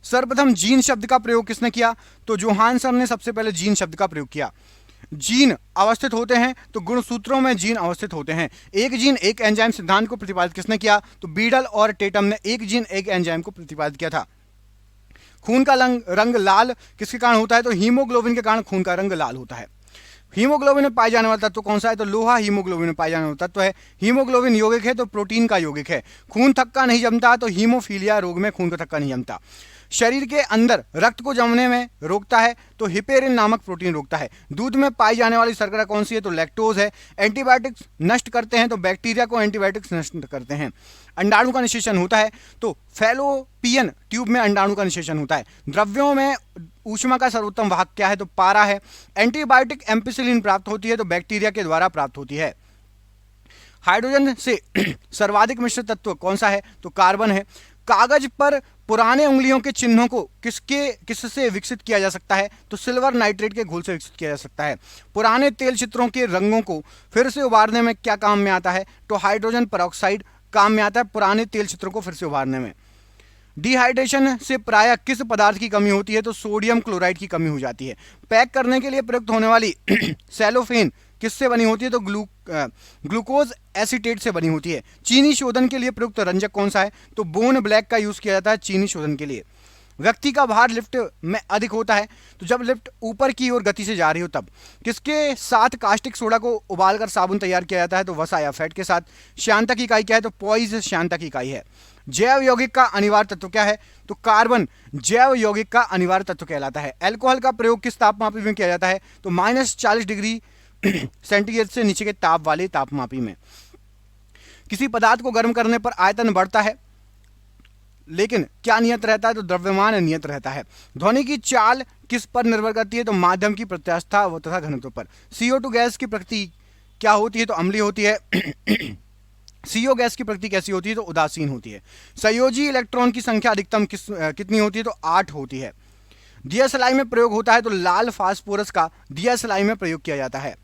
सर्वप्रथम जीन शब्द का प्रयोग किसने किया? तो जोहानसन ने सबसे पहले जीन शब्द का प्रयोग किया। जीन अवस्थित होते हैं तो गुणसूत्रों में जीन अवस्थित होते हैं। एक जीन एक एंजाइम सिद्धांत को प्रतिपादित किसने किया? तो बीडल और टेटम ने एक जीन एक एंजाइम को प्रतिपादित किया था। खून का रंग लाल किसके कारण होता है? तो हीमोग्लोबिन के कारण खून का रंग लाल होता है। हीमोग्लोबिन में पाए जाने वाला तत्व कौन सा है? तो लोहा हीमोग्लोबिन में पाए जाने वाला तत्व है। हीमोग्लोबिन यौगिक है तो प्रोटीन का यौगिक है। खून थक्का नहीं जमता तो हीमोफीलिया रोग में खून का थक्का नहीं जमता। शरीर के अंदर रक्त को जमने में रोकता है तो हिपेरिन नामक प्रोटीन रोकता है। दूध में पाई जाने वाली शर्करा कौन सी है? तो लैक्टोज है। एंटीबायोटिक्स नष्ट करते हैं तो बैक्टीरिया को एंटीबायोटिक्स नष्ट करते हैं। अंडाणु का निषेचन होता है तो फैलोपियन ट्यूब में अंडाणु का निषेचन होता है। द्रव्यों में ऊष्मा का सर्वोत्तम वाहक क्या है? तो पारा है। एंटीबायोटिक एम्पिसिलिन प्राप्त होती है तो बैक्टीरिया के द्वारा प्राप्त होती है। हाइड्रोजन से सर्वाधिक मिश्रित तत्व कौन सा है? तो कार्बन है। कागज पर पुराने उंगलियों के चिन्हों को किससे विकसित किया जा सकता है? तो सिल्वर नाइट्रेट के घोल से विकसित किया जा सकता है। पुराने तेल चित्रों के रंगों को फिर से उभारने में क्या काम में आता है? तो हाइड्रोजन पेरोक्साइड काम में आता है पुराने तेल चित्रों को फिर से उभारने में। डिहाइड्रेशन से प्रायः किस पदार्थ की कमी होती है? तो सोडियम क्लोराइड की कमी हो जाती है। पैक करने के लिए प्रयुक्त होने वाली सेलोफेन किससे बनी होती है? तो ग्लूकोज एसीटेट से बनी होती है। चीनी शोधन के लिए प्रयुक्त रंजक कौन सा है? तो बोन ब्लैक का यूज किया जाता है चीनी शोधन के लिए। व्यक्ति का भार लिफ्ट में अधिक होता है तो जब लिफ्ट ऊपर की ओर गति से जा रही हो तब। किसके साथ कास्टिक सोडा को उबालकर साबुन तैयार किया जाता है? तो वसा या फैट के साथ। श्यानता की इकाई क्या है? तो पॉइज श्यानता की इकाई है। जैव यौगिक का अनिवार्य तत्व क्या है? तो कार्बन जैव यौगिक का अनिवार्य तत्व कहलाता है। अल्कोहल का प्रयोग किस तापमापी में किया जाता है? तो -40 डिग्री सेंटीग्रेड से नीचे के ताप वाले तापमापी में। किसी पदार्थ को गर्म करने पर आयतन बढ़ता है लेकिन क्या नियत रहता है? तो द्रव्यमान नियत रहता है। ध्वनि की चाल किस पर निर्भर करती है? तो माध्यम की प्रत्यास्थता तथा घनत्व पर। CO2 गैस की प्रकृति क्या होती है? तो अम्लीय होती है। CO गैस की प्रकृति कैसी होती है? तो उदासीन होती है। संयोजी इलेक्ट्रॉन की संख्या अधिकतम कितनी होती है? तो 8 होती है। दियासलाई में प्रयोग होता है तो लाल फास्फोरस का दियासलाई में प्रयोग किया जाता है।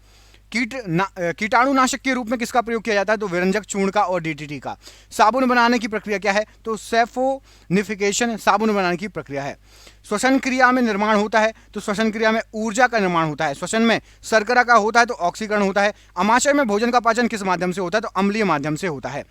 कीटाणुनाशक के रूप में किसका प्रयोग किया जाता है तो विरंजक चूर्ण का और डीडीटी का। साबुन बनाने की प्रक्रिया क्या है तो सैफोनिफिकेशन साबुन बनाने की प्रक्रिया है। श्वसन क्रिया में निर्माण होता है तो श्वसन क्रिया में ऊर्जा का निर्माण होता है। श्वसन में शर्करा का होता है तो ऑक्सीकरण होता है। अमाशय में भोजन का पाचन किस माध्यम से होता है तो अम्लीय माध्यम से होता है।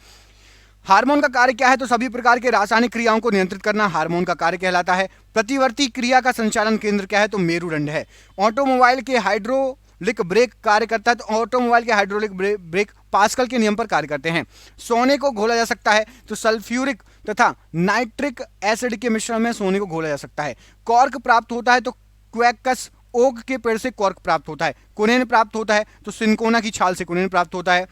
हार्मोन का कार्य क्या है तो सभी प्रकार के रासायनिक क्रियाओं को नियंत्रित करना हार्मोन का कार्य कहलाता है। प्रतिवर्ती क्रिया का संचालन केंद्र क्या है तो मेरुदंड है। ऑटोमोबाइल के हाइड्रोलिक ब्रेक कार्य करता है तो ऑटोमोबाइल के हाइड्रोलिक ब्रेक पास्कल के नियम पर कार्य करते हैं। सोने को घोला जा सकता है तो सल्फ्यूरिक तथा नाइट्रिक एसिड के मिश्रण में सोने को घोला जा सकता है। कॉर्क प्राप्त होता है तो क्वैकस ओक के पेड़ से कॉर्क प्राप्त होता है। कुनेन प्राप्त होता है तो सिंकोना की छाल से कुनेन प्राप्त होता है।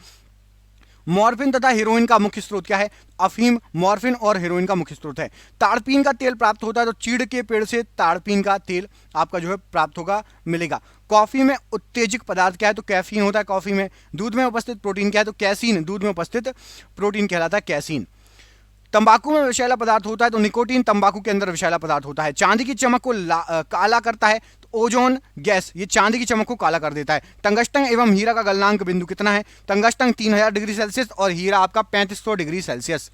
मॉर्फिन तथा हीरोइन का मुख्य स्रोत क्या है अफीम मॉर्फिन और हीरोइन का मुख्य स्रोत है। ताड़पीन का तेल प्राप्त होता है तो चीड़ के पेड़ से ताड़पीन का तेल आपका जो है प्राप्त होगा मिलेगा। कॉफी में उत्तेजक पदार्थ क्या है तो कैफीन होता है कॉफी में। दूध में उपस्थित प्रोटीन क्या है तो कैसीन दूध में उपस्थित प्रोटीन कहलाता है कैसीन। तंबाकू में विषैला पदार्थ होता है तो निकोटीन तंबाकू के अंदर विषैला पदार्थ होता है। चांदी की चमक को काला करता है तो ओजोन गैस ये चांदी की चमक को काला कर देता है। टंगस्टन एवं हीरा का गलनांक बिंदु कितना है टंगस्टन 3000 डिग्री सेल्सियस और हीरा आपका 3500 डिग्री सेल्सियस।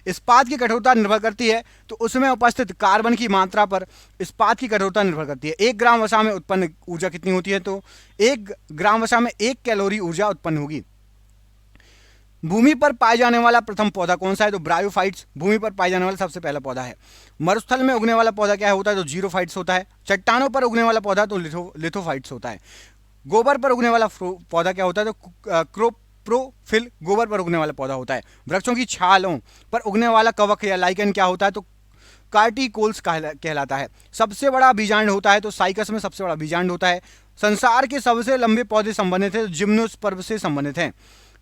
इस्पात की कठोरता निर्भर करती है तो उसमें उपस्थित कार्बन की मात्रा पर इस्पात की कठोरता निर्भर करती है। 1 ग्राम वसा में उत्पन्न ऊर्जा कितनी होती है तो 1 ग्राम वसा में 1 कैलोरी ऊर्जा उत्पन्न होगी। भूमि पर पाए जाने वाला प्रथम पौधा कौन सा है तो ब्रायोफाइट्स भूमि पर पाए जाने वाला सबसे पहला पौधा है। मरुस्थल में उगने वाला पौधा क्या होता है तो जीरोफाइट्स होता है। चट्टानों पर उगने वाला पौधा तो लिथोफाइट्स होता है। गोबर पर उगने वाला पौधा क्या होता है तो क्रोप्रोफिल गोबर पर उगने वाला पौधा होता है। वृक्षों की छालों पर उगने वाला कवक या लाइकन क्या होता है तो कार्टिकोल्स कहलाता है। सबसे बड़ा बीजांड होता है तो साइकस में सबसे बड़ा बीजांड होता है। संसार के सबसे लंबे पौधे संबंधित है तो जिम्नोस्पर्म से संबंधित हैं।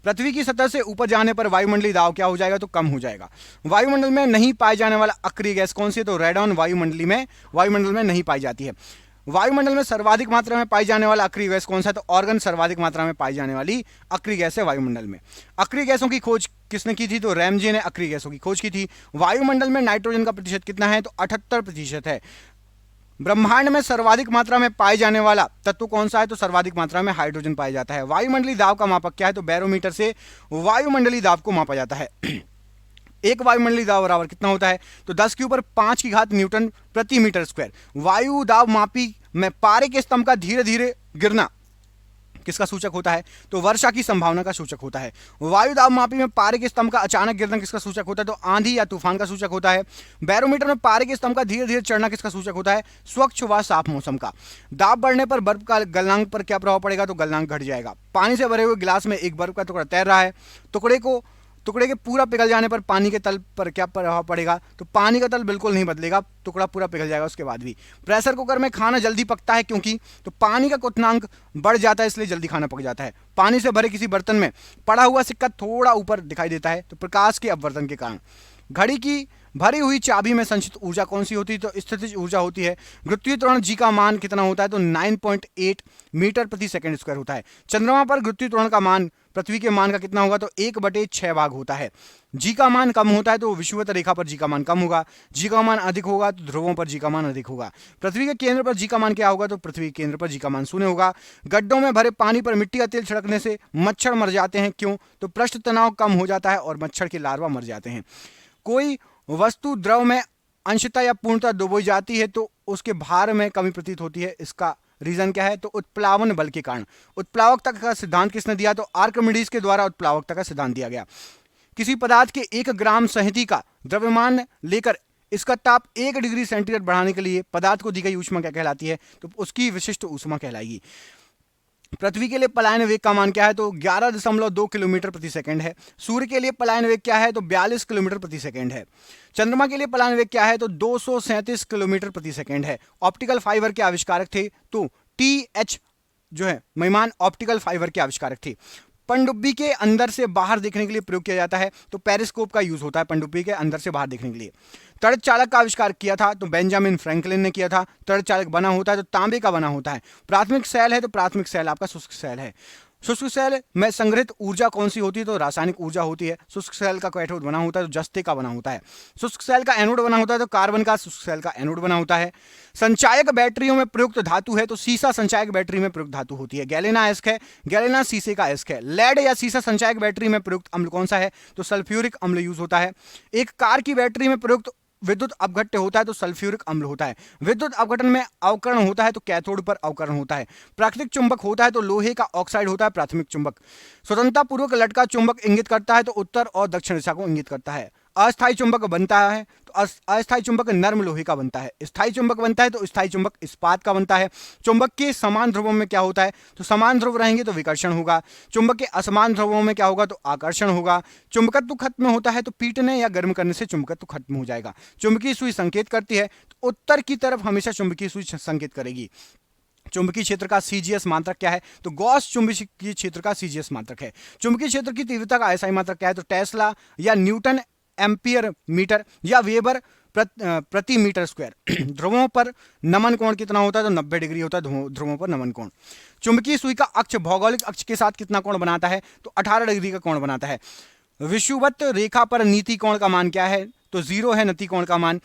पृथ्वी की सतह से ऊपर जाने पर वायुमंडलीय दाब क्या हो जाएगा तो कम हो जाएगा। वायुमंडल में नहीं पाए जाने वाला अक्रिय गैस कौन सी है तो रेडॉन वायुमंडल में नहीं पाई जाती है। वायुमंडल में सर्वाधिक मात्रा में पाई जाने वाला अक्रिय गैस कौन सा है तो ऑर्गन सर्वाधिक मात्रा में पाई जाने वाली अक्रिय गैस है वायुमंडल में। अक्रिय गैसों की खोज किसने की थी तो रैमजे ने अक्रिय गैसों की खोज की थी। वायुमंडल में नाइट्रोजन का प्रतिशत कितना है तो 78% है। ब्रह्मांड में सर्वाधिक मात्रा में पाए जाने वाला तत्व कौन सा है तो सर्वाधिक मात्रा में हाइड्रोजन पाया जाता है। वायुमंडलीय दाब का मापक क्या है तो बैरोमीटर से वायुमंडलीय दाब को मापा जाता है। एक वायुमंडलीय दाब बराबर कितना होता है तो 10 के ऊपर 5 की घात न्यूटन प्रति मीटर स्क्वायर। वायु दाब मापी में पारे के स्तंभ का धीरे धीरे गिरना किसका सूचक होता है तो वर्षा की संभावना का सूचक होता है। वायु दाब मापी में पारे के स्तंभ का अचानक गिरना किसका सूचक होता है तो आंधी या तूफान का सूचक होता है। बैरोमीटर में पारे के स्तंभ का धीरे धीरे चढ़ना किसका सूचक होता है स्वच्छ व साफ मौसम का। दाब बढ़ने पर बर्फ का गलनांक पर क्या प्रभाव पड़ेगा तो गलनांक घट जाएगा। पानी से भरे हुए गिलास में एक बर्फ का टुकड़ा तैर रहा है। टुकड़े के पूरा पिघल जाने पर पानी के तल पर क्या प्रभाव पड़ेगा तो पानी का तल बिल्कुल नहीं बदलेगा, टुकड़ा पूरा पिघल जाएगा उसके बाद भी। प्रेशर कुकर में खाना जल्दी पकता है क्योंकि तो पानी का क्वथनांक बढ़ जाता है इसलिए जल्दी खाना पक जाता है। पानी से भरे किसी बर्तन में पड़ा हुआ सिक्का थोड़ा ऊपर दिखाई देता है तो प्रकाश के अपवर्तन के कारण। घड़ी की भरी हुई चाबी में संचित ऊर्जा कौन सी होती है तो स्थितिज ऊर्जा होती है। गुरुत्वीय त्वरण जी का मान कितना होता है तो 9.8 मीटर प्रति सेकंड स्क्वायर होता है। चंद्रमा पर गुरुत्वीय त्वरण का मान पृथ्वी के मान का कितना होगा तो 1/6 भाग होता है। जी का मान कम होता है तो विषुवत रेखा पर जी का मान कम होगा। जी का मान अधिक होगा तो ध्रुवों पर जी का मान अधिक होगा। पृथ्वी के केंद्र पर जी का मान क्या होगा तो पृथ्वी के केंद्र पर जी का मान 0 होगा। गड्ढों में भरे पानी पर मिट्टी का तेल छिड़कने से मच्छर मर जाते हैं क्यों तो पृष्ठ तनाव कम हो जाता है और मच्छर के लार्वा मर जाते हैं। कोई वस्तु द्रव में अंशतः या पूर्णतः डुबोई जाती है तो उसके भार में कमी प्रतीत होती है। इसका रीजन क्या है तो उत्प्लावन बल के कारण। उत्प्लावकता का सिद्धांत किसने दिया तो आर्किमिडीज के द्वारा उत्प्लावकता का सिद्धांत दिया गया। किसी पदार्थ के 1 ग्राम संहति का द्रव्यमान लेकर इसका ताप 1 डिग्री सेंटीग्रेड बढ़ाने के लिए पदार्थ को दी गई ऊष्मा क्या कहलाती है तो उसकी विशिष्ट ऊष्मा कहलाएगी। पृथ्वी के लिए पलायन वेग का मान क्या है तो 11.2 किलोमीटर प्रति सेकंड है। सूर्य के लिए पलायन वेग क्या है तो 42 किलोमीटर प्रति सेकंड है। चंद्रमा के लिए पलायन वेग क्या है तो 237 किलोमीटर प्रति सेकंड है। ऑप्टिकल फाइबर के आविष्कारक थे तो TH जो है महिमान ऑप्टिकल फाइबर के आविष्कारक थे। पनडुब्बी के अंदर से बाहर देखने के लिए प्रयोग किया जाता है तो पेरिस्कोप का यूज होता है पनडुब्बी के अंदर से बाहर देखने के लिए। तड़क चालक का आविष्कार किया था तो बेंजामिन फ्रैंकलिन ने किया था। तड़क चालक बना होता है तो तांबे का बना होता है। प्राथमिक सेल है तो प्राथमिक सेल आपका शुष्क सेल है। शुष्क सेल में संग्रहित ऊर्जा कौन सी होती है? तो रासायनिक ऊर्जा होती है। शुष्क सेल का कैथोड बना होता है तो जस्ते का बना होता है। शुष्क सेल का एनोड बना होता है तो कार्बन का। शुष्क सेल का एनोड बना होता है। संचायक बैटरियों में प्रयुक्त धातु है तो सीसा संचायक बैटरी में प्रयुक्त धातु होती है। गैलेना अयस्क है, गैलेना शीशे का अयस्क है। लेड या सीसा संचायक बैटरी में प्रयुक्त अम्ल कौन सा है? तो सल्फ्यूरिक अम्ल यूज होता है। एक कार की बैटरी में प्रयुक्त विद्युत अपघट्य होता है तो सल्फ्यूरिक अम्ल होता है। विद्युत अपघटन में अवकरण होता है तो कैथोड पर अवकरण होता है। प्राकृतिक चुंबक होता है तो लोहे का ऑक्साइड होता है प्राथमिक चुंबक। स्वतंत्रता पूर्वक लटका चुंबक इंगित करता है तो उत्तर और दक्षिण दिशा को इंगित करता है। अस्थायी चुंबक बनता है तो अस्थायी चुंबक नर्म लोहे का बनता है। स्थायी चुंबक बनता है तो स्थायी चुंबक इस्पात का बनता है। चुंबक के समान ध्रुवों में क्या होता है? तो समान ध्रुव रहेंगे तो विकर्षण होगा। चुंबक के असमान ध्रुवों में क्या होगा? तो आकर्षण होगा। चुंबकत्व खत्म होता है तो पीटने या गर्म करने से चुंबकत्व खत्म हो जाएगा। चुंबकीय सुई संकेत करती है तो उत्तर की तरफ हमेशा चुंबकीय सुई संकेत करेगी। चुंबकीय क्षेत्र का सीजीएस मात्रक क्या है? तो गॉस चुंबकीय क्षेत्र का सीजीएस मात्रक है। चुंबकीय क्षेत्र की तीव्रता का एसआई मात्रक क्या है? तो टेस्ला या न्यूटन एम्पियर मीटर या वेबर प्रति मीटर स्क्वायर। ध्रुवों पर नमन कोण कितना होता है? तो 90 डिग्री होता है ध्रुवों पर नमन कोण। चुंबकीय सुई का अक्ष भौगोलिक अक्ष के साथ कितना कोण बनाता है? तो 18 डिग्री का कोण बनाता है। विषुवत रेखा पर नीति कोण का मान क्या है? तो 0 है नीति कोण का मान।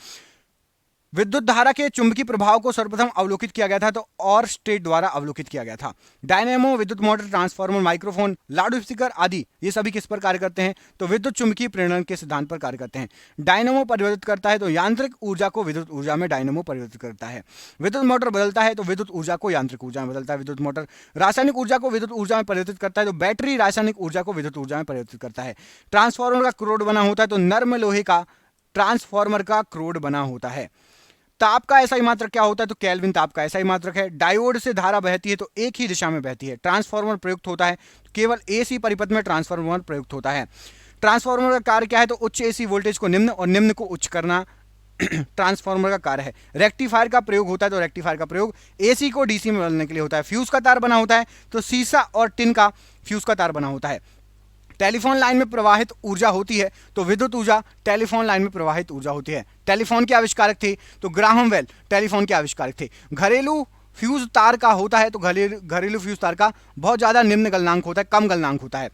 विद्युत धारा के चुंबकीय प्रभाव को सर्वप्रथम अवलोकित किया गया था तो और स्टेट द्वारा अवलोकित किया गया था। डायनेमो, विद्युत motor, transformer, microphone, loud speaker आदि ये सभी किस पर कार्य करते हैं? तो विद्युत चुंबकीय प्रेरण के सिद्धांत पर कार्य करते हैं। डायनेमो परिवर्तित करता है तो यांत्रिक ऊर्जा को विद्युत ऊर्जा में डायनेमो परिवर्तित करता है। विद्युत मोटर बदलता है तो विद्युत ऊर्जा को यांत्रिक ऊर्जा में बदलता है। विद्युत मोटर रासायनिक ऊर्जा को विद्युत ऊर्जा में परिवर्तित करता है तो बैटरी रासायनिक ऊर्जा को विद्युत ऊर्जा में परिवर्तित करता है। ट्रांसफार्मर का क्रोड बना होता है तो नर्म लोहे का ट्रांसफार्मर का क्रोड बना होता है। ताप का एसआई मात्रक क्या होता है? तो केल्विन ताप का एसआई मात्रक है। डायोड से धारा बहती है तो एक ही दिशा में बहती है। ट्रांसफार्मर प्रयुक्त होता है केवल एसी परिपथ में ट्रांसफार्मर प्रयुक्त होता है। ट्रांसफार्मर का कार्य क्या है? तो उच्च एसी वोल्टेज को निम्न और निम्न को उच्च करना ट्रांसफार्मर का कार्य है। रेक्टिफायर का प्रयोग होता है तो रेक्टिफायर का प्रयोग एसी को डीसी में बदलने के लिए होता है। फ्यूज का तार बना होता है तो सीसा और टिन का फ्यूज का तार बना होता है। टेलीफोन लाइन में प्रवाहित ऊर्जा होती है तो विद्युत ऊर्जा टेलीफोन लाइन में प्रवाहित ऊर्जा होती है। टेलीफोन के आविष्कारक थे तो ग्राहम बेल टेलीफोन के आविष्कारक थे। घरेलू फ्यूज तार का होता है तो घरेलू फ्यूज तार का बहुत ज्यादा निम्न गलनांक होता है, कम गलनांक होता है।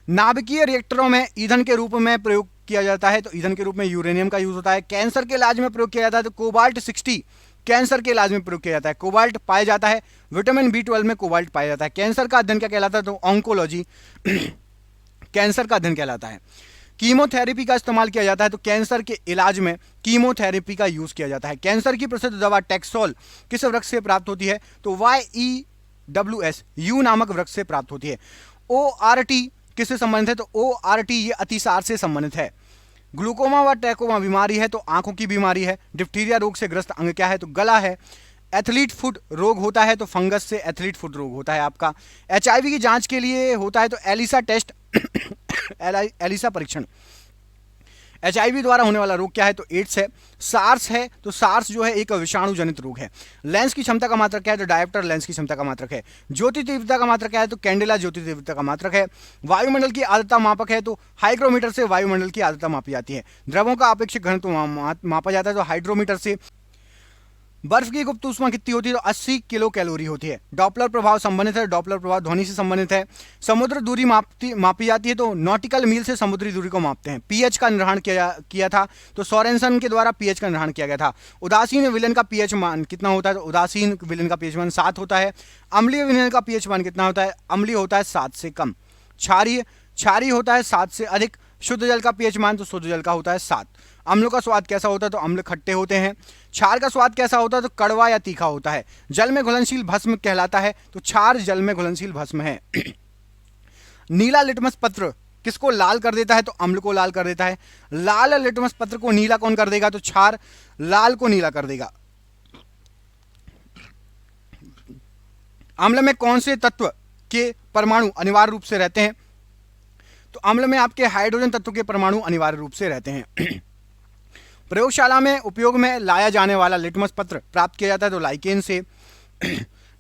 नाभिकीय रिएक्टरों में ईंधन के रूप में प्रयोग किया जाता है तो ईंधन के रूप में यूरेनियम का यूज होता है। कैंसर के इलाज में प्रयोग किया जाता है तो कोबाल्ट 60 कैंसर के इलाज में प्रयोग किया जाता है। कोबाल्ट पाया जाता है, विटामिन B12 में कोबाल्ट पाया जाता है। कैंसर का अध्ययन क्या कहलाता है? तो ऑन्कोलॉजी कैंसर का अध्ययन कहलाता है। कीमोथेरेपी का इस्तेमाल किया जाता है तो कैंसर के इलाज में कीमोथेरेपी का यूज किया जाता है। कैंसर की प्रसिद्ध दवा टेक्सोल किस वृक्ष से प्राप्त होती है? तो YEWS यू नामक वृक्ष से प्राप्त होती है। ORT किससे संबंधित है? तो ORT ये अतिसार से संबंधित है। ग्लूकोमा व ट्रैकोमा बीमारी है तो आंखों की बीमारी है। डिप्थीरिया रोग से ग्रस्त अंग क्या है? तो गला है। एथलीट फुट रोग होता है तो फंगस से एथलीट फुट रोग होता है आपका। HIV की जांच के लिए होता है तो एलिसा टेस्ट एलिसा परीक्षण। HIV द्वारा होने वाला रोग क्या है? तो एड्स है। सार्स है तो सार्स जो है एक विषाणु जनित रोग है। लेंस की क्षमता का मात्रक क्या है? तो डायोप्टर लेंस की क्षमता का मात्रक है। ज्योति तीव्रता का मात्रक क्या है? तो कैंडेला ज्योति तीव्रता का मात्रक है। वायुमंडल की आर्द्रता मापक है तो हाइग्रोमीटर से वायुमंडल की आर्द्रता मापी जाती है। द्रवों का अपेक्षित घनत्व मापा जाता है तो हाइड्रोमीटर से। बर्फ की गुप्त ऊष्मा कितनी होती है? तो 80 किलो कैलोरी होती है। डॉपलर प्रभाव संबंधित है, डॉपलर प्रभाव ध्वनि से संबंधित है। समुद्र दूरी मापी जाती है तो नॉटिकल मील से समुद्री दूरी को मापते हैं। पीएच का निर्धारण किया था तो सोरेनसन के द्वारा पीएच का निर्धारण किया गया था। उदासीन विलयन का पीएच मान कितना होता है? तो उदासीन विलयन का पीएच मान 7 होता है। अम्लीय विलयन का पीएच मान कितना होता है? अम्लीय होता है 7 से कम। क्षारीय होता है 7 से अधिक। शुद्ध जल का पीएच मान तो शुद्ध जल का होता है 7। अम्लों का स्वाद कैसा होता है? तो अम्ल खट्टे होते हैं। क्षार का स्वाद कैसा होता है? तो कड़वा या तीखा होता है। जल में घुलनशील भस्म कहलाता है तो क्षार जल में घुलनशील भस्म है। नीला लिटमस पत्र किसको लाल कर देता है? तो अम्ल को लाल कर देता है। लाल लिटमस पत्र को नीला कौन कर देगा? तो क्षार लाल को नीला कर देगा। अम्ल में कौन से तत्व के परमाणु अनिवार्य रूप से रहते हैं? तो अम्ल में आपके हाइड्रोजन तत्व के परमाणु अनिवार्य रूप से रहते हैं। प्रयोगशाला में उपयोग में लाया जाने वाला लिटमस पत्र प्राप्त किया जाता है तो लाइकेन से।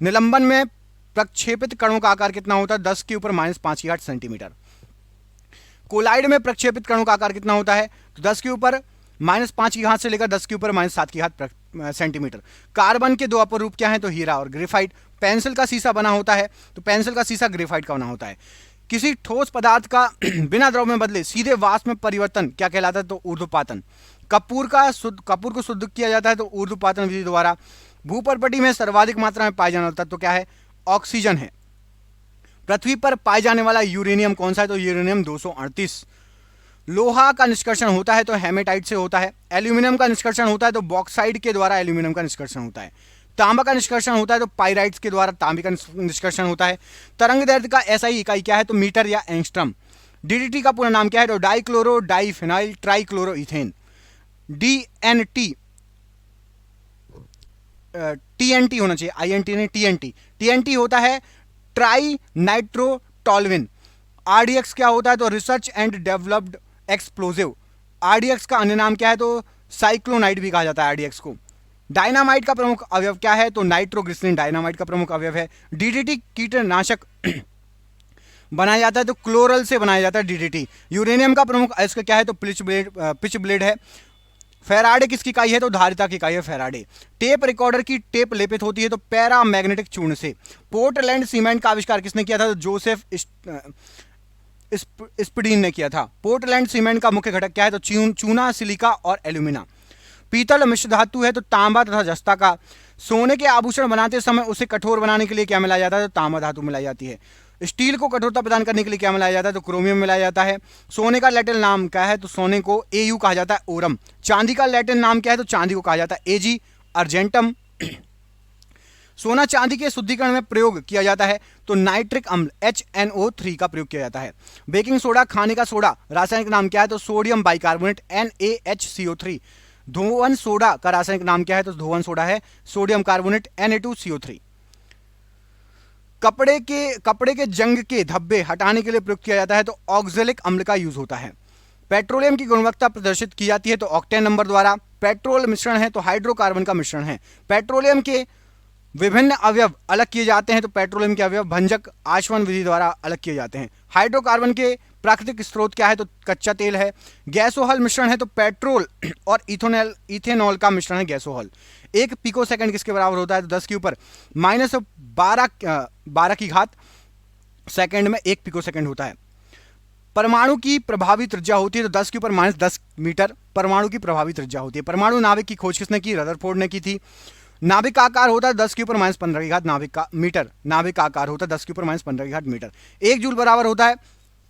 निलंबन में प्रक्षेपित कणों का आकार कितना होता है? 10 के ऊपर -5 की घात सेंटीमीटर। कोलाइड में प्रक्षेपित कणों का आकार कितना होता है? तो 10 के ऊपर -5 की घात से लेकर 10 के ऊपर -7 की घात सेंटीमीटर। कार्बन के दो अपर रूप क्या हैं? तो हीरा और ग्रेफाइट। पेंसिल का शीशा बना होता है तो पेंसिल का शीशा ग्रेफाइट का बना होता है। किसी ठोस पदार्थ का बिना द्रव में बदले सीधे वाष्प में परिवर्तन क्या कहलाता है? तो ऊर्ध्वपातन। कपूर को शुद्ध किया जाता है तो ऊर्ध्वपातन विधि द्वारा। भूपर्पटी में सर्वाधिक मात्रा में पाया जाने वाला तत्व तो क्या है? ऑक्सीजन है। पृथ्वी पर पाए जाने वाला यूरेनियम कौन सा है? तो यूरेनियम 238। लोहा का निष्कर्षण होता है तो हेमेटाइट से होता है। एल्यूमिनियम का निष्कर्षण होता है तो बॉक्साइड के द्वारा एल्यूमिनियम का निष्कर्षण होता है। तांबा का निष्कर्षण होता है तो पाइराइट्स के द्वारा तांबे का निष्कर्षण होता है। तरंग दैर्ध्य का एसआई इकाई क्या है? तो मीटर या एंगस्ट्रम। डीडीटी का पूरा नाम क्या है? तो dichloro diphenyl trichloro ethane. DNT TNT होना चाहिए, आईएनटी नहीं, टीएनटी। टीएनटी होता है ट्राई नाइट्रोटोल्विन। आरडीएक्स क्या होता है? तो research and developed explosive. RDX का अन्य नाम क्या है? तो साइक्लोनाइड भी कहा जाता है आरडीएक्स को। डायनामाइट का प्रमुख अवयव क्या है? तो नाइट्रोग्लिसरीन डायनामाइट का प्रमुख अवयव है। डीडीटी कीटनाशक बनाया जाता है तो क्लोरल से बनाया जाता है डीडीटी। यूरेनियम का प्रमुख अयस्क क्या है? तो पिच ब्लेड है। फेराडे किसकी इकाई है? तो धारिता की इकाई है फेराडे। टेप रिकॉर्डर की टेप लेपित होती है तो पैरामैग्नेटिक चूर्ण से। पोर्टलैंड सीमेंट का आविष्कार किसने किया था? तो जोसेफ स्पीडीन ने किया था। पोर्टलैंड सीमेंट का मुख्य घटक क्या है? तो चूना, सिलिका और एल्यूमिना। पीतल मिश्र धातु है तो तांबा तथा जस्ता का। सोने के आभूषण बनाते समय उसे कठोर बनाने के लिए क्या मिलाया जाता है? तो तांबा धातु मिलाई जाती है। स्टील को कठोरता प्रदान करने के लिए क्या मिलाया जाता है? तो क्रोमियम मिलाया जाता है। सोने का लैटिन नाम क्या है? तो सोने को एयू कहा जाता है, ओरम। चांदी का लैटिन नाम क्या है? तो चांदी को कहा जाता है एजी अर्जेंटम। सोना चांदी के शुद्धिकरण में प्रयोग किया जाता है तो नाइट्रिक अम्ल HNO3 का प्रयोग किया जाता है। बेकिंग सोडा खाने का सोडा, रासायनिक नाम क्या है? तो सोडियम बाइकार्बोनेट NaHCO3। धोवन सोडा का रासायनिक नाम क्या है? तो धोवन सोडा है सोडियम कार्बोनेट Na2CO3। कपड़े के जंग के धब्बे हटाने के लिए प्रयोग किया जाता है तो ऑक्जेलिक अम्ल का यूज होता है। पेट्रोलियम की गुणवत्ता प्रदर्शित की जाती है तो ऑक्टेन नंबर द्वारा। पेट्रोल मिश्रण है तो हाइड्रोकार्बन का मिश्रण है। पेट्रोलियम के विभिन्न अवयव अलग किए जाते हैं तो पेट्रोलियम के अवयव भंजक आश्वन विधि द्वारा अलग किए जाते हैं। हाइड्रोकार्बन के प्राकृतिक स्रोत क्या है? तो कच्चा तेल है। गैसोहल मिश्रण है तो पेट्रोल और इथेनॉल का मिश्रण है गैसोहल। 1 पिको सेकंड किसके बराबर होता है? तो 10 के ऊपर -12 की घात सेकंड में 1 पिको सेकंड होता है। परमाणु की प्रभावी त्रिज्या होती है तो 10 के ऊपर -10 मीटर परमाणु की प्रभावी त्रिज्या होती है। परमाणु नाभिक की खोज किसने की? रदरफोर्ड ने की थी। नाभिक का आकार होता है 10 के ऊपर -15 की घात नाभिक का मीटर। नाभिक का आकार होता है 10 के ऊपर -15 की घात मीटर। 1 जूल बराबर होता है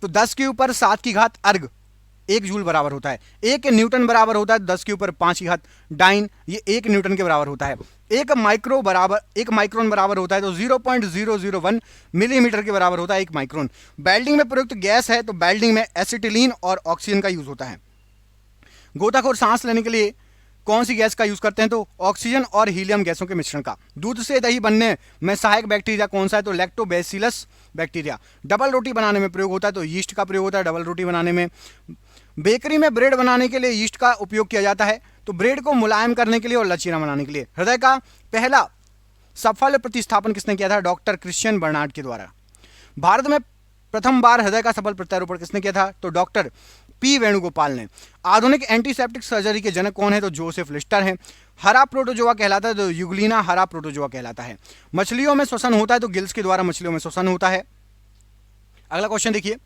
तो 10 के ऊपर 7 की घात अर्ग 1 जूल बराबर होता है। 1 न्यूटन बराबर होता है 10 के ऊपर 5 की घात डाइन, ये 1 न्यूटन के बराबर होता है। 1 माइक्रोन बराबर होता है तो 0.001 मिलीमीटर के बराबर होता है 1 माइक्रोन। वेल्डिंग में प्रयुक्त गैस है तो वेल्डिंग में एसिटिलीन और ऑक्सीजन का यूज होता है। गोताखोर सांस लेने के लिए कौन सी गैस का यूज करते हैं? तो ऑक्सीजन और हीलियम गैसों के मिश्रण का। दूध से दही बनने में सहायक बैक्टीरिया कौन सा है? तो लैक्टोबैसिलस बैक्टीरिया। डबल रोटी बनाने में प्रयोग होता है तो यीस्ट का प्रयोग होता है डबल रोटी बनाने में। बेकरी में ब्रेड बनाने के लिए यीस्ट का उपयोग किया जाता है तो ब्रेड को मुलायम करने के लिए और लचीला बनाने के लिए। हृदय का पहला सफल प्रतिस्थापन किसने किया था? डॉक्टर क्रिश्चियन बर्नार्ड के द्वारा। भारत में प्रथम बार हृदय का सफल प्रत्यारोपण किसने किया था? तो डॉक्टर P वेणुगोपाल ने। आधुनिक एंटीसेप्टिक सर्जरी के जनक कौन है? तो जोसेफ लिस्टर है। हरा प्रोटोजोआ कहलाता है तो यूग्लिना हरा प्रोटोजोआ कहलाता है। मछलियों में श्वसन होता है तो गिल्स के द्वारा मछलियों में श्वसन होता है। अगला क्वेश्चन देखिए,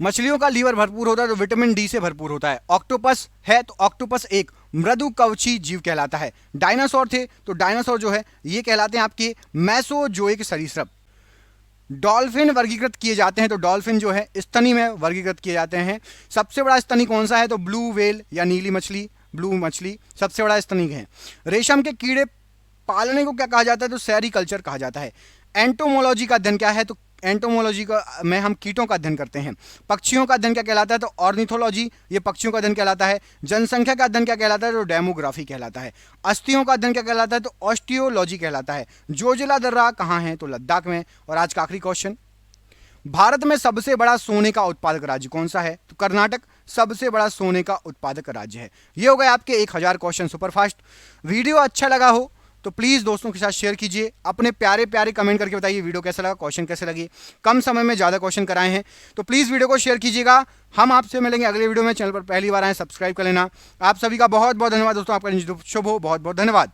मछलियों का लीवर भरपूर होता है तो विटामिन डी से भरपूर होता है। ऑक्टोपस है तो ऑक्टोपस एक मृदु कवची जीव कहलाता है। डायनासोर थे तो डायनासोर जो है ये कहलाते हैं आपके मेसोजोइक सरीसृप। डॉल्फिन वर्गीकृत किए जाते हैं तो डॉल्फिन जो है स्तनी में वर्गीकृत किए जाते हैं। सबसे बड़ा स्तनी कौन सा है? तो ब्लू वेल या नीली मछली, ब्लू मछली सबसे बड़ा स्तनी है। रेशम के कीड़े पालने को क्या कहा जाता है? तो सेरीकल्चर कहा जाता है। एंटोमोलॉजी का अध्ययन क्या है? तो एंटोमोलॉजी का में हम कीटों का अध्ययन करते हैं। पक्षियों का अध्ययन क्या कहलाता है? तो ऑर्निथोलॉजी, ये पक्षियों का अध्ययन कहलाता है। जनसंख्या का अध्ययन क्या कहलाता है? तो डेमोग्राफी कहलाता है। अस्थियों का अध्ययन क्या कहलाता है? तो ऑस्टियोलॉजी कहलाता है। जोजिला दर्रा कहाँ है? तो लद्दाख में। और आज का आखिरी क्वेश्चन, भारत में सबसे बड़ा सोने का उत्पादक राज्य कौन सा है? तो कर्नाटक सबसे बड़ा सोने का उत्पादक राज्य है। ये हो गए आपके 1000 क्वेश्चन सुपरफास्ट। वीडियो अच्छा लगा हो तो प्लीज़ दोस्तों के साथ शेयर कीजिए। अपने प्यारे प्यारे कमेंट करके बताइए वीडियो कैसा लगा, क्वेश्चन कैसे लगे। कम समय में ज़्यादा क्वेश्चन कराए हैं तो प्लीज़ वीडियो को शेयर कीजिएगा। हम आपसे मिलेंगे अगले वीडियो में। चैनल पर पहली बार आए सब्सक्राइब कर लेना। आप सभी का बहुत बहुत धन्यवाद दोस्तों। आपका शुभ हो, बहुत बहुत धन्यवाद।